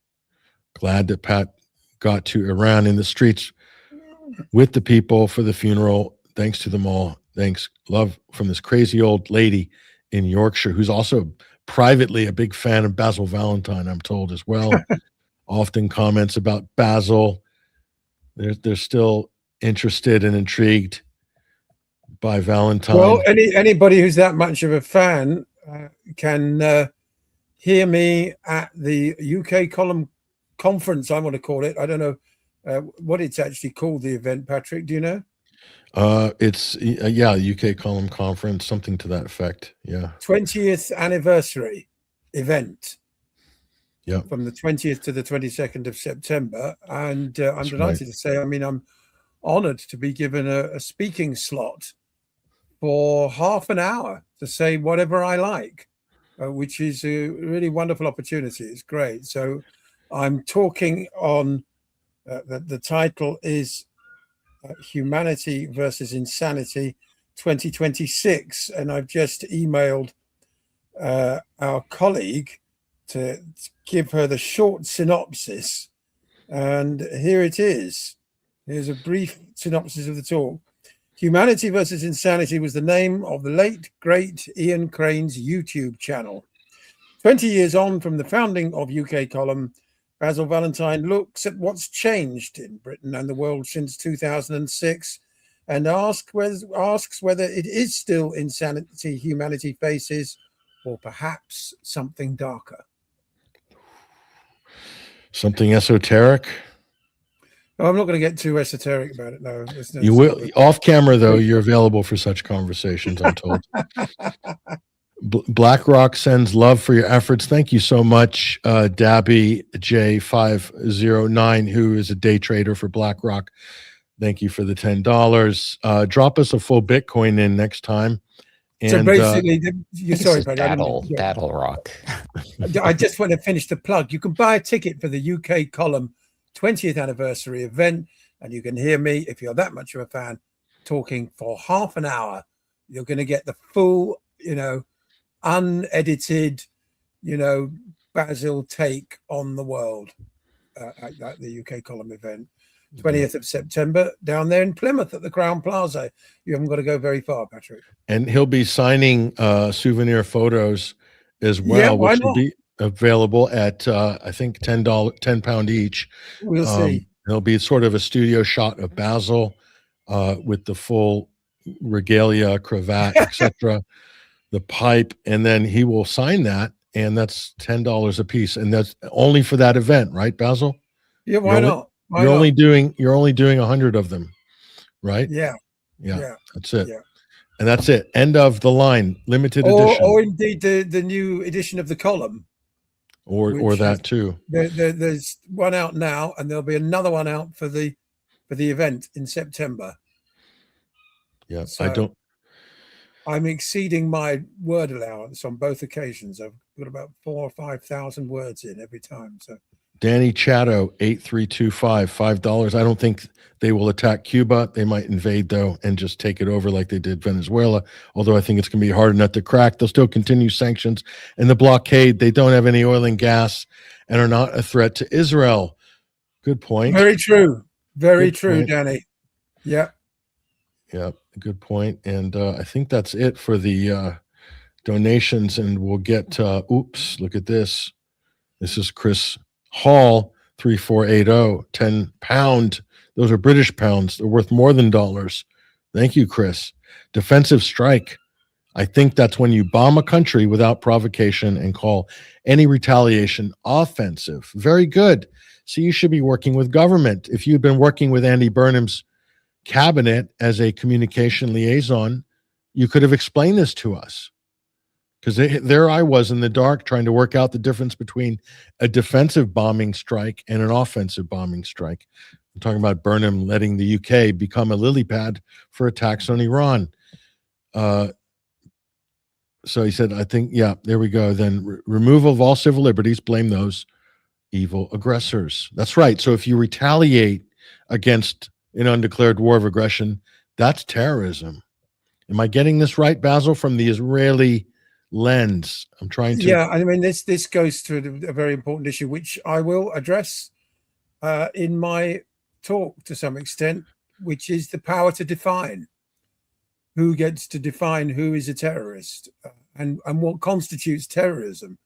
Glad that Pat got to Iran in the streets with the people for the funeral. Thanks to them all. Thanks. Love from this crazy old lady in Yorkshire, who's also privately a big fan of Basil Valentine, I'm told, as well. Often comments about Basil. They're still interested and intrigued by Valentine. Well, anybody who's that much of a fan can hear me at the UK Column Conference, I want to call it. I don't know what it's actually called, the event, Patrick. Do you know? It's UK Column Conference, something to that effect. Yeah. 20th anniversary event. Yeah. From the 20th to the 22nd of September. And I'm delighted to say, I'm honored to be given a speaking slot for half an hour to say whatever I like, which is a really wonderful opportunity. It's great. So I'm talking on the title is Humanity versus Insanity 2026. And I've just emailed our colleague to give her the short synopsis. And here it is. Here's a brief synopsis of the talk. Humanity versus Insanity was the name of the late, great Ian Crane's YouTube channel. 20 years on from the founding of UK Column, Basil Valentine looks at what's changed in Britain and the world since 2006 and asks whether it is still insanity humanity faces or perhaps something darker. Something esoteric? Oh, I'm not going to get too esoteric about it. No, you will. Off camera, though, you're available for such conversations, I'm told. BlackRock sends love for your efforts. Thank you so much, Dabby J509, who is a day trader for BlackRock. Thank you for the $10. Drop us a full Bitcoin in next time. And, so basically, sorry, Battle Rock. I just want to finish the plug. You can buy a ticket for the UK Column 20th anniversary event, and you can hear me, if you're that much of a fan, talking for half an hour. You're going to get the full, unedited, Basil take on the world at the UK Column event. 20th of September down there in Plymouth at the Crown Plaza. You haven't got to go very far, Patrick. And he'll be signing souvenir photos as well, which will be available at I think £10 each. We'll see. There'll be sort of a studio shot of Basil with the full regalia, cravat, etc., the pipe, and then he will sign that, and that's $10 a piece, and that's only for that event, right, Basil? Yeah, why not? You're only doing 100 of them, right? Yeah. That's it. Yeah. And that's it. End of the line. Limited edition. Or indeed the new edition of the column. Or that too. There's one out now, and there'll be another one out for the event in September. Yeah, so, I'm exceeding my word allowance on both occasions. I've got about 4,000 or 5,000 words in every time. So Danny Chatto, 8325, $5. I don't think they will attack Cuba. They might invade, though, and just take it over like they did Venezuela. Although I think it's going to be a hard nut to crack. They'll still continue sanctions and the blockade. They don't have any oil and gas and are not a threat to Israel. Good point. very true. Very Good true, point. Danny. Yeah. Yeah, good point. And I think that's it for the donations. And we'll get, oops, look at this. This is Chris Hall, 3480, 10 pound. Those are British pounds. They're worth more than dollars. Thank you, Chris. Defensive strike. I think that's when you bomb a country without provocation and call any retaliation offensive. Very good. So you should be working with government. If you've been working with Andy Burnham's cabinet as a communication liaison, you could have explained this to us. Because there I was in the dark trying to work out the difference between a defensive bombing strike and an offensive bombing strike. I'm talking about Burnham letting the UK become a lily pad for attacks on Iran. So he said, I think, yeah, there we go. Then removal of all civil liberties, blame those evil aggressors. That's right. So if you retaliate against an undeclared war of aggression, that's terrorism. Am I getting this right, Basil, from the Israeli lens? I'm trying to. Yeah, I mean, this goes to a very important issue, which I will address in my talk to some extent, which is the power to define. Who gets to define who is a terrorist and what constitutes terrorism?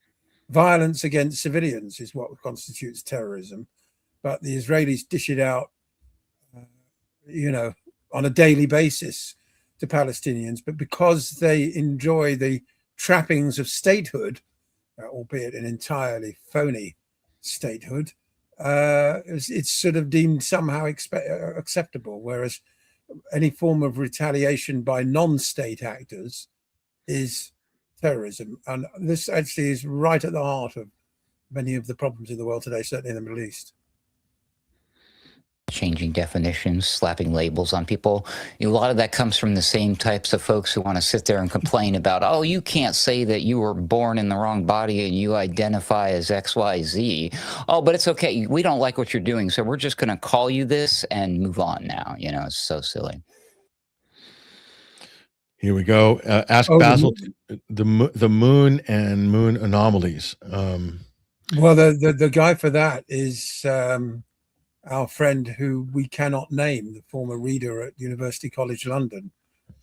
Violence against civilians is what constitutes terrorism, but the Israelis dish it out, on a daily basis to Palestinians. But because they enjoy the trappings of statehood, albeit an entirely phony statehood, it's sort of deemed somehow acceptable, whereas any form of retaliation by non-state actors is terrorism. And this actually is right at the heart of many of the problems in the world today, certainly in the Middle East. Changing definitions, slapping labels on people. A lot of that comes from the same types of folks who want to sit there and complain about, oh, you can't say that you were born in the wrong body and you identify as XYZ. Oh, but it's okay. We don't like what you're doing, so we're just going to call you this and move on now. It's so silly. Here we go. Ask Basil the moon and moon anomalies. Well, the guy for that is our friend who we cannot name, the former reader at University College London,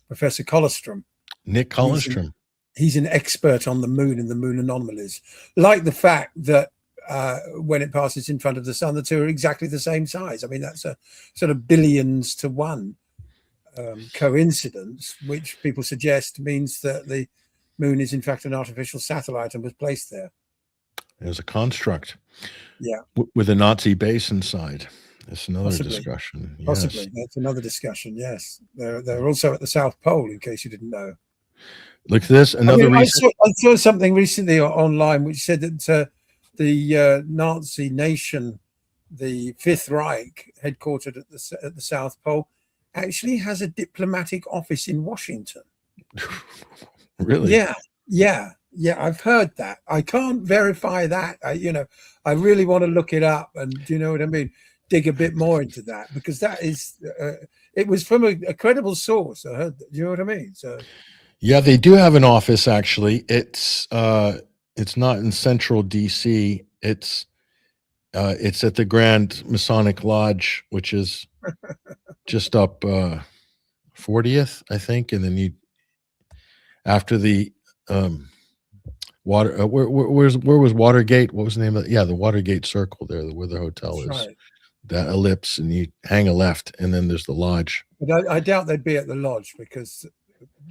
Professor Colostrum. Nick Colostrum. He's an expert on the moon and the moon anomalies, like the fact that when it passes in front of the sun, the two are exactly the same size. I mean, that's a sort of billions to one coincidence, which people suggest means that the moon is in fact an artificial satellite and was placed there. There's a construct. Yeah. With a Nazi base inside. That's another Possibly. discussion. Possibly. Yes. That's another discussion. Yes. They're also at the South Pole, in case you didn't know. Look at this. Another I saw something recently online which said that the Nazi nation, the Fifth Reich, headquartered at the South Pole, actually has a diplomatic office in Washington. Really? Yeah. I've heard that. I can't verify that. I really want to look it up and, you know what I mean, dig a bit more into that, because that is, it was from a credible source. I heard that, you know what I mean? So, yeah, they do have an office. Actually, it's not in central DC. It's at the Grand Masonic Lodge, which is just up 40th, I think, and then after the where was Watergate? What was the name of it? Yeah, the Watergate Circle there, where the hotel is. right. That ellipse, and you hang a left, and then there's the lodge. But I doubt they'd be at the lodge, because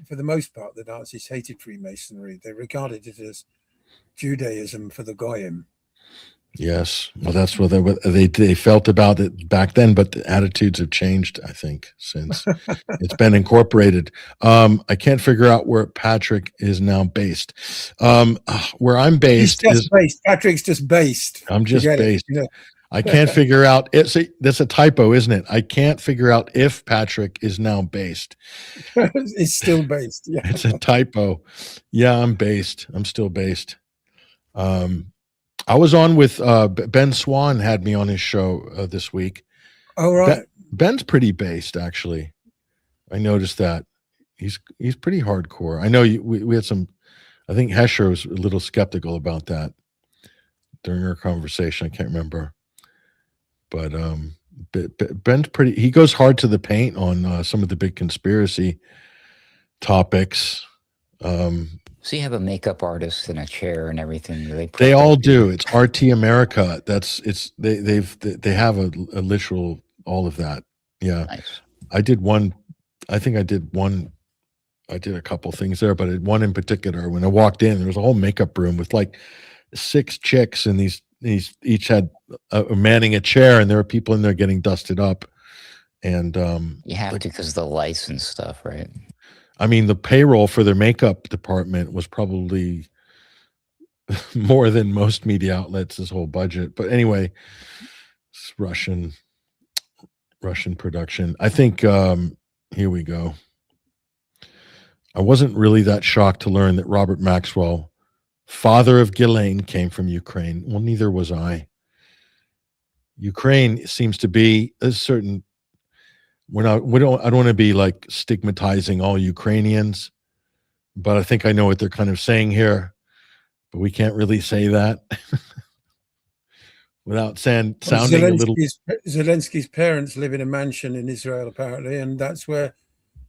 for the most part, the Nazis hated Freemasonry. They regarded it as Judaism for the Goyim. Yes, well, that's what they felt about it back then, but the attitudes have changed, I think, since it's been incorporated. I can't figure out where Patrick is now based. Where I'm based He's just based. Patrick's just based. I'm just based. I can't figure out. That's a typo, isn't it? I can't figure out if Patrick is now based. It's still based. Yeah, it's a typo. Yeah, I'm based. I'm still based. I was on with Ben Swan. Had me on his show this week. Oh right. Ben's pretty based, actually. I noticed that he's pretty hardcore. I know we had some. I think Hesher was a little skeptical about that during our conversation. I can't remember. But Ben's pretty. He goes hard to the paint on some of the big conspiracy topics. So you have a makeup artist and a chair and everything. They all do. It's RT America. They have a literal all of that. Yeah, nice. I did one. I think I did one. I did a couple things there, but one in particular. When I walked in, there was a whole makeup room with like 6 chicks, and these each had manning a chair, and there were people in there getting dusted up. And you have to because of the lights and stuff, right? I mean, the payroll for their makeup department was probably more than most media outlets' whole budget. But anyway, it's Russian production. I think here we go. I wasn't really that shocked to learn that Robert Maxwell, father of Ghislaine, came from Ukraine. Well, neither was I. Ukraine seems to be a certain. I don't want to be like stigmatizing all Ukrainians, but I think I know what they're kind of saying here. But we can't really say that without sounding a little. Zelensky's parents live in a mansion in Israel, apparently, and that's where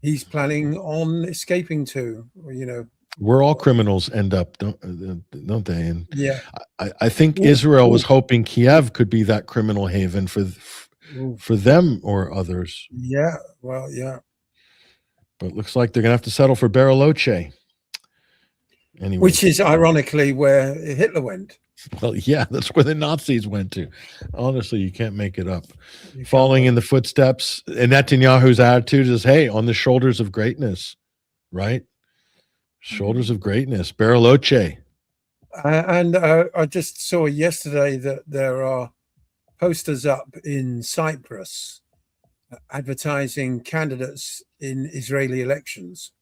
he's planning on escaping to. You know, where all criminals end up, don't they? And yeah, I think Israel was hoping Kiev could be that criminal haven for them or others. Yeah, well, yeah. But it looks like they're going to have to settle for Bariloche. Anyway. Which is ironically where Hitler went. Well, yeah, that's where the Nazis went to. Honestly, you can't make it up. Following in the footsteps, and Netanyahu's attitude is, hey, on the shoulders of greatness, right? Shoulders of greatness, Bariloche. And I just saw yesterday that there are posters up in Cyprus advertising candidates in Israeli elections.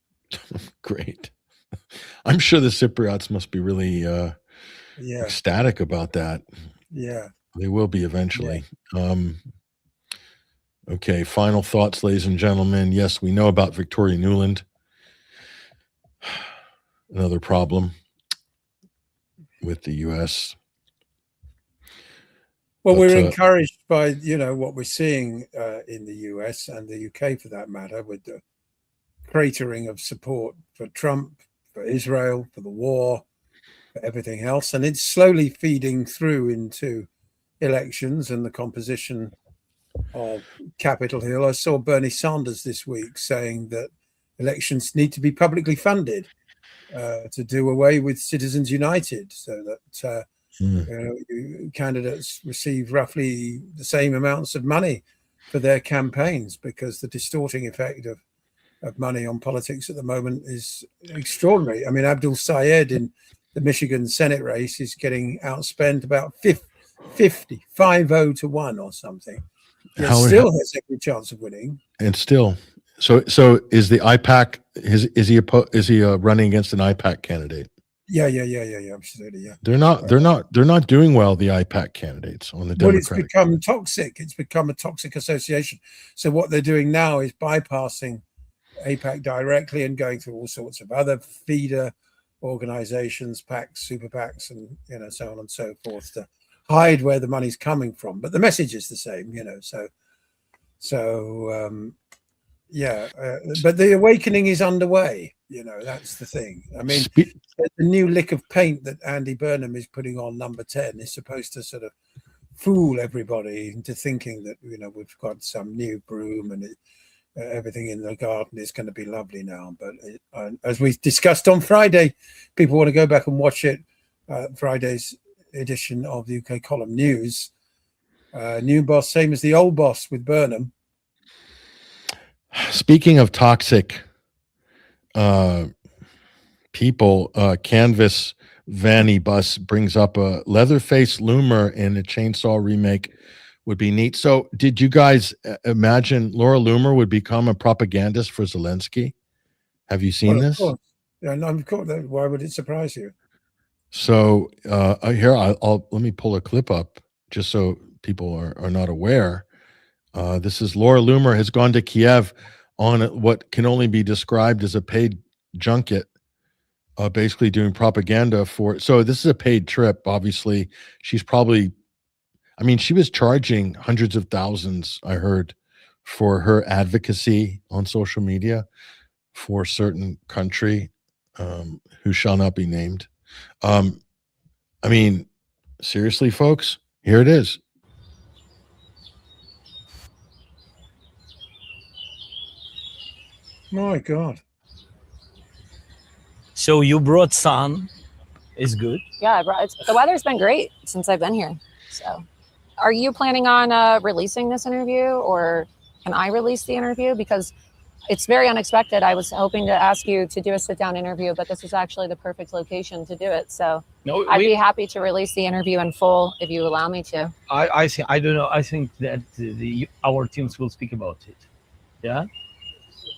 Great. I'm sure the Cypriots must be really ecstatic about that. Yeah. They will be eventually. Yeah. Okay, final thoughts, ladies and gentlemen. Yes, we know about Victoria Nuland. Another problem with the U.S. Well, we're encouraged by, what we're seeing in the US and the UK, for that matter, with the cratering of support for Trump, for Israel, for the war, for everything else. And it's slowly feeding through into elections and the composition of Capitol Hill. I saw Bernie Sanders this week saying that elections need to be publicly funded to do away with Citizens United, so that candidates receive roughly the same amounts of money for their campaigns, because the distorting effect of money on politics at the moment is extraordinary. I mean, Abdul Sayed in the Michigan Senate race is getting outspent about 50 to 1 or something. Yet still has every chance of winning. And still, so is the IPAC? Is he running against an IPAC candidate? Yeah, absolutely. Yeah, they're not doing well. The IPAC candidates on the Democratic. Well, it's become toxic. It's become a toxic association. So what they're doing now is bypassing AIPAC directly and going through all sorts of other feeder organizations, PACs, super PACs, and so on and so forth, to hide where the money's coming from. But the message is the same, but the awakening is underway. That's the thing. I mean, the new lick of paint that Andy Burnham is putting on number 10 is supposed to sort of fool everybody into thinking that, we've got some new broom and everything in the garden is going to be lovely now. But as we discussed on Friday, people want to go back and watch it. Friday's edition of the UK Column News. New boss, same as the old boss with Burnham. Speaking of toxic people, Canvas Vanny Bus brings up a Leatherface Loomer in a Chainsaw remake would be neat. So did you guys imagine Laura Loomer would become a propagandist for Zelensky? Have you seen Well, of this? course. Yeah, no, of course. Why would it surprise you? So here, I'll let me pull a clip up just so people are not aware. This is Laura Loomer has gone to Kiev on what can only be described as a paid junket, basically doing propaganda for. So this is a paid trip. Obviously, she's probably, I mean, she was charging hundreds of thousands, I heard, for her advocacy on social media for a certain country who shall not be named. I mean, seriously, folks, here it is. My God. So you brought sun. Is good. Yeah, the weather's been great since I've been here. So, are you planning on releasing this interview, or can I release the interview? Because it's very unexpected. I was hoping to ask you to do a sit-down interview, but this is actually the perfect location to do it. So, I'd be happy to release the interview in full if you allow me to. I think I don't know. I think that our teams will speak about it. Yeah,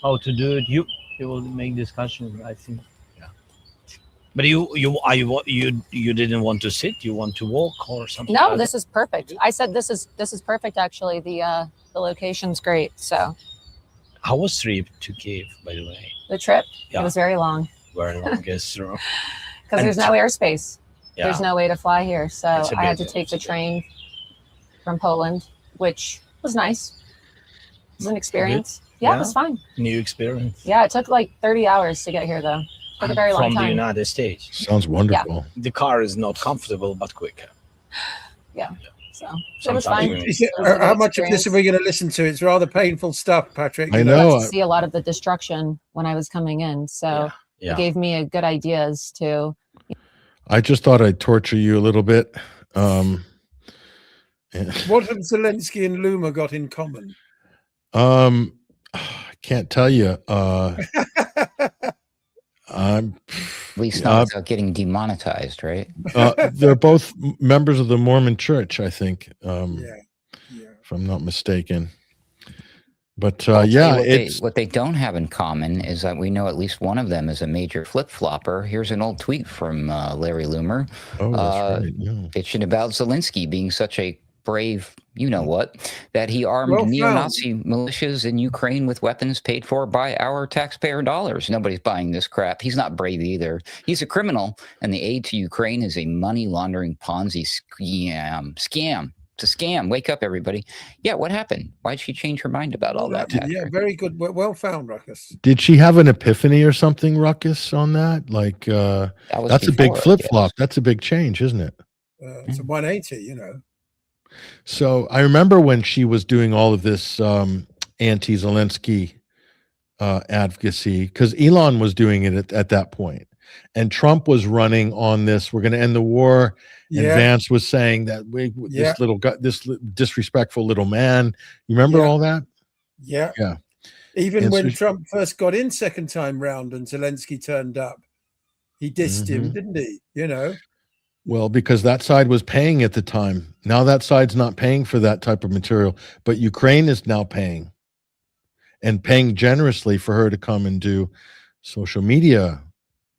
how to do it. You will make discussion. I think. But you didn't want to sit. You want to walk or something? No, this is perfect. I said this is perfect. Actually, the location's great. So. How was the trip to Kiev, by the way? The trip? Yeah. It was very long. Very long, yes, true. Because there's no airspace. Yeah. There's no way to fly here, so I had to take the train from Poland, which was nice. It was an experience. Yeah, it was fun. New experience. Yeah, it took like 30 hours to get here, though. A very long time. From the United States. Sounds wonderful. Yeah. The car is not comfortable, but quicker. Yeah. So it was fine. How much of this are we going to listen to? It's rather painful stuff, Patrick. I know. I see a lot of the destruction when I was coming in, so it gave me a good ideas to. I just thought I'd torture you a little bit. What have Zelensky and Loomer got in common? I can't tell you. At least not without getting demonetized, right? They're both members of the Mormon Church, I think, if I'm not mistaken. But what they don't have in common is that we know at least one of them is a major flip-flopper. Here's an old tweet from Larry Loomer, bitching about Zelensky being such a brave, that he armed neo-Nazi militias in Ukraine with weapons paid for by our taxpayer dollars. Nobody's buying this crap. He's not brave either. He's a criminal, and the aid to Ukraine is a money laundering Ponzi scam. It's a scam. Wake up, everybody. Yeah, what happened? Why did she change her mind about all that? Yeah, very good. Well found, Ruckus. Did she have an epiphany or something, Ruckus, on that? Like, that's a big flip-flop. That's a big change, isn't it? It's a 180, So I remember when she was doing all of this anti-Zelensky advocacy, because Elon was doing it at that point, and Trump was running on this. We're going to end the war. And Vance was saying that this little guy, this disrespectful little man. You remember all that? Yeah. Yeah. Even when Trump first got in second time round and Zelensky turned up, he dissed him, didn't he? Well, because that side was paying at the time. Now that side's not paying for that type of material, but Ukraine is now paying, and paying generously for her to come and do social media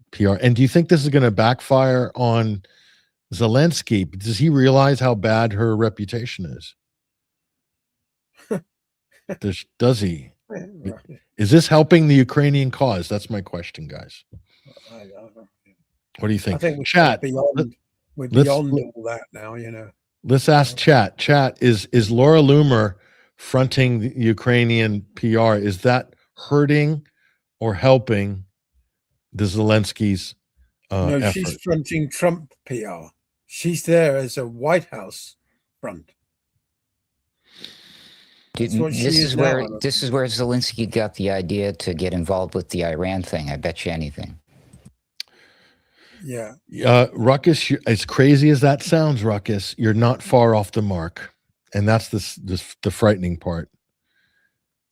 PR. And do you think this is going to backfire on Zelensky? Does he realize how bad her reputation is? Does he? Is this helping the Ukrainian cause? That's my question, guys. What do you think? I think Chat. We're beyond all that now, Let's ask chat. Chat, is Laura Loomer fronting the Ukrainian PR? Is that hurting or helping the Zelensky's no, effort? She's fronting Trump PR. She's there as a White House front. This is where Zelensky got the idea to get involved with the Iran thing. I bet you anything. Yeah. Ruckus, as crazy as that sounds, Ruckus, you're not far off the mark. And that's the frightening part.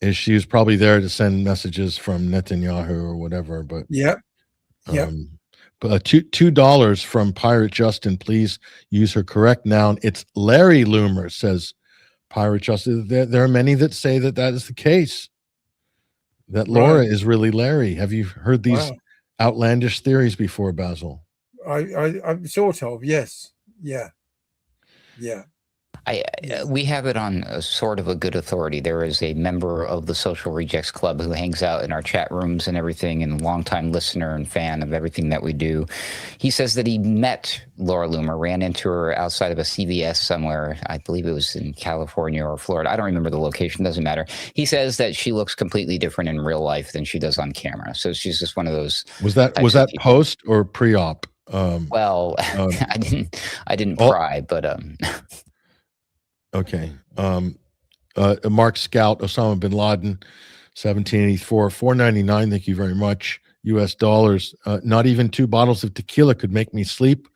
Is she was probably there to send messages from Netanyahu or whatever, but $2 from Pirate Justin. Please use her correct noun. It's Larry Loomer, says Pirate Justin. There are many that say that is the case, that Laura is really Larry. Have you heard these outlandish theories before, Basil? I sort of, yes. Yeah. We have it on a sort of a good authority. There is a member of the Social Rejects Club who hangs out in our chat rooms and everything, and a longtime listener and fan of everything that we do. He says that he met Laura Loomer, ran into her outside of a CVS somewhere. I believe it was in California or Florida. I don't remember the location. Doesn't matter. He says that she looks completely different in real life than she does on camera. So she's just one of those. Was that post or pre-op? Well, I didn't pry, but Okay. Mark Scout, Osama bin Laden, 1784, $4.99. Thank you very much. US dollars. Not even 2 bottles of tequila could make me sleep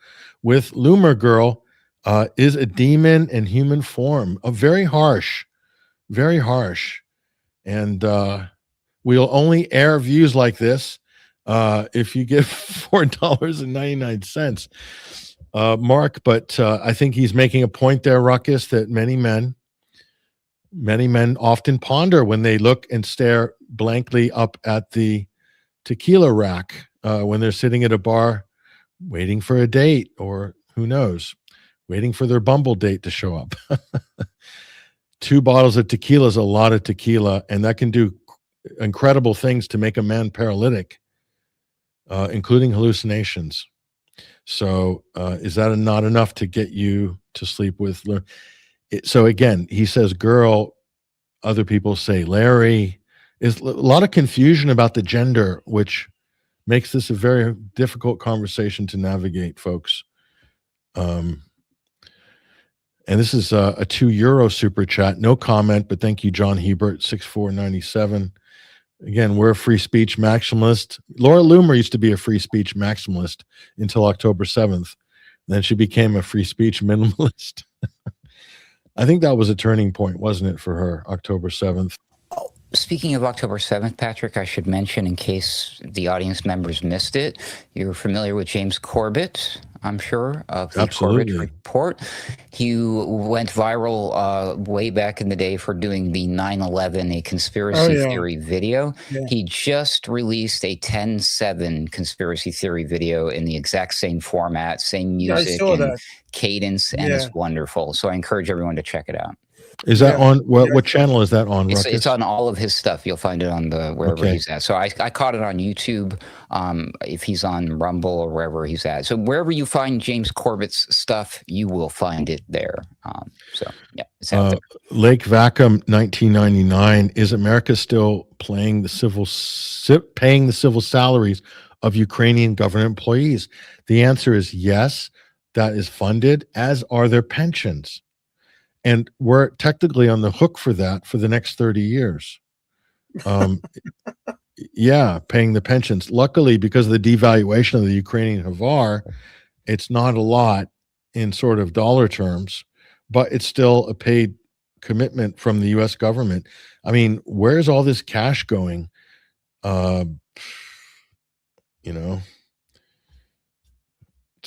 with Loomer Girl. Is a demon in human form. Very harsh. Very harsh. And we'll only air views like this if you give $4.99. Mark, but I think he's making a point there, Ruckus, that many men often ponder when they look and stare blankly up at the tequila rack when they're sitting at a bar waiting for a date, or who knows, waiting for their Bumble date to show up. 2 bottles of tequila is a lot of tequila, and that can do incredible things to make a man paralytic, including hallucinations. So is that not enough to get you to sleep with? So again, he says girl, other people say Larry. Is a lot of confusion about the gender, which makes this a very difficult conversation to navigate, folks. And this is a €2 super chat. No comment, but thank you, John Hebert, 6497. Again, we're a free speech maximalist. Laura Loomer used to be a free speech maximalist until October 7th. Then she became a free speech minimalist. I think that was a turning point, wasn't it, for her, October 7th? Speaking of October 7th, Patrick, I should mention, in case the audience members missed it, you're familiar with James Corbett, I'm sure, of the Corbett Report. He went viral way back in the day for doing the 9/11, a conspiracy theory video. Yeah. He just released a 10/7 conspiracy theory video in the exact same format, same music and cadence, and it's wonderful. So I encourage everyone to check it out. Is that on what channel is that on? It's on all of his stuff. You'll find it on the wherever he's at. So I caught it on YouTube. If he's on Rumble or wherever he's at. So wherever you find James Corbett's stuff, you will find it there. It's out there. Lake Vacuum, 1999. Is America still paying the civil salaries of Ukrainian government employees? The answer is yes. That is funded, as are their pensions. And we're technically on the hook for that for the next 30 years. Paying the pensions. Luckily, because of the devaluation of the Ukrainian hryvnia, it's not a lot in sort of dollar terms, but it's still a paid commitment from the U.S. government. I mean, where's all this cash going? It's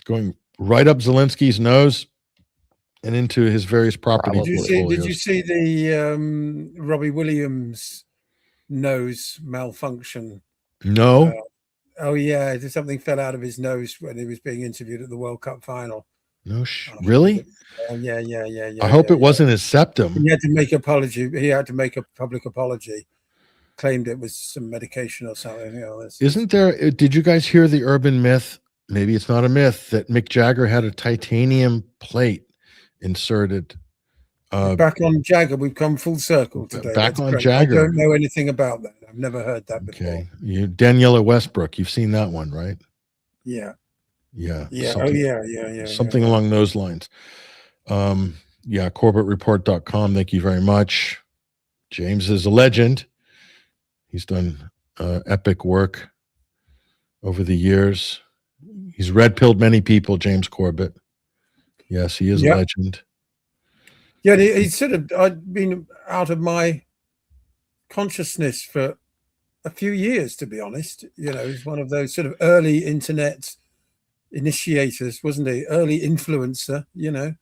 going right up Zelensky's nose and into his various property portfolios. Did you see the Robbie Williams nose malfunction? No. Something fell out of his nose when he was being interviewed at the World Cup final. No, really? Yeah. I hope it wasn't his septum. He had to make apology. He had to make a public apology. Claimed it was some medication or something. Isn't there? Did you guys hear the urban myth? Maybe it's not a myth that Mick Jagger had a titanium plate inserted. Back on Jagger, we've come full circle today. Back on Jagger. I don't know anything about that. I've never heard that before. Okay, Daniela Westbrook, you've seen that one, right? Yeah. Something along those lines. CorbettReport.com. Thank you very much. James is a legend. He's done epic work over the years. He's red-pilled many people, James Corbett. Yes, he is a legend. Yeah, he's I'd been out of my consciousness for a few years, to be honest. He's one of those sort of early internet initiators, wasn't he? Early influencer, you know.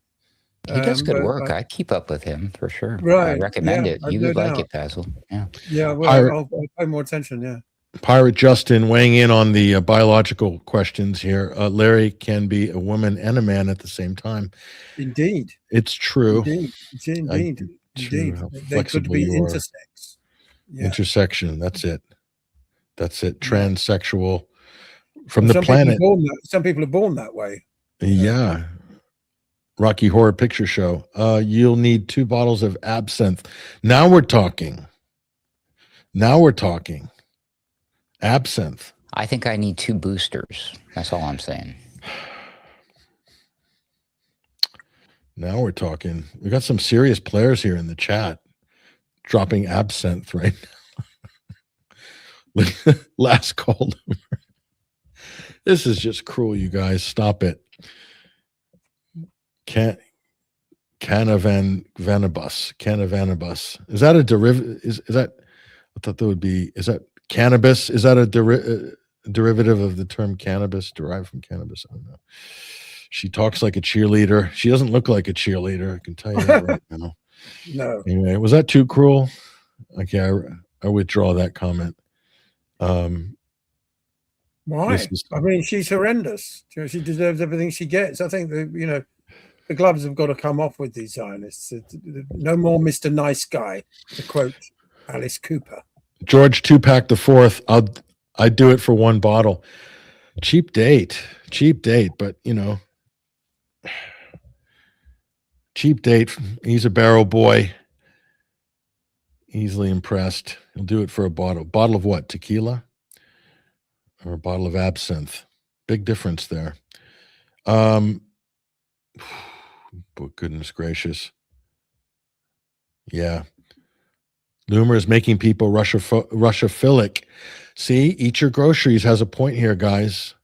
He does good work. I keep up with him for sure. Right. I recommend Yeah, it. You no would like doubt. it, Basil. Yeah. Yeah, well, I'll pay more attention, yeah. Pirate Justin weighing in on the biological questions here. Larry can be a woman and a man at the same time. Indeed. It's true. Indeed. How They could be intersex. Yeah. Intersection. That's it. Transsexual from the planet. Some people are born that way. Yeah. Rocky Horror Picture Show. You'll need 2 bottles of absinthe. Now we're talking. Absinthe. I think I need 2 boosters. That's all I'm saying. Now we're talking. We got some serious players here in the chat dropping absinthe right now. Last call. This is just cruel, you guys. Stop it. Cannavanibus. Is that a derivative? Is that? I thought that would be. Is that cannabis? Is that a derivative of the term cannabis, derived from cannabis? I don't know. She talks like a cheerleader. She doesn't look like a cheerleader. I can tell you that right now. No. Anyway, was that too cruel? Okay, I withdraw that comment. Why? I mean, she's horrendous. She deserves everything she gets. I think that, you know, the gloves have got to come off with these Zionists. No more Mr. Nice Guy, to quote Alice Cooper. George Tupac the Fourth. I'd do it for 1 bottle. Cheap date, but you know, cheap date. He's a barrel boy. Easily impressed. He'll do it for a bottle. Bottle of what? Tequila? Or a bottle of absinthe? Big difference there. But goodness gracious. Yeah. Loomer is making people Russophilic. See, Eat Your Groceries has a point here, guys.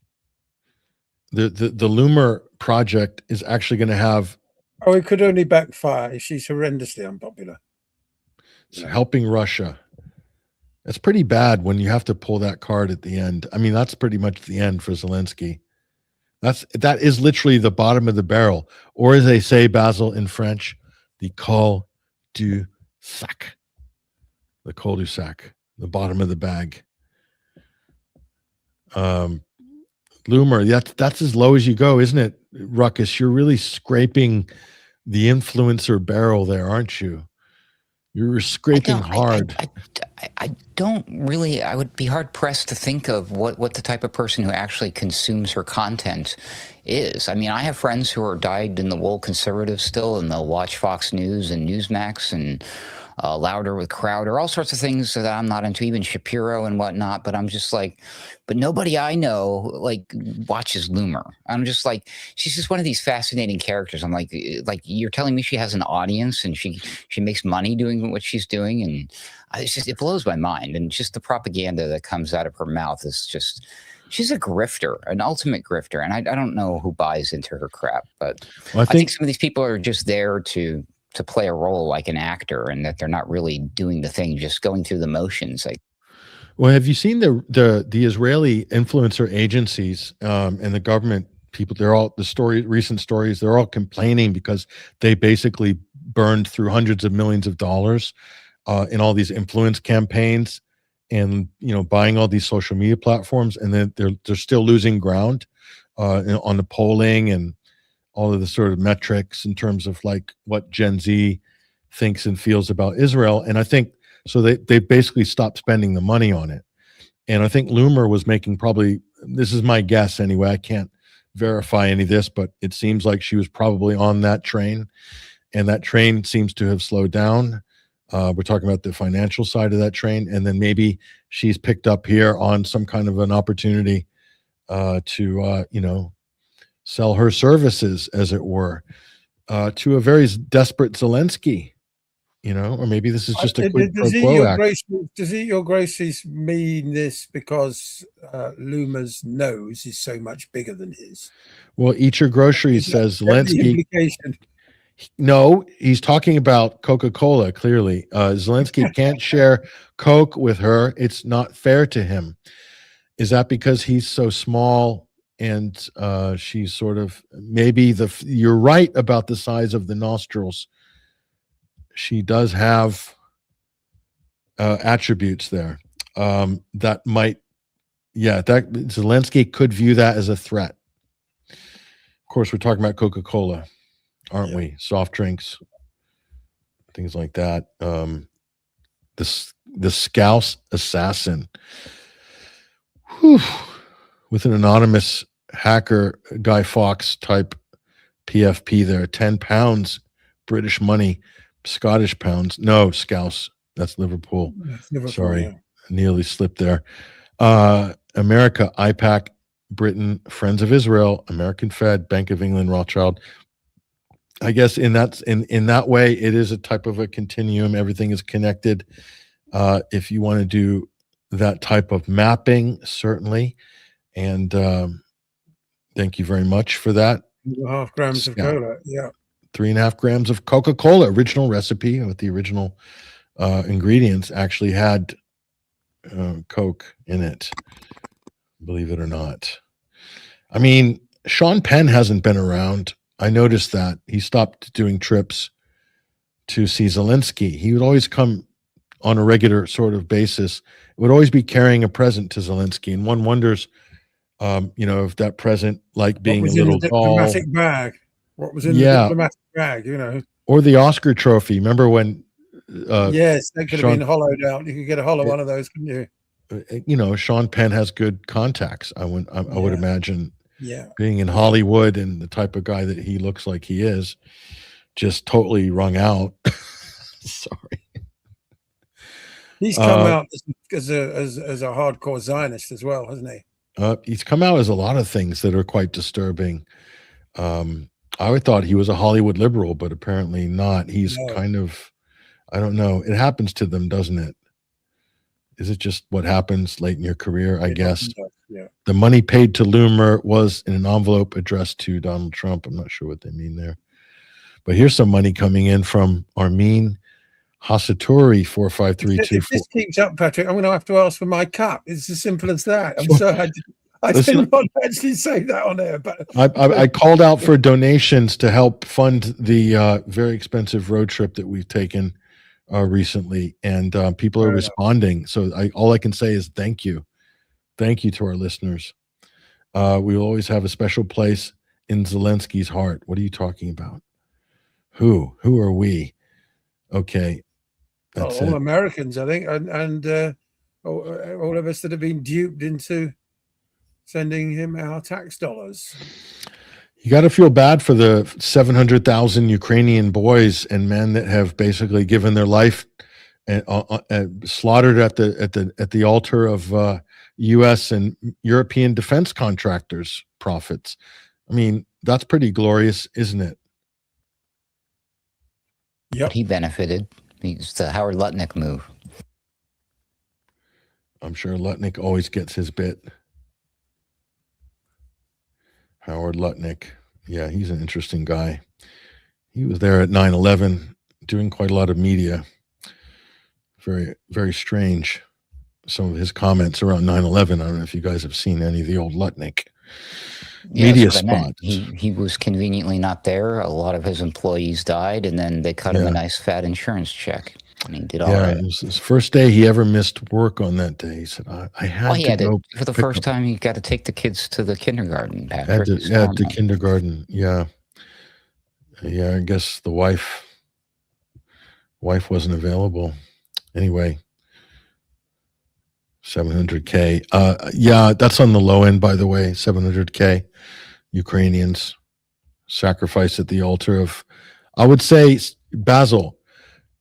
The Loomer project is actually going to have. Oh, it could only backfire if she's horrendously unpopular. It's helping Russia. That's pretty bad when you have to pull that card at the end. I mean, that's pretty much the end for Zelensky. That is literally the bottom of the barrel, or as they say, Basil, in French, the cul du sac. The cul-de-sac, the bottom of the bag. Loomer, that's as low as you go, isn't it, Ruckus? You're really scraping the influencer barrel there, aren't you? You're scraping hard. I don't really. I would be hard pressed to think of what the type of person who actually consumes her content is. I mean, I have friends who are dyed-in-the-wool conservatives still, and they'll watch Fox News and Newsmax and Louder with Crowder, all sorts of things that I'm not into, even Shapiro and whatnot. But I'm just like, but nobody I know like watches Loomer. I'm just like, she's just one of these fascinating characters. I'm like you're telling me she has an audience and she makes money doing what she's doing, and it blows my mind. And just the propaganda that comes out of her mouth is just. She's a grifter, an ultimate grifter, and I don't know who buys into her crap, but I think some of these people are just there to play a role like an actor, and that they're not really doing the thing, just going through the motions. Like, well, have you seen the Israeli influencer agencies and the government people? They're all recent stories. They're all complaining because they basically burned through hundreds of millions of dollars in all these influence campaigns. And buying all these social media platforms, and then they're still losing ground on the polling and all of the sort of metrics in terms of like what Gen Z thinks and feels about Israel. And I think so they basically stopped spending the money on it. And I think Loomer was making probably, this is my guess anyway, I can't verify any of this, but it seems like she was probably on that train, and that train seems to have slowed down. We're talking about the financial side of that train, and then maybe she's picked up here on some kind of an opportunity to sell her services, as it were, to a very desperate Zelensky, or maybe this is just a quick pro quo act. Does Eat Your Groceries mean this because Loomer's nose is so much bigger than his? Well, Eat Your Groceries says Zelensky. No, he's talking about Coca-Cola, clearly. Zelensky can't share Coke with her. It's not fair to him. Is that because he's so small and she's sort of maybe you're right about the size of the nostrils. She does have attributes there that might, that Zelensky could view that as a threat. Of course, we're talking about Coca-Cola, aren't we? Soft drinks, things like that. The Scouse assassin, with an anonymous hacker, Guy Fawkes type PFP there, 10 pounds, British money, Scottish pounds. No, Scouse, that's Liverpool. Sorry, yeah. Nearly slipped there. America, IPAC, Britain, Friends of Israel, American Fed, Bank of England, Rothschild. I guess in that way, it is a type of a continuum. Everything is connected. If you want to do that type of mapping, certainly. And thank you very much for that. 3.5 grams of cola, yeah. 3.5 grams of Coca-Cola, original recipe with the original ingredients, actually had Coke in it, believe it or not. I mean, Sean Penn hasn't been around. I noticed that. He stopped doing trips to see Zelensky. He would always come on a regular sort of basis. It would always be carrying a present to Zelensky, and one wonders, if that present, like being a little diplomatic bag. What was in the diplomatic bag, or the Oscar trophy. Remember when? Yes, they could have been hollowed out. You could get a hollow one of those, couldn't you? Sean Penn has good contacts. I would imagine. Yeah, being in Hollywood and the type of guy that he looks like he is, just totally wrung out. Sorry. He's come out as a hardcore Zionist as well, hasn't he? He's come out as a lot of things that are quite disturbing. I would thought he was a Hollywood liberal, but apparently not. He's kind of, I don't know. It happens to them, doesn't it? Is it just what happens late in your career? I guess. Yeah. The money paid to Loomer was in an envelope addressed to Donald Trump. I'm not sure what they mean there. But here's some money coming in from Armin Hasatori 45324. If this keeps up, Patrick, I'm going to have to ask for my cup. It's as simple as that. I'm sorry. I didn't want to actually say that on air, but I called out for donations to help fund the very expensive road trip that we've taken recently, and people are responding. So all I can say is thank you. Thank you to our listeners. We will always have a special place in Zelensky's heart. What are you talking about? Who are we? Okay. That's all Americans, I think, and all of us that have been duped into sending him our tax dollars. You got to feel bad for the 700,000 Ukrainian boys and men that have basically given their life and slaughtered at the altar of U.S. and European defense contractors' profits. I mean, that's pretty glorious, isn't it? Yep. He benefited. It's the Howard Lutnick move. I'm sure Lutnick always gets his bit. Howard Lutnick. Yeah, he's an interesting guy. He was there at 9/11 doing quite a lot of media. Very, very strange. Some of his comments around 9/11. I don't know if you guys have seen any of the old Lutnick media spots. He was conveniently not there. A lot of his employees died, and then they cut him a nice fat insurance check. And he did all right. It was his first day he ever missed work on that day. He said, I had to go. For the first time, he got to take the kids to the kindergarten, Patrick. To kindergarten, yeah. Yeah, I guess the wife wasn't available. Anyway, 700K. Yeah, that's on the low end, by the way, 700K Ukrainians sacrificed at the altar of, I would say, Basil,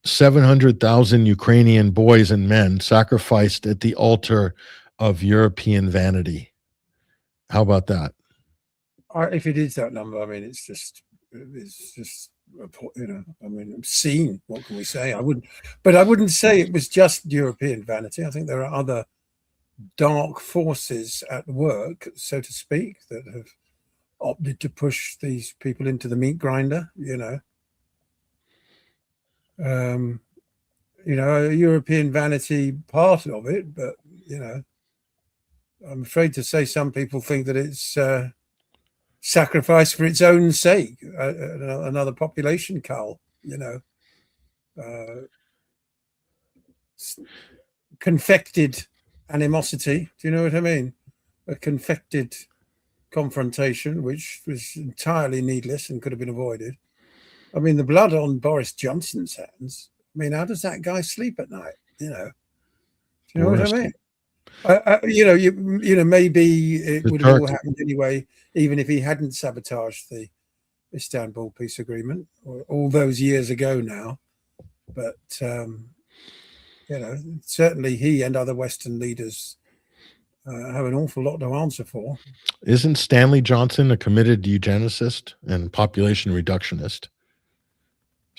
700,000 Ukrainian boys and men sacrificed at the altar of European vanity. How about that? If it is that number, I mean, it's just, I mean, obscene. What can we say? I wouldn't say it was just European vanity. I think there are other dark forces at work, so to speak, that have opted to push these people into the meat grinder, European vanity part of it, but I'm afraid to say some people think that it's sacrifice for its own sake, another population cull, confected animosity. Do you know what I mean? A confected confrontation, which was entirely needless and could have been avoided. I mean, the blood on Boris Johnson's hands. I mean, how does that guy sleep at night? Do you know what I mean? Maybe it would have all happened anyway, even if he hadn't sabotaged the Istanbul peace agreement all those years ago now. But certainly he and other Western leaders have an awful lot to answer for. Isn't Stanley Johnson a committed eugenicist and population reductionist?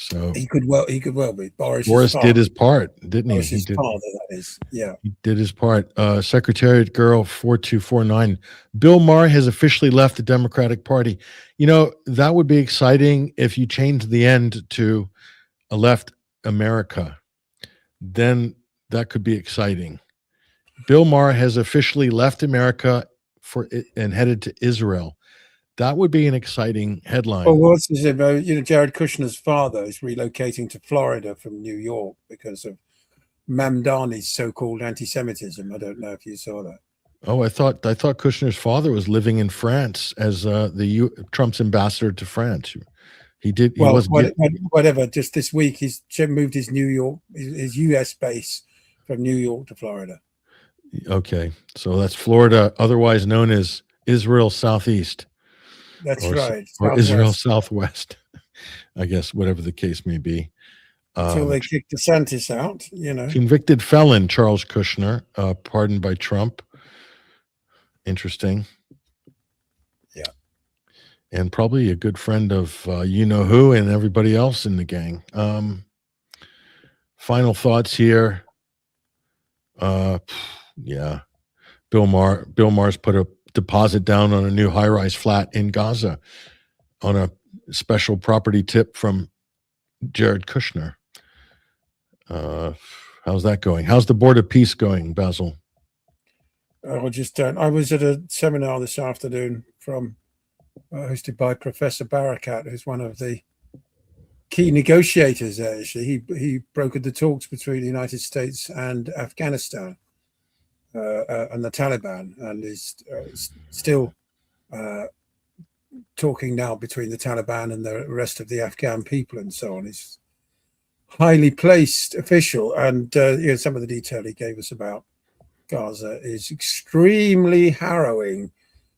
So he could well be. Boris did his part, didn't he? He did. Father, that is. Yeah, he did his part. Secretariat Girl 4249. Bill Maher has officially left the Democratic Party. That would be exciting if you changed the end to a left America. Then that could be exciting. Bill Maher has officially left America and headed to Israel. That would be an exciting headline. Well, what's this about? Jared Kushner's father is relocating to Florida from New York because of Mamdani's so-called anti-Semitism. I don't know if you saw that. Oh, I thought Kushner's father was living in France as Trump's ambassador to France. He did. Whatever. Just this week, he's moved his U.S. base from New York to Florida. Okay, so that's Florida, otherwise known as Israel Southeast. That's right. Or Israel Southwest, I guess, whatever the case may be. Until they kick DeSantis out, Convicted felon Charles Kushner, pardoned by Trump. Interesting. Yeah. And probably a good friend of who and everybody else in the gang. Final thoughts here. Yeah. Bill Maher's put a deposit down on a new high-rise flat in Gaza on a special property tip from Jared Kushner. How's that going? How's the Board of Peace going, Basil? I was at a seminar this afternoon hosted by Professor Barakat, who's one of the key negotiators there. Actually, he brokered the talks between the United States and Afghanistan and the Taliban, and is still talking now between the Taliban and the rest of the Afghan people and so on. He's highly placed official, and some of the detail he gave us about Gaza is extremely harrowing.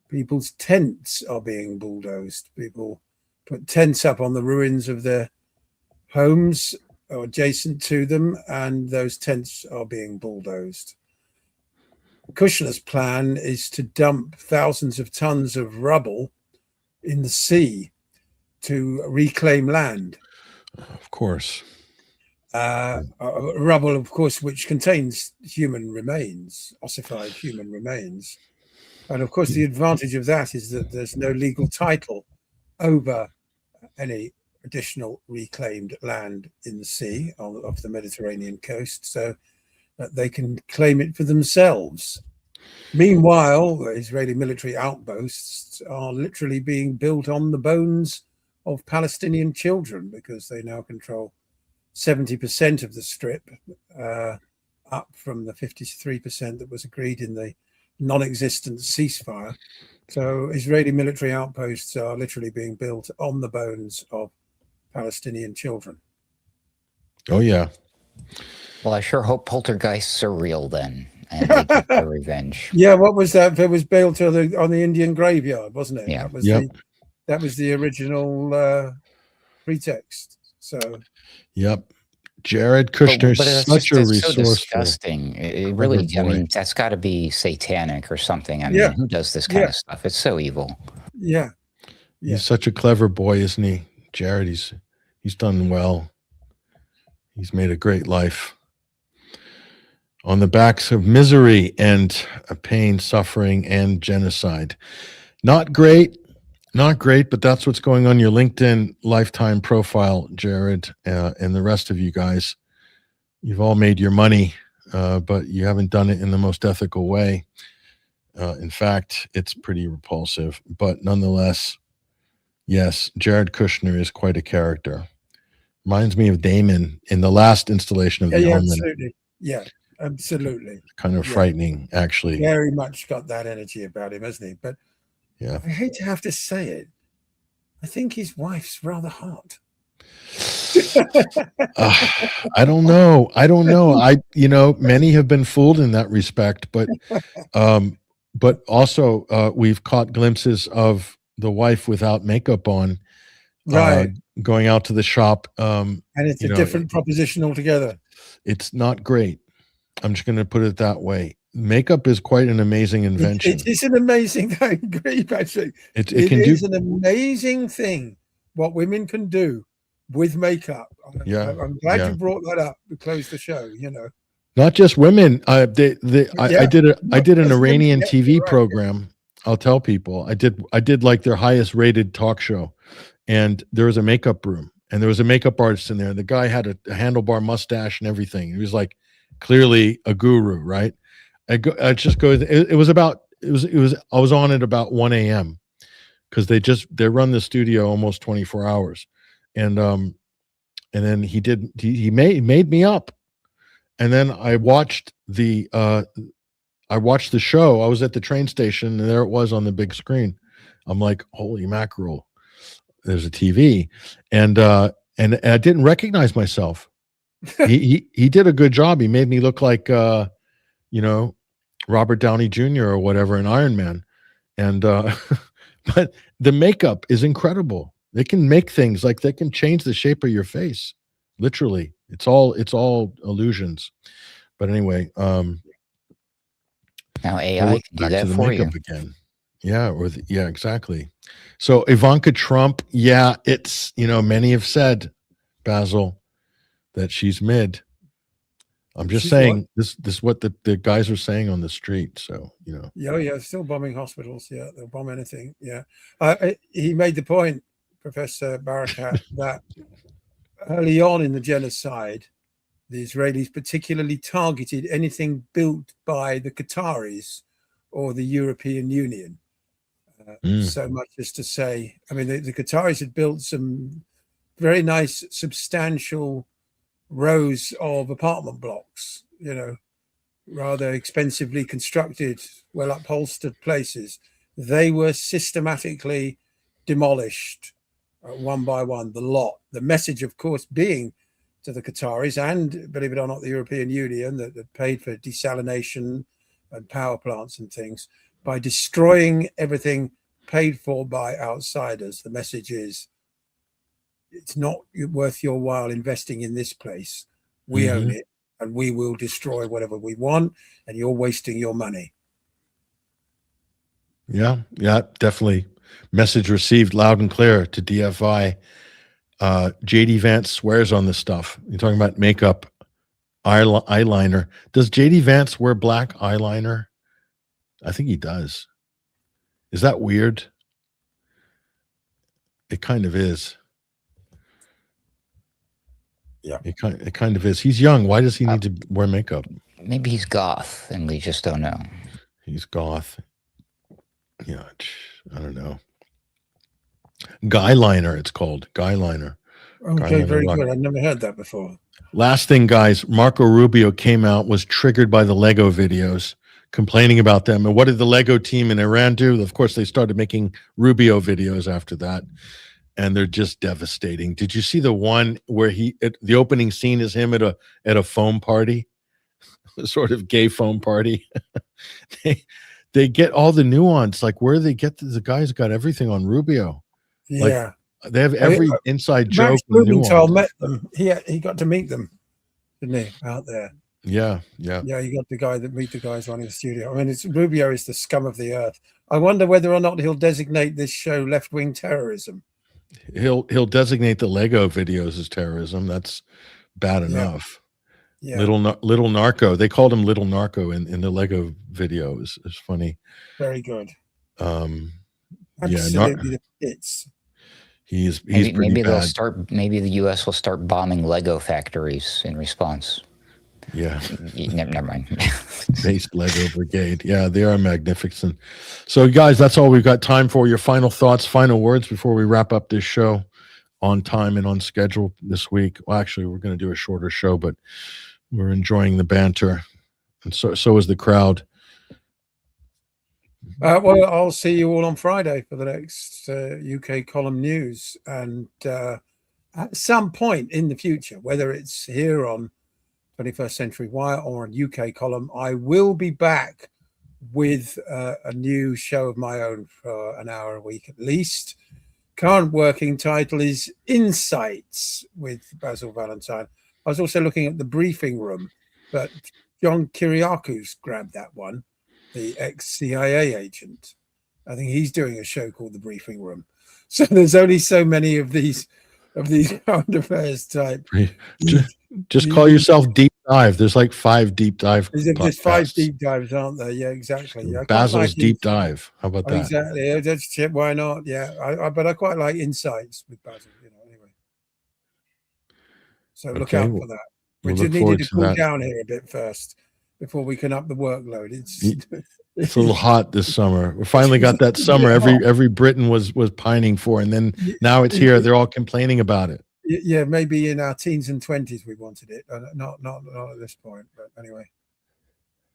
People's tents are being bulldozed. People put tents up on the ruins of their homes or adjacent to them, and those tents are being bulldozed. Kushner's plan is to dump thousands of tons of rubble in the sea to reclaim land. Of course. Rubble, of course, which contains human remains, ossified human remains. And of course, the advantage of that is that there's no legal title over any additional reclaimed land in the sea off the Mediterranean coast, so that they can claim it for themselves. Meanwhile, Israeli military outposts are literally being built on the bones of Palestinian children, because they now control 70% of the strip, up from the 53% that was agreed in the non-existent ceasefire. So Israeli military outposts are literally being built on the bones of Palestinian children. Oh, yeah. Well, I sure hope poltergeists are real then, and they get their revenge. Yeah, what was that? It was built on the Indian graveyard, wasn't it? Yeah. That was the original pretext. So. Yep. Jared Kushner is such a resourceful. So disgusting. It really, I mean, that's got to be satanic or something. I mean, who does this kind of stuff? It's so evil. Yeah. He's such a clever boy, isn't he? Jared, he's done well. He's made a great life on the backs of misery and pain, suffering, and genocide. Not great, but that's what's going on your LinkedIn lifetime profile, Jared, and the rest of you guys. You've all made your money, but you haven't done it in the most ethical way. In fact, it's pretty repulsive, but nonetheless, yes, Jared Kushner is quite a character. Reminds me of Damon in the last installation of The Omen. Absolutely. Yeah, absolutely. Kind of frightening, actually. Very much got that energy about him, hasn't he? But yeah, I hate to have to say it. I think his wife's rather hot. I don't know. Many have been fooled in that respect, but also we've caught glimpses of the wife without makeup on, right, going out to the shop. And it's a different proposition altogether. It's not great. I'm just going to put it that way. Makeup is quite an amazing invention. It is an amazing thing. I agree, Patrick. It is an amazing thing what women can do with makeup. I'm glad you brought that up to close the show. Not just women. I did an Iranian TV program. I'll tell people I did like their highest rated talk show, and there was a makeup room, and there was a makeup artist in there. The guy had a handlebar mustache and everything. He was like clearly a guru, right? I was on at about 1 a.m. because they run the studio almost 24 hours. And then he made me up. And then I watched the show. I was at the train station and there it was on the big screen. I'm like, holy mackerel, there's a TV. And I didn't recognize myself. he did a good job. He made me look like Robert Downey Jr. or whatever in Iron Man. And but the makeup is incredible. They can make things like they can change the shape of your face. Literally. It's all illusions. But anyway, now AI can do that for you again. Yeah, exactly. So Ivanka Trump, it's many have said, Basil, that she's mid. I'm just saying this is what the guys are saying on the street. So still bombing hospitals. Yeah, they'll bomb anything. Yeah, he made the point, Professor Barakat, that early on in the genocide, the Israelis particularly targeted anything built by the Qataris or the European Union. So much as to say, I mean, the Qataris had built some very nice, substantial rows of apartment blocks, rather expensively constructed, well upholstered places. They were systematically demolished one by one, the lot. The message, of course, being to the Qataris and, believe it or not, the European Union that paid for desalination and power plants and things, by destroying everything paid for by outsiders. The message is, it's not worth your while investing in this place. We own it, and we will destroy whatever we want, and you're wasting your money. Yeah, definitely. Message received loud and clear to DFI. JD Vance swears on this stuff. You're talking about makeup, eyeliner. Does JD Vance wear black eyeliner? I think he does. Is that weird? It kind of is. Yeah, it kind of is. He's young. Why does he need to wear makeup? Maybe he's goth, and we just don't know. He's goth. Yeah, I don't know. Guyliner, it's called. Guyliner. Okay, very good. I've never heard that before. Last thing, guys, Marco Rubio came out, was triggered by the Lego videos, complaining about them. And what did the Lego team in Iran do? Of course, they started making Rubio videos after that. And they're just devastating. Did you see the one where the opening scene is him at a foam party, a sort of gay foam party? they get all the nuance. Like, where do they get the guys got everything on Rubio? Yeah, like, they have every inside joke. Max Blumenthal met them. He got to meet them, didn't he? Out there. Yeah. You got the guy that meet the guys running the studio. I mean, Rubio is the scum of the earth. I wonder whether or not he'll designate this show left-wing terrorism. He'll designate the Lego videos as terrorism. That's bad enough. Yeah. Little Narco. They called him Little Narco in the Lego video. Is funny. Very good. Absolutely, it's. He's maybe bad. Maybe the U.S. will start bombing Lego factories in response. Yeah. Never mind. Base Lego Brigade. Yeah, they are magnificent. So, guys, that's all we've got time for. Your final thoughts, final words before we wrap up this show on time and on schedule this week. Well, actually, we're going to do a shorter show, but we're enjoying the banter, and so is the crowd. Well, I'll see you all on Friday for the next UK column news, and at some point in the future, whether it's here on 21st Century Wire or on UK column, I will be back with a new show of my own for an hour a week at least. Current working title is Insights with Basil Valentine. I was also looking at the briefing room, but John Kiriakou's grabbed that one, the ex-CIA agent. I think he's doing a show called The Briefing Room. So there's only so many of these current affairs type. Just call yourself Deep Dive. There's like 5 deep dive. There's 5 deep dives, aren't there? Yeah, exactly. Yeah, Basil's Deep Dive. How about that? Exactly. Yeah, that's it. Why not? Yeah, but I quite like Insights with Basil. Anyway. So look out for that. We just needed to cool down here a bit first before we can up the workload. It's a little hot this summer. We finally got that summer every Briton was pining for, and then now it's here. They're all complaining about it. Yeah, maybe in our teens and 20s we wanted it, not at this point. But anyway.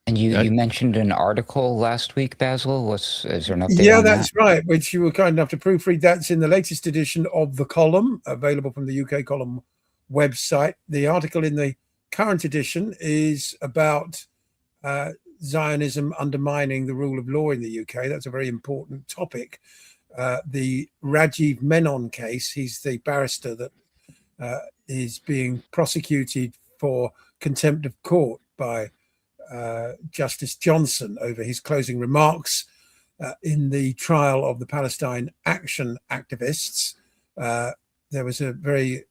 And you mentioned an article last week, Basil. Is there an update? Yeah, that's right. Which you were kind enough to proofread. That's in the latest edition of the column, available from the UK column website. The article in the current edition is about Zionism undermining the rule of law in the UK. That's a very important topic. The Rajiv Menon case. He's the barrister that is being prosecuted for contempt of court by Justice Johnson over his closing remarks in the trial of the Palestine Action activists. There was a very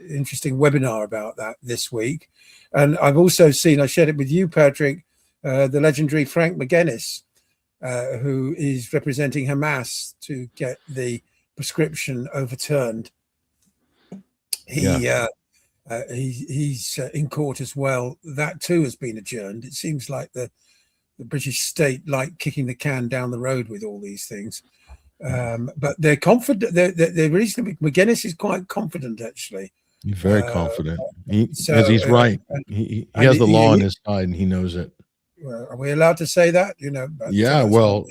interesting webinar about that this week. And I've also seen, I shared it with you, Patrick, the legendary Frank McGuinness, who is representing Hamas to get the prescription overturned. He's in court as well. That too has been adjourned. It seems like the British state like kicking the can down the road with all these things. But they're confident. They're reasonably. McGuinness is quite confident, actually. He's very confident. Because he's right. He has the law on his side, and he knows it. Are we allowed to say that? Yeah. Well,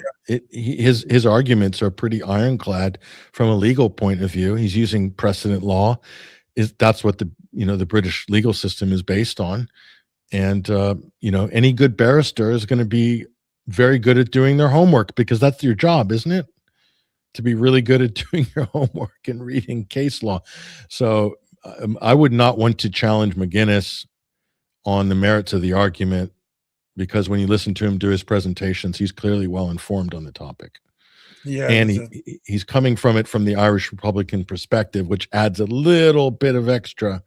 his arguments are pretty ironclad from a legal point of view. He's using precedent law. That's what the British legal system is based on, and any good barrister is going to be very good at doing their homework, because that's your job, isn't it? To be really good at doing your homework and reading case law. So I would not want to challenge McGuinness on the merits of the argument, because when you listen to him do his presentations, he's clearly well informed on the topic. Yeah, and he's coming from it from the Irish Republican perspective, which adds a little bit of extra,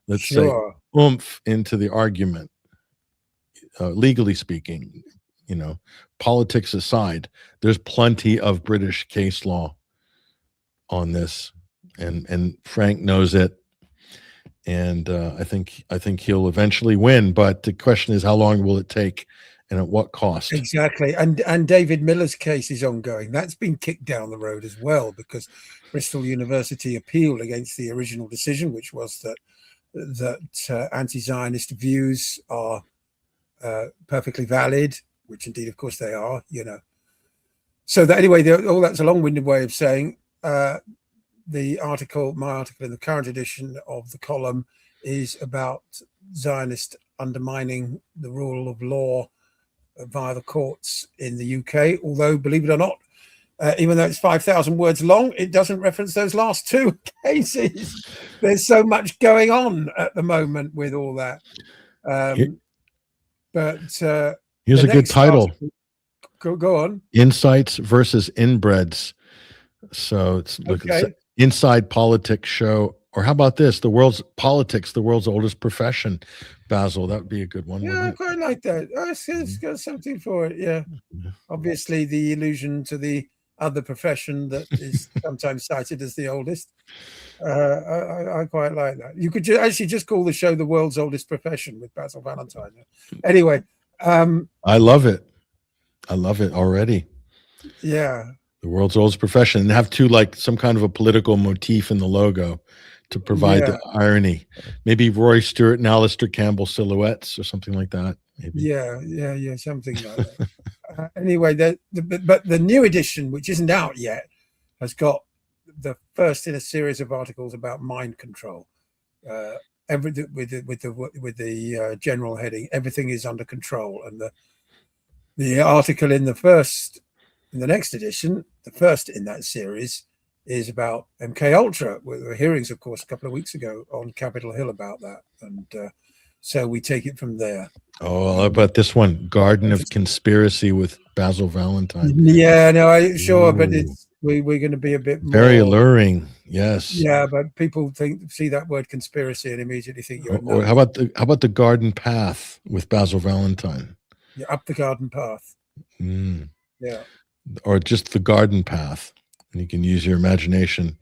let's say, oomph into the argument. Legally speaking, politics aside, there's plenty of British case law on this, and Frank knows it, and I think he'll eventually win. But the question is, how long will it take? And at what cost? Exactly. And David Miller's case is ongoing. That's been kicked down the road as well, because Bristol University appealed against the original decision, which was that anti-Zionist views are perfectly valid, which indeed, of course, they are, So that anyway, that's a long-winded way of saying my article in the current edition of the column is about Zionist undermining the rule of law via the courts in the UK, although, believe it or not, even though it's 5,000 words long, it doesn't reference those last 2 cases. There's so much going on at the moment with all that. Here's a good title. Go on. Insights versus inbreds. So it's Inside Politics show. Or how about this? The world's politics, the world's oldest profession. Basil, that would be a good one. Yeah, I quite like that. It's got something for it. Yeah. Obviously, the allusion to the other profession that is sometimes cited as the oldest. I quite like that. You could actually just call the show "The World's Oldest Profession" with Basil Valentine. Anyway, I love it. I love it already. Yeah. The world's oldest profession, and have some kind of a political motif in the logo to provide the irony. Maybe Roy Stewart and Alistair Campbell silhouettes or something like that. Maybe. Yeah, something like that. Anyway, but the new edition, which isn't out yet, has got the first in a series of articles about mind control. Everything with the general heading, everything is under control, and the article in the next edition, the first in that series, is about MK Ultra. There were hearings, of course, a couple of weeks ago on Capitol Hill about that, and so we take it from there. Oh, how about this one, Garden of Conspiracy with Basil Valentine? Yeah, no, sure, but we're going to be a bit more, very alluring. Yes. Yeah, but people see that word conspiracy and immediately think you're. Or how about the Garden Path with Basil Valentine? Yeah, up the garden path. Yeah. Or just the garden path, and you can use your imagination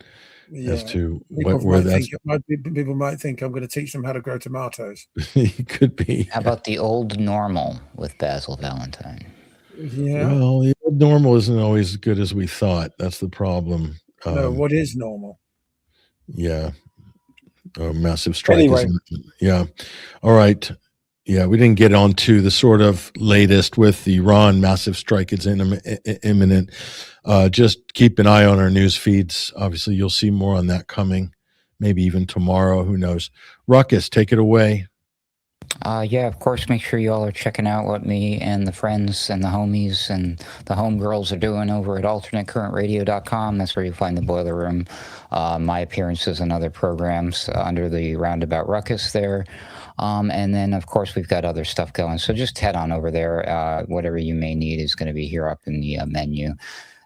as to where that's. People might think I'm going to teach them how to grow tomatoes. It could be. How about the old normal with Basil Valentine? Yeah. Well, the old normal isn't always as good as we thought. That's the problem. No, what is normal? Yeah. A massive strike. Anyway. Yeah. All right. Yeah, we didn't get on to the sort of latest with the Iran massive strike. It's imminent. Just keep an eye on our news feeds. Obviously, you'll see more on that coming, maybe even tomorrow. Who knows? Ruckus, take it away. Yeah, of course, make sure you all are checking out what me and the friends and the homies and the homegirls are doing over at alternatecurrentradio.com. That's where you find the Boiler Room, my appearances and other programs under the Roundabout Ruckus there. And then, of course, we've got other stuff going. So just head on over there. Whatever you may need is going to be here up in the menu.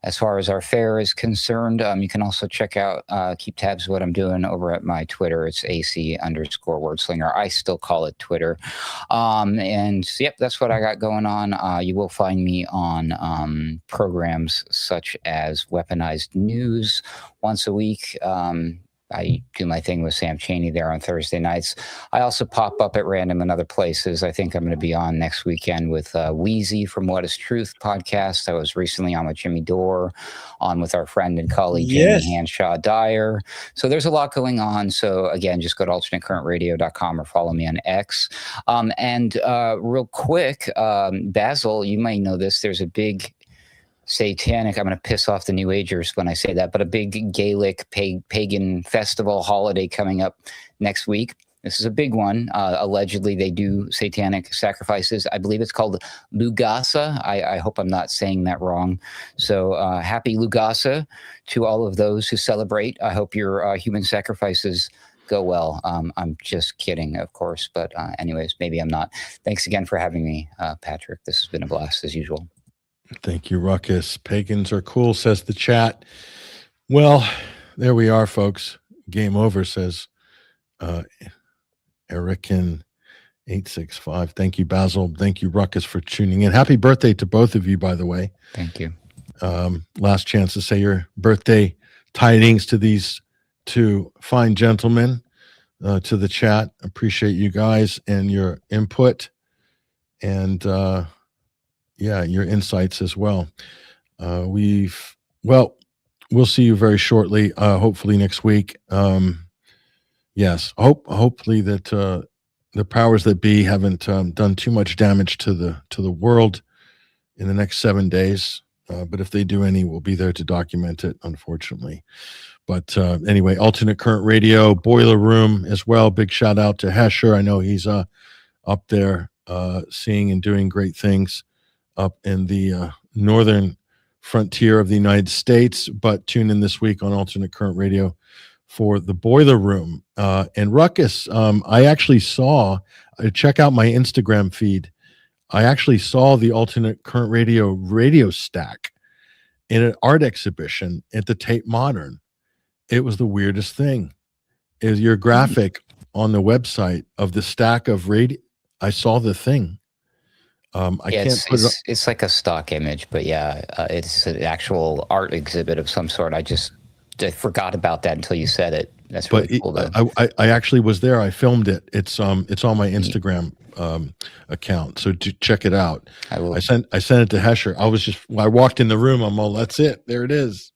As far as our fare is concerned, you can also check out, keep tabs of what I'm doing over at my Twitter. It's AC_wordslinger. I still call it Twitter. And yep, that's what I got going on. You will find me on programs such as Weaponized News once a week. I do my thing with Sam Chaney there on Thursday nights. I also pop up at random in other places. I think I'm going to be on next weekend with Wheezy from What is Truth podcast. I was recently on with Jimmy Dore, on with our friend and colleague Jamie Hanshaw Dyer. So there's a lot going on. So again, just go to alternatecurrentradio.com or follow me on X. And real quick, Basil, you might know this. There's a big satanic, I'm going to piss off the New Agers when I say that, but a big Gaelic pagan festival holiday coming up next week. This is a big one. Allegedly, they do satanic sacrifices. I believe it's called Lugasa. I hope I'm not saying that wrong. So happy Lugasa to all of those who celebrate. I hope your human sacrifices go well. I'm just kidding, of course. But anyways, maybe I'm not. Thanks again for having me, Patrick. This has been a blast as usual. Thank you, Ruckus. Pagans are cool, says the chat. Well, there we are, folks. Game over, says Erican865. Thank you, Basil. Thank you, Ruckus, for tuning in. Happy birthday to both of you, by the way. Thank you. Last chance to say your birthday tidings to these two fine gentlemen, to the chat. Appreciate you guys and your input. And yeah, your insights as well. We'll see you very shortly. Hopefully next week. Yes, hopefully that the powers that be haven't done too much damage to the world in the next 7 days. But if they do any, we'll be there to document it, unfortunately. But anyway, Alternate Current Radio, Boiler Room as well. Big shout out to Hesher. I know he's up there seeing and doing great things up in the northern frontier of the United States. But tune in this week on Alternate Current Radio for the Boiler Room. And Ruckus, I actually saw, check out my Instagram feed. I actually saw the Alternate Current Radio stack in an art exhibition at the Tate Modern. It was the weirdest thing. Is your graphic on the website of the stack of radio? I saw the thing. It's like a stock image, but yeah, it's an actual art exhibit of some sort. I just I forgot about that until you said it. That's But really cool, though. I actually was there. I filmed it. It's on my Instagram account. So to check it out. I will. I sent it to Hesher. I walked in the room. I'm all, that's it. There it is.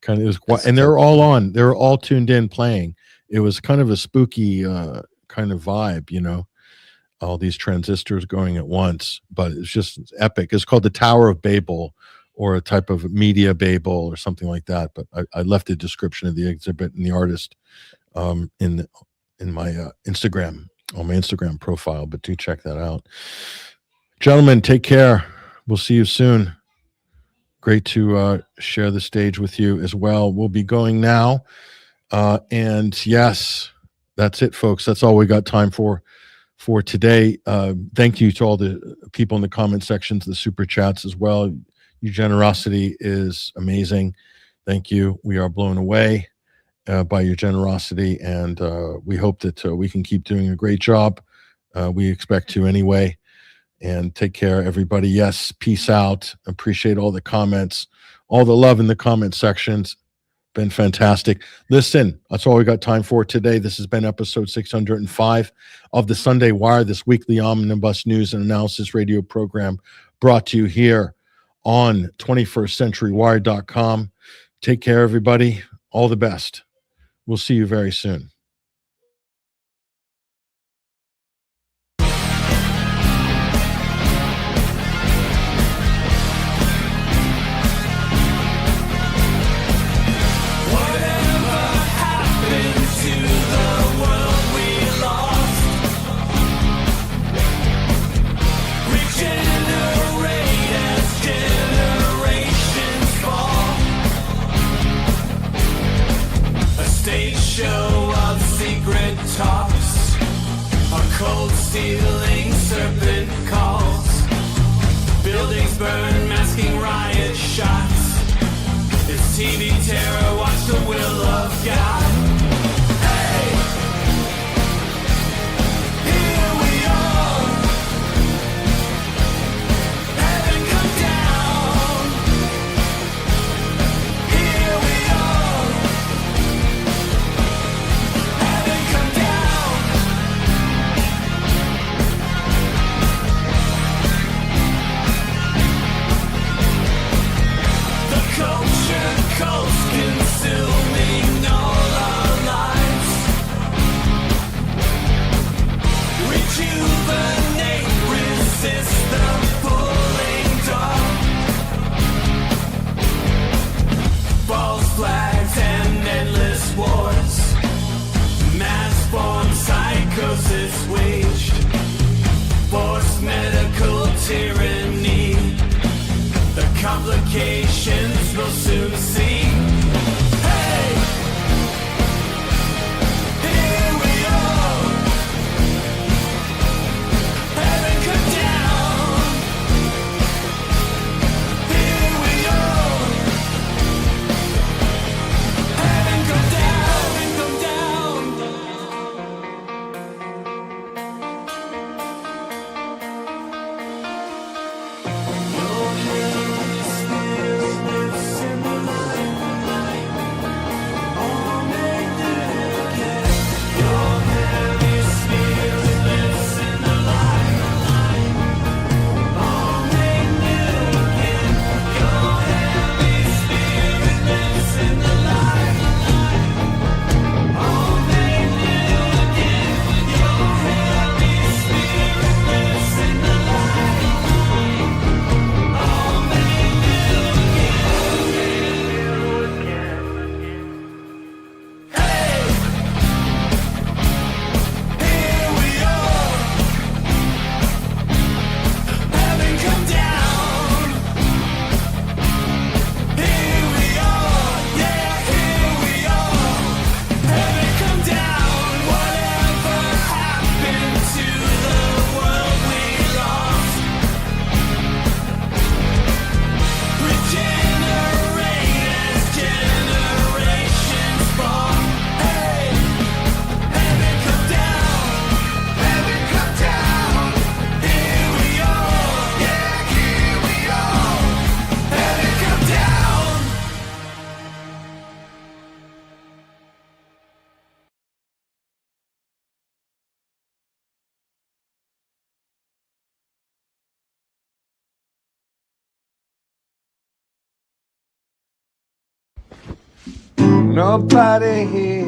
Kind of, it was quiet, and they were all on. They were all tuned in playing. It was kind of a spooky kind of vibe, you know. All these transistors going at once, but it's just epic. It's called the Tower of Babel, or a type of media Babel, or something like that. But I left a description of the exhibit and the artist in my Instagram, on my Instagram profile. But do check that out, gentlemen. Take care. We'll see you soon. Great to share the stage with you as well. We'll be going now, and yes, that's it, folks. That's all we got time for today. Thank you to all the people in the comment sections, the super chats as well. Your generosity is amazing. Thank you. We are blown away by your generosity, and we hope that we can keep doing a great job. We expect to anyway. And take care, everybody. Yes, peace out. Appreciate all the comments, all the love in the comment sections. Been fantastic. Listen, that's all we got time for today. This has been episode 605 of the Sunday Wire, this weekly omnibus news and analysis radio program brought to you here on 21stcenturywire.com. Take care, everybody. All the best. We'll see you very soon. Show of secret talks, a cold stealing serpent calls, buildings burn, masking riot shots. It's TV terror, watch the will of God. Hey, here we are, heaven come down. Here we are, heaven come down. The culture coast consuming all our lives. Rejuvenate, resist the pulling dark. False flags and endless wars. Mass form psychosis waged. Forced medical tyranny. The complications we'll soon see. Hey, here we are. Heaven come down. Here we are. Heaven come down. Heaven come down. Your hands with similar Nobody here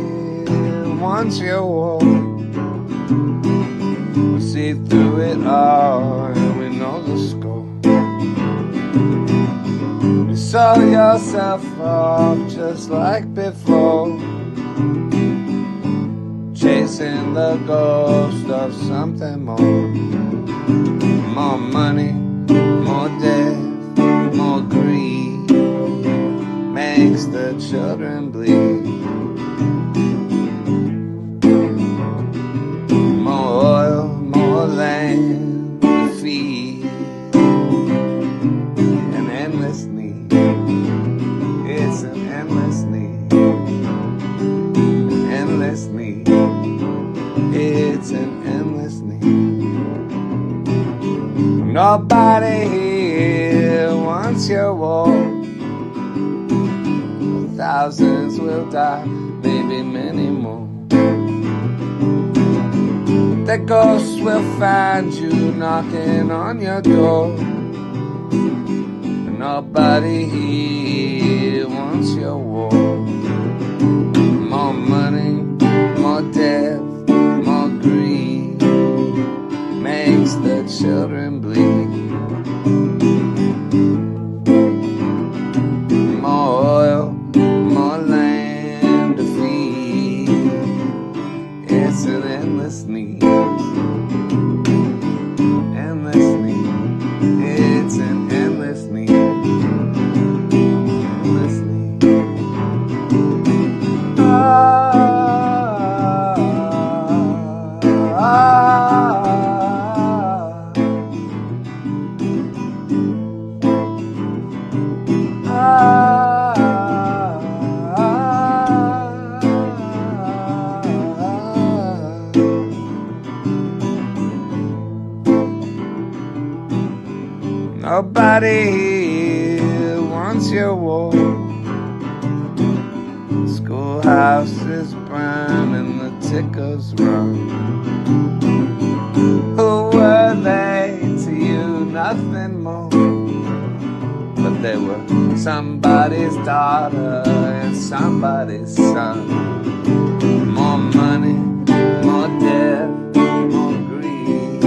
wants your war. We see through it all and we know the score. You saw yourself off just like before, chasing the ghost of something more. More money, more death, more greed makes the children bleed. More oil, more land to feed. An endless need. It's an endless need. An endless need. It's an endless need. Nobody here wants your war. Thousands will die, maybe many more. The ghosts will find you knocking on your door. Nobody here wants your war. More money, more death, more greed makes the children bleed. More oil, more land to feed. It's an endless need. Endless need. It's an endless need. Endless need. Nobody here wants your war. Schoolhouse is burning, the tickers run. Who were they to you? Nothing more. But they were somebody's daughter and somebody's son. More money, more death, more greed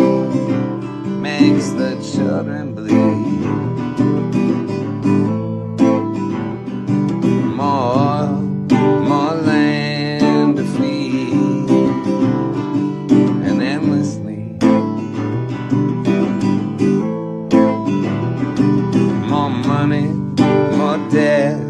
makes the children bleed. More oil, more land to feed. An endless need. More money, more death,